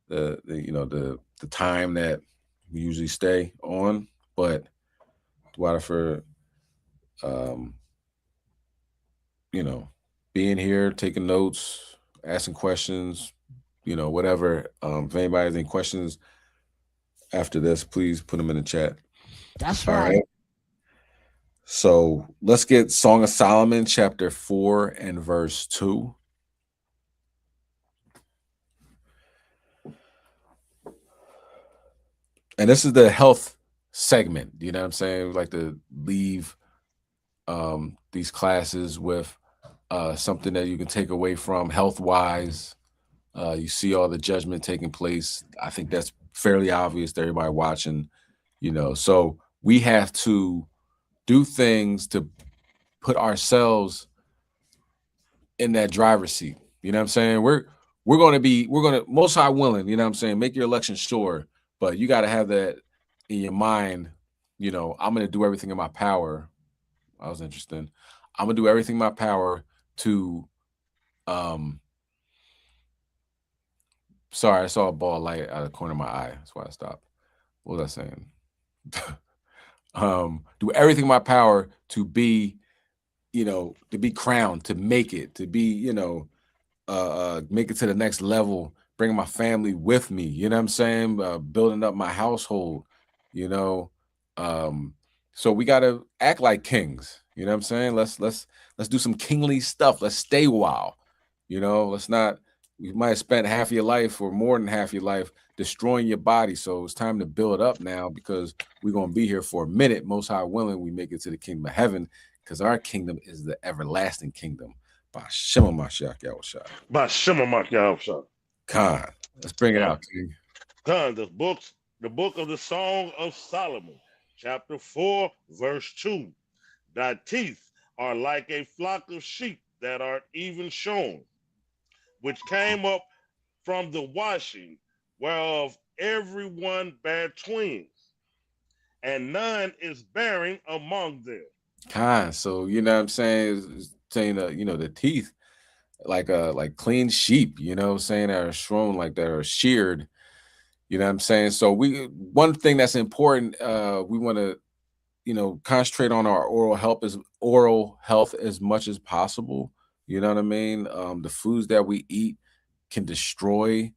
the time that we usually stay on, but water for being here, taking notes, asking questions, whatever. If anybody has any questions after this, please put them in the chat.
That's
All
right.
So let's get Song of Solomon, chapter 4 and verse 2. And this is the health segment. You know what I'm saying? We like to leave these classes with something that you can take away from health-wise. You see all the judgment taking place. I think that's fairly obvious to everybody watching, So we have to do things to put ourselves in that driver's seat. You know what I'm saying? We're going to most high willing, you know what I'm saying? Make your election sure, but you got to have that in your mind. I'm going to do everything in my power. That was interesting. I'm going to do everything in my power to, sorry, I saw a ball light out of the corner of my eye. That's why I stopped. What was I saying? Do everything in my power to be, to be crowned, to make it, to be, make it to the next level, bring my family with me, you know what I'm saying? Building up my household, so we got to act like kings, you know what I'm saying? Let's do some kingly stuff. Let's stay a while, let's not, you might have spent half your life or more than half your life destroying your body. So it's time to build up now, because we're going to be here for a minute. Most high willing, we make it to the kingdom of heaven, because our kingdom is the everlasting kingdom. By Shema Mashiach Yahushua.
By Shema Mashiach Yahushua.
Khan, let's bring it out, King.
Khan, the book of the Song of Solomon, chapter 4, verse 2. Thy teeth are like a flock of sheep that are even shorn, which came up from the washing, whereof every one bare twins, and none is bearing among them.
Khan, so you know what I'm saying? Saying the teeth like clean sheep, saying that are shorn, like that are sheared, you know what I'm saying? So one thing that's important, we want to concentrate on our oral health as much as possible. You know what I mean? The foods that we eat can destroy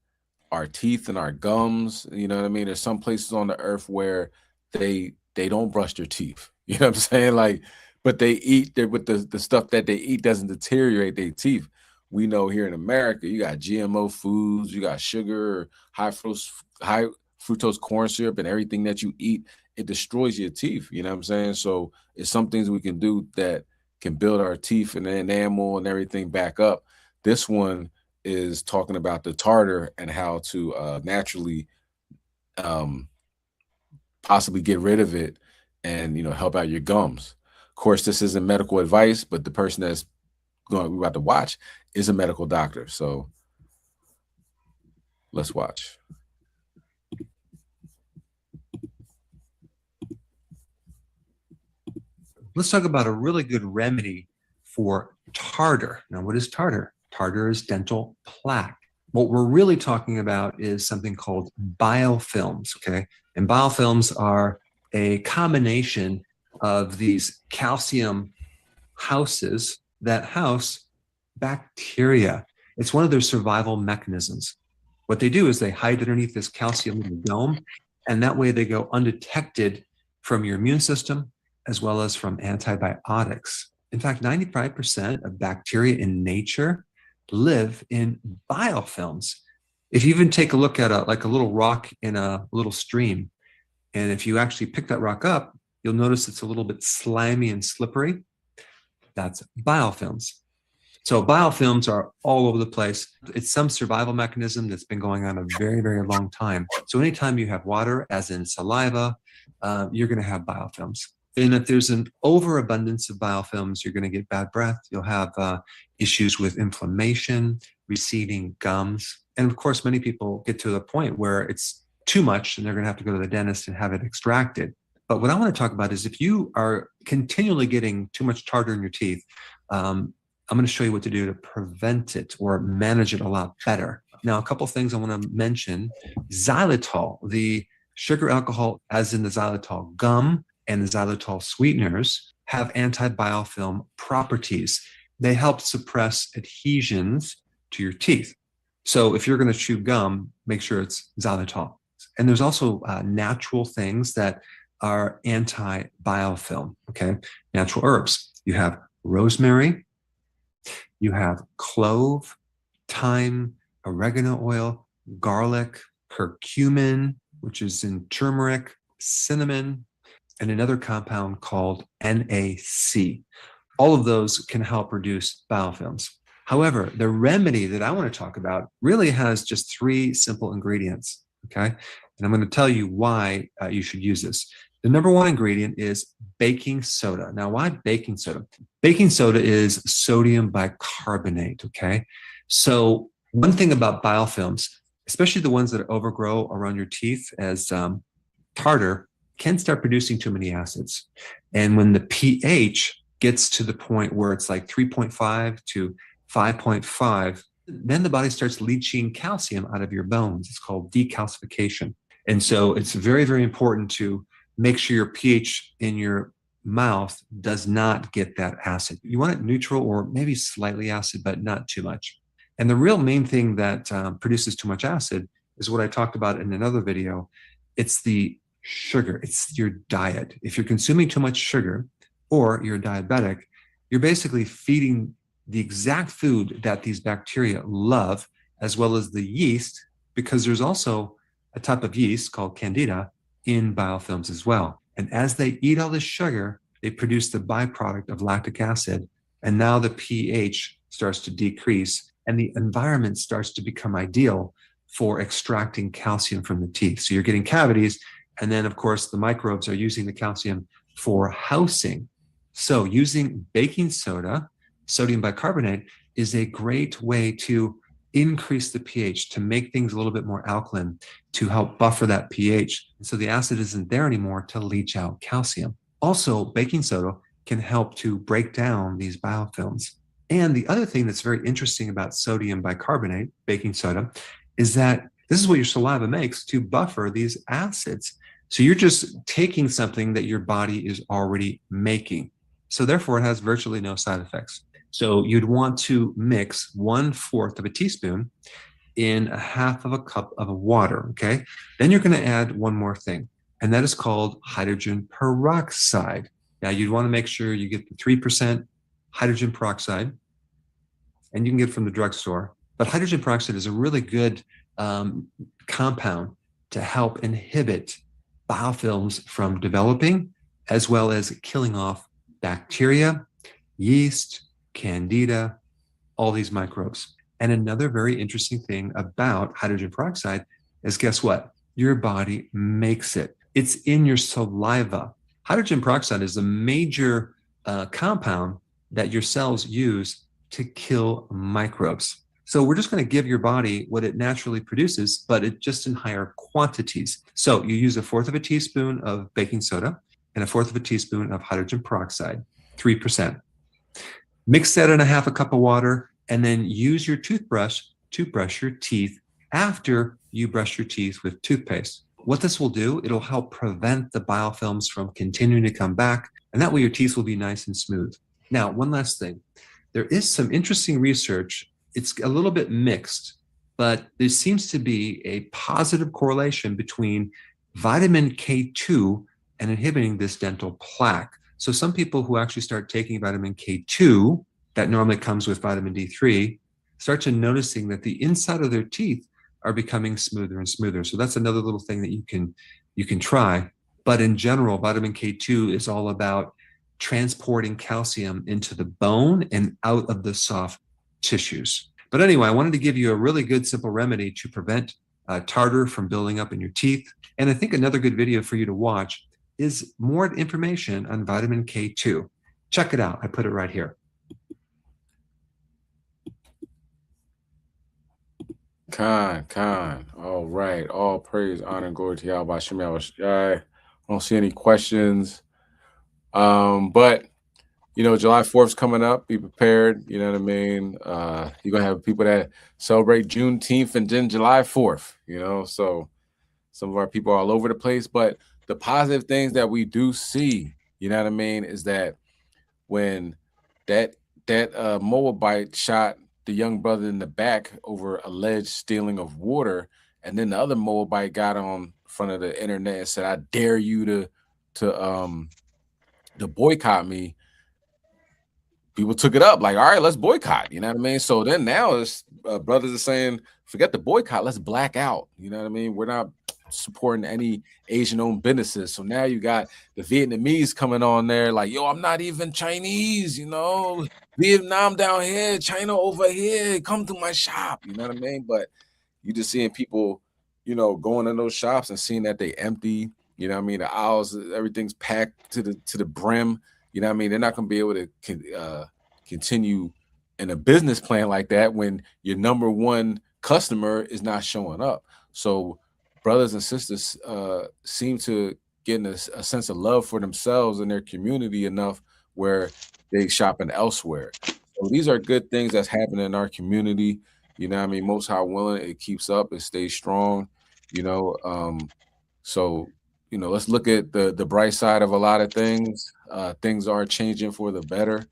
our teeth and our gums. You know what I mean? There's some places on the earth where they don't brush their teeth. You know what I'm saying? But they eat with the stuff that they eat doesn't deteriorate their teeth. We know here in America, you got GMO foods, you got sugar, high fructose corn syrup, and everything that you eat, it destroys your teeth. You know what I'm saying? So it's some things we can do that can build our teeth and enamel and everything back up. This one is talking about the tartar and how to naturally possibly get rid of it and help out your gums. Of course, this isn't medical advice, but the person that's we're about to watch is a medical doctor. So let's watch.
Let's talk about a really good remedy for tartar. Now, what is tartar? Tartar is dental plaque. What we're really talking about is something called biofilms, okay? And biofilms are a combination of these calcium houses that house bacteria. It's one of their survival mechanisms. What they do is they hide underneath this calcium in the dome, and that way they go undetected from your immune system as well as from antibiotics. In fact, 95% of bacteria in nature live in biofilms. If you even take a look at a little rock in a little stream, and if you actually pick that rock up, you'll notice it's a little bit slimy and slippery. That's biofilms. So biofilms are all over the place. It's some survival mechanism that's been going on a very, very long time. So anytime you have water, as in saliva, you're going to have biofilms. And if there's an overabundance of biofilms, you're going to get bad breath. You'll have issues with inflammation, receding gums. And of course, many people get to the point where it's too much and they're going to have to go to the dentist and have it extracted. But what I want to talk about is if you are continually getting too much tartar in your teeth, I'm going to show you what to do to prevent it or manage it a lot better. Now, a couple of things I want to mention. Xylitol, the sugar alcohol, as in the xylitol gum and the xylitol sweeteners, have antibiofilm properties. They help suppress adhesions to your teeth. So if you're going to chew gum, make sure it's xylitol. And there's also natural things that are anti-biofilm, okay? Natural herbs. You have rosemary, you have clove, thyme, oregano oil, garlic, curcumin, which is in turmeric, cinnamon, and another compound called NAC. All of those can help reduce biofilms. However, the remedy that I want to talk about really has just 3 simple ingredients, okay? And I'm going to tell you why you should use this. The number 1 ingredient is baking soda. Now, why baking soda? Baking soda is sodium bicarbonate, okay? So one thing about biofilms, especially the ones that overgrow around your teeth as tartar, can start producing too many acids. And when the pH gets to the point where it's like 3.5 to 5.5, then the body starts leaching calcium out of your bones. It's called decalcification. And so it's very, very important to make sure your pH in your mouth does not get that acid. You want it neutral or maybe slightly acid, but not too much. And the real main thing that produces too much acid is what I talked about in another video. It's the sugar. It's your diet. If you're consuming too much sugar or you're diabetic, you're basically feeding the exact food that these bacteria love, as well as the yeast, because there's also a type of yeast called Candida in biofilms as well. And as they eat all this sugar, they produce the byproduct of lactic acid. And now the pH starts to decrease and the environment starts to become ideal for extracting calcium from the teeth. So you're getting cavities. And then, of course, the microbes are using the calcium for housing. So using baking soda, sodium bicarbonate, is a great way to increase the pH, to make things a little bit more alkaline, to help buffer that pH. So the acid isn't there anymore to leach out calcium. Also, baking soda can help to break down these biofilms. And the other thing that's very interesting about sodium bicarbonate, baking soda, is that this is what your saliva makes to buffer these acids. So you're just taking something that your body is already making. So therefore, it has virtually no side effects. So you'd want to mix 1/4 of a teaspoon in 1/2 cup of water, okay? Then you're going to add one more thing, and that is called hydrogen peroxide. Now, you'd want to make sure you get the 3% hydrogen peroxide, and you can get it from the drugstore. But hydrogen peroxide is a really good compound to help inhibit biofilms from developing, as well as killing off bacteria, yeast, Candida, all these microbes. And another very interesting thing about hydrogen peroxide is, guess what? Your body makes it. It's in your saliva. Hydrogen peroxide is a major compound that your cells use to kill microbes. So we're just going to give your body what it naturally produces, but it just in higher quantities. So you use 1/4 teaspoon of baking soda and 1/4 teaspoon of hydrogen peroxide, 3%. Mix that in 1/2 cup of water, and then use your toothbrush to brush your teeth after you brush your teeth with toothpaste. What this will do, it'll help prevent the biofilms from continuing to come back, and that way your teeth will be nice and smooth. Now, one last thing. There is some interesting research. It's a little bit mixed, but there seems to be a positive correlation between vitamin K2 and inhibiting this dental plaque. So some people who actually start taking vitamin K2 that normally comes with vitamin D3 start to noticing that the inside of their teeth are becoming smoother and smoother. So that's another little thing that you can try. But in general, vitamin K2 is all about transporting calcium into the bone and out of the soft tissues. But anyway, I wanted to give you a really good simple remedy to prevent tartar from building up in your teeth. And I think another good video for you to watch is more information on vitamin K2. Check it out. I put it right here.
Khan. All right. All praise, honor, and glory to Yahweh Shem Yahushai. I don't see any questions. But you know, July 4th's coming up. Be prepared. You know what I mean? You're gonna have people that celebrate Juneteenth and then July 4th, you know. So some of our people are all over the place. But the positive things that we do see, you know what I mean, is that when that Moabite shot the young brother in the back over alleged stealing of water, and then the other Moabite got on front of the internet and said, "I dare you to boycott me." People took it up like, all right, let's boycott. You know what I mean? So then now it's brothers are saying, forget the boycott, let's black out. You know what I mean? We're not supporting any Asian-owned businesses. So now you got the Vietnamese coming on there like, yo, I'm not even Chinese, you know, Vietnam down here, China over here, come to my shop. You know what I mean? But you just seeing people, you know, going in those shops and seeing that they empty. You know what I mean? The aisles, everything's packed to the brim. You know what I mean? They're not going to be able to continue in a business plan like that when your number one customer is not showing up. So brothers and sisters seem to get a sense of love for themselves and their community enough where they shopping elsewhere. So these are good things that's happening in our community. You know what I mean? Most High willing, it keeps up, it stays strong, you know. So you know, let's look at the bright side of a lot of things. Things are changing for the better,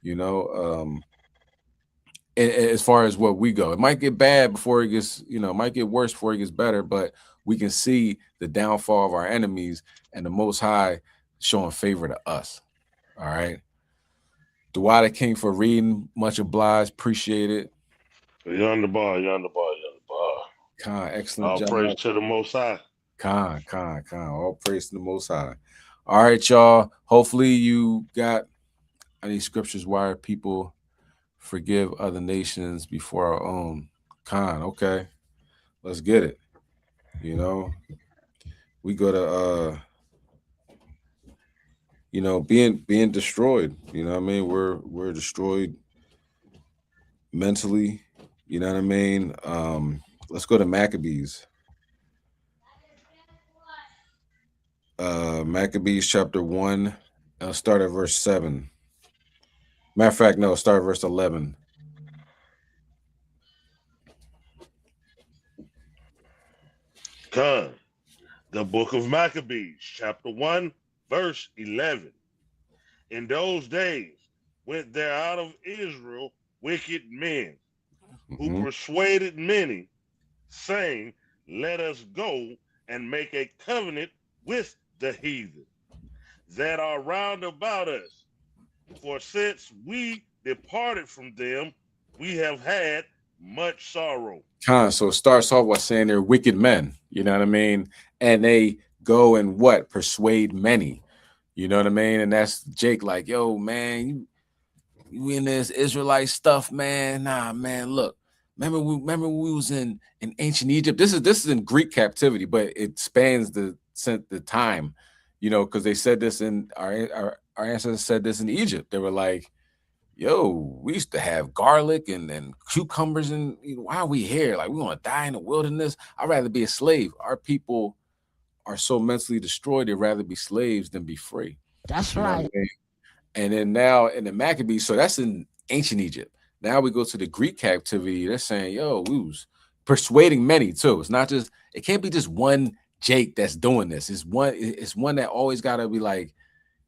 you know. As far as what we go, it might get bad before it gets, you know, it might get worse before it gets better, but we can see the downfall of our enemies and the Most High showing favor to us. All right. Dwight King for reading, much obliged, appreciate it.
You're on the bar.
Khan, excellent
All
job.
praise to the Most High.
Khan. All praise to the Most High. All right, y'all. Hopefully you got any scriptures why people forgive other nations before our own. Khan, okay. Let's get it. You know, we go to you know, being destroyed. You know what I mean? We're destroyed mentally. You know what I mean? Let's go to Maccabees. Maccabees chapter 1. I'll start at verse 7. Matter of fact, no, start at verse 11.
Come. The book of Maccabees, chapter 1, verse 11. In those days went there out of Israel wicked men who persuaded many, saying, let us go and make a covenant with the heathen that are round about us. For since we departed from them, we have had much sorrow.
So it starts off by saying they're wicked men, you know what I mean? And they go and what? Persuade many, you know what I mean? And that's Jake like, yo, man, you in this Israelite stuff, man. Nah, man, look, remember we was in ancient Egypt. This is in Greek captivity, but it spans the time, you know, because they said this in our ancestors said this in Egypt. They were like, yo, we used to have garlic and cucumbers, and you know, why are we here? Like, we want to die in the wilderness. I'd rather be a slave. Our people are so mentally destroyed, they'd rather be slaves than be free.
That's right.
And then now in the Maccabees, so that's in ancient Egypt. Now we go to the Greek captivity. They're saying, yo, we was persuading many too. It's not just, it can't be just one Jake that's doing this. It's one that always gotta be like,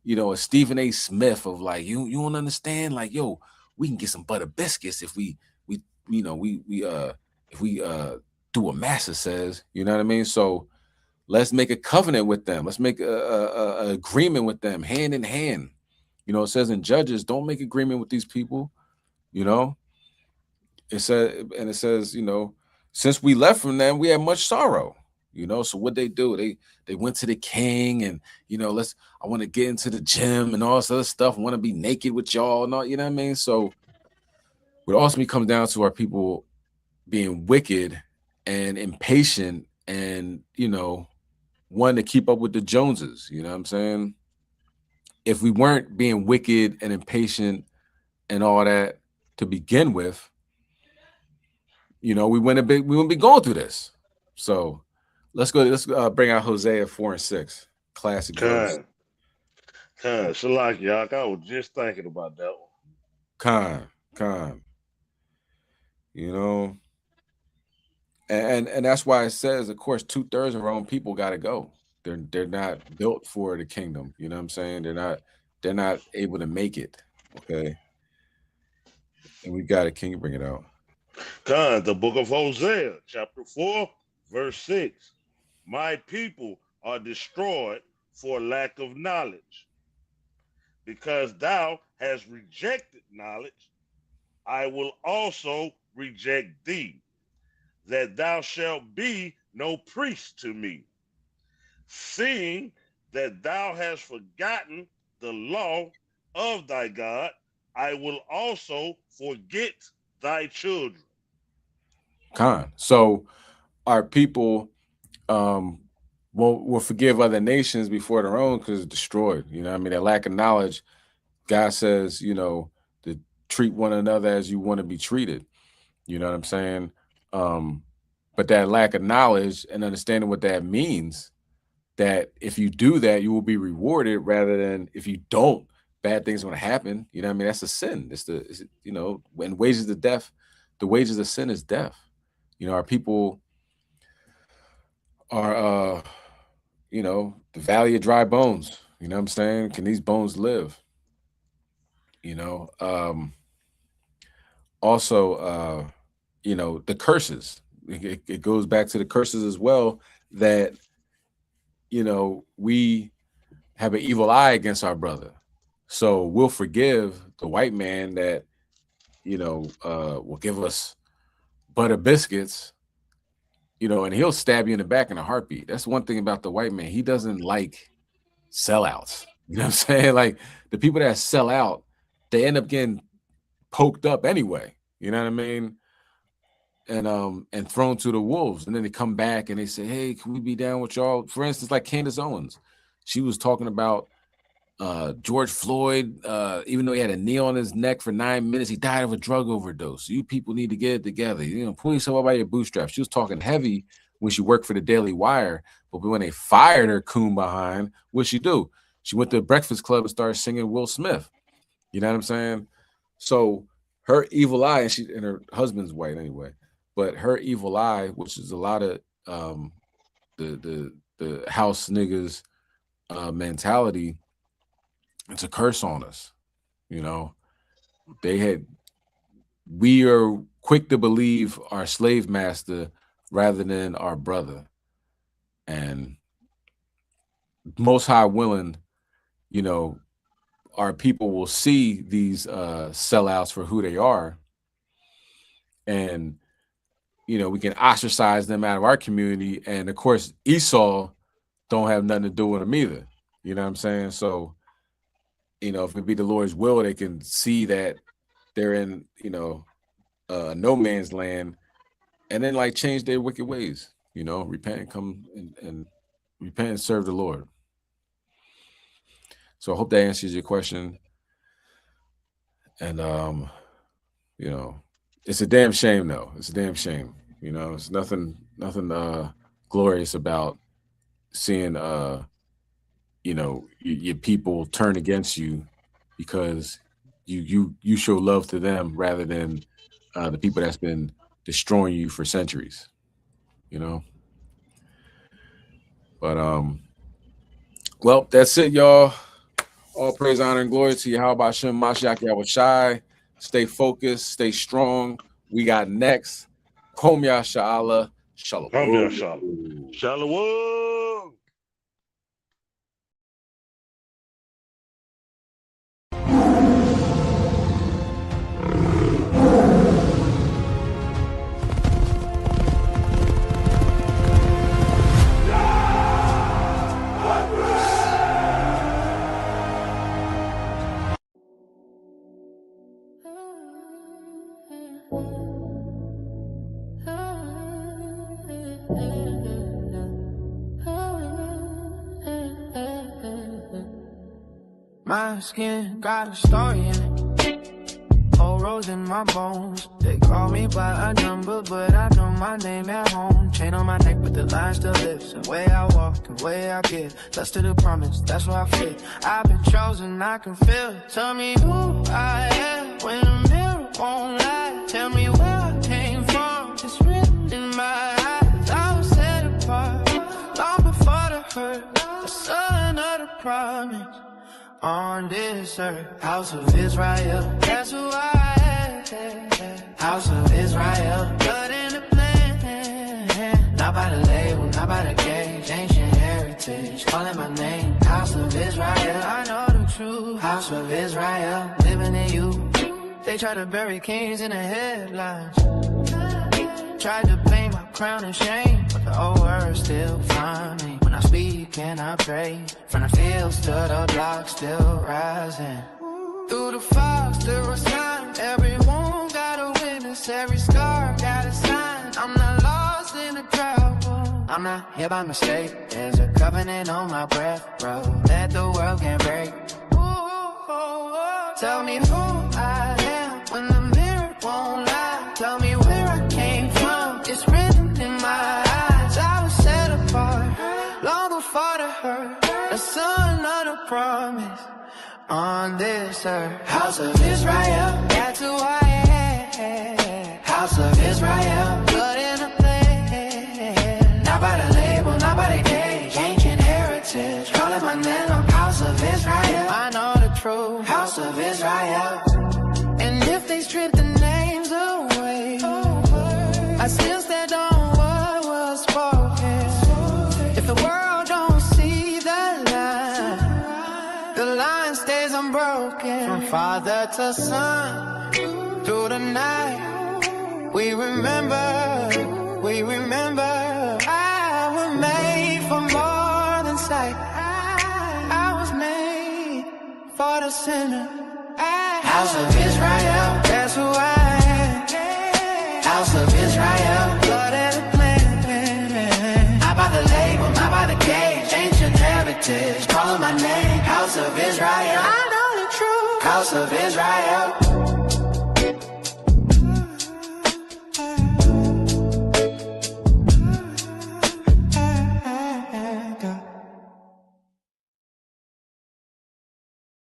you know, a Stephen A. Smith of like, you don't understand, like, yo, we can get some butter biscuits if we do what Master says, you know what I mean? So let's make a covenant with them. Let's make a agreement with them, hand in hand. You know, it says in Judges, don't make agreement with these people. You know, it says, you know, since we left from them, we had much sorrow. You know, so what they do, they went to the king, and you know, I want to get into the gym and all this other stuff. I want to be naked with y'all and all, you know what I mean? So it ultimately comes down to our people being wicked and impatient, and you know, wanting to keep up with the Joneses. You know what I'm saying? If we weren't being wicked and impatient and all that to begin with, you know, we wouldn't be going through this. So let's bring out Hosea 4:6, classic verse.
Chassadyah, I was just thinking about that one.
Con. You know, and that's why it says, of course, 2/3 of our own people got to go. They're not built for the kingdom. You know what I'm saying? They're not able to make it. Okay. And we got it. Can you bring it out?
The book of Hosea, chapter 4, verse 6. My people are destroyed for lack of knowledge. Because thou hast rejected knowledge, I will also reject thee, that thou shalt be no priest to me. Seeing that thou hast forgotten the law of thy God, I will also forget thy children.
So our people will forgive other nations before their own because it's destroyed. You know what I mean? That lack of knowledge, God says, you know, to treat one another as you want to be treated. You know what I'm saying? But that lack of knowledge and understanding what that means, that if you do that, you will be rewarded, rather than if you don't, bad things are going to happen. You know what I mean? That's a sin. You know, when wages of death, the wages of sin is death. You know, our people are, you know, the valley of dry bones. You know what I'm saying? Can these bones live? You know, also, you know, the curses. It goes back to the curses as well, that, you know, we have an evil eye against our brother. So we'll forgive the white man that, you know, will give us butter biscuits, you know, and he'll stab you in the back in a heartbeat. That's one thing about the white man. He doesn't like sellouts. You know what I'm saying? Like, the people that sell out, they end up getting poked up anyway. You know what I mean? And thrown to the wolves. And then they come back and they say, hey, can we be down with y'all? For instance, like Candace Owens. She was talking about George Floyd, even though he had a knee on his neck for 9 minutes, he died of a drug overdose. You people need to get it together. You know, pull yourself up by your bootstraps. She was talking heavy when she worked for the Daily Wire, but when they fired her coon behind, what'd she do? She went to the Breakfast Club and started singing Will Smith. You know what I'm saying? So her evil eye, and her husband's white anyway, but her evil eye, which is a lot of the house niggas mentality, it's a curse on us. You know, we are quick to believe our slave master rather than our brother. And Most High willing, you know, our people will see these sellouts for who they are. And, you know, we can ostracize them out of our community. And of course, Esau don't have nothing to do with them either. You know what I'm saying? So, you know, if it be the Lord's will, they can see that they're in, you know, no man's land, and then like change their wicked ways, you know, repent and come and repent and serve the Lord. So I hope that answers your question. And, you know, it's a damn shame though. It's a damn shame. You know, it's nothing glorious about seeing, you know, your people turn against you because you show love to them rather than the people that's been destroying you for centuries, you know. But well, that's it, y'all. All praise, honor, and glory to Yahweh Hashem Mashiach Yahweh Shai. Stay focused, stay strong. We got next. Hom Yashala. Shalom.
Hom Yashala. Shalom.
My skin got a story in it. Whole rose in my bones. They call me by a number, but I know my name at home. Chain on my neck, but the line still lives. The way I walk, the way I give. Lust to the promise, that's where I fit. I've been chosen, I can feel it. Tell me who I am when the mirror won't lie. Tell me where I came from. It's written in my eyes. I was set apart long before the hurt. The son of the promise. On this earth, house of Israel, that's who I am. House of Israel, blood in the plan. Not by the label, not by the cage, ancient heritage. Calling my name, house of Israel. I know the truth, house of Israel, living in you. They try to bury kings in the headlines. Tried to paint my crown in shame, but the old words still find me. When I speak and I pray, from the fields to the blocks, still rising. Through the fog, still a sign. Every wound got a witness, every scar got a sign. I'm not lost in the crowd, I'm not here by mistake. There's a covenant on my breath, bro, that the world can't break. Tell me who I am when the mirror won't lie. Tell me where I came from, it's written in my eyes. I was set apart long before the hurt, the son of the promise. On this earth, house of Israel, that's who I am. House of Israel, blood in the plan. Not by the label, not by the cage, ancient heritage. Calling my name, I'm house of Israel. I know the truth, house of Israel. And if they strip the names away, I still stand on what was spoken. If the world don't see the line stays unbroken. From father to son, through the night, we remember. I was made for more than sight. I was made for the sinner. House of Israel, that's who I am. House of Israel, blood and the plan. Not by the label, not by the cage, ancient heritage. Calling my name, House of Israel. I know the truth, House of Israel.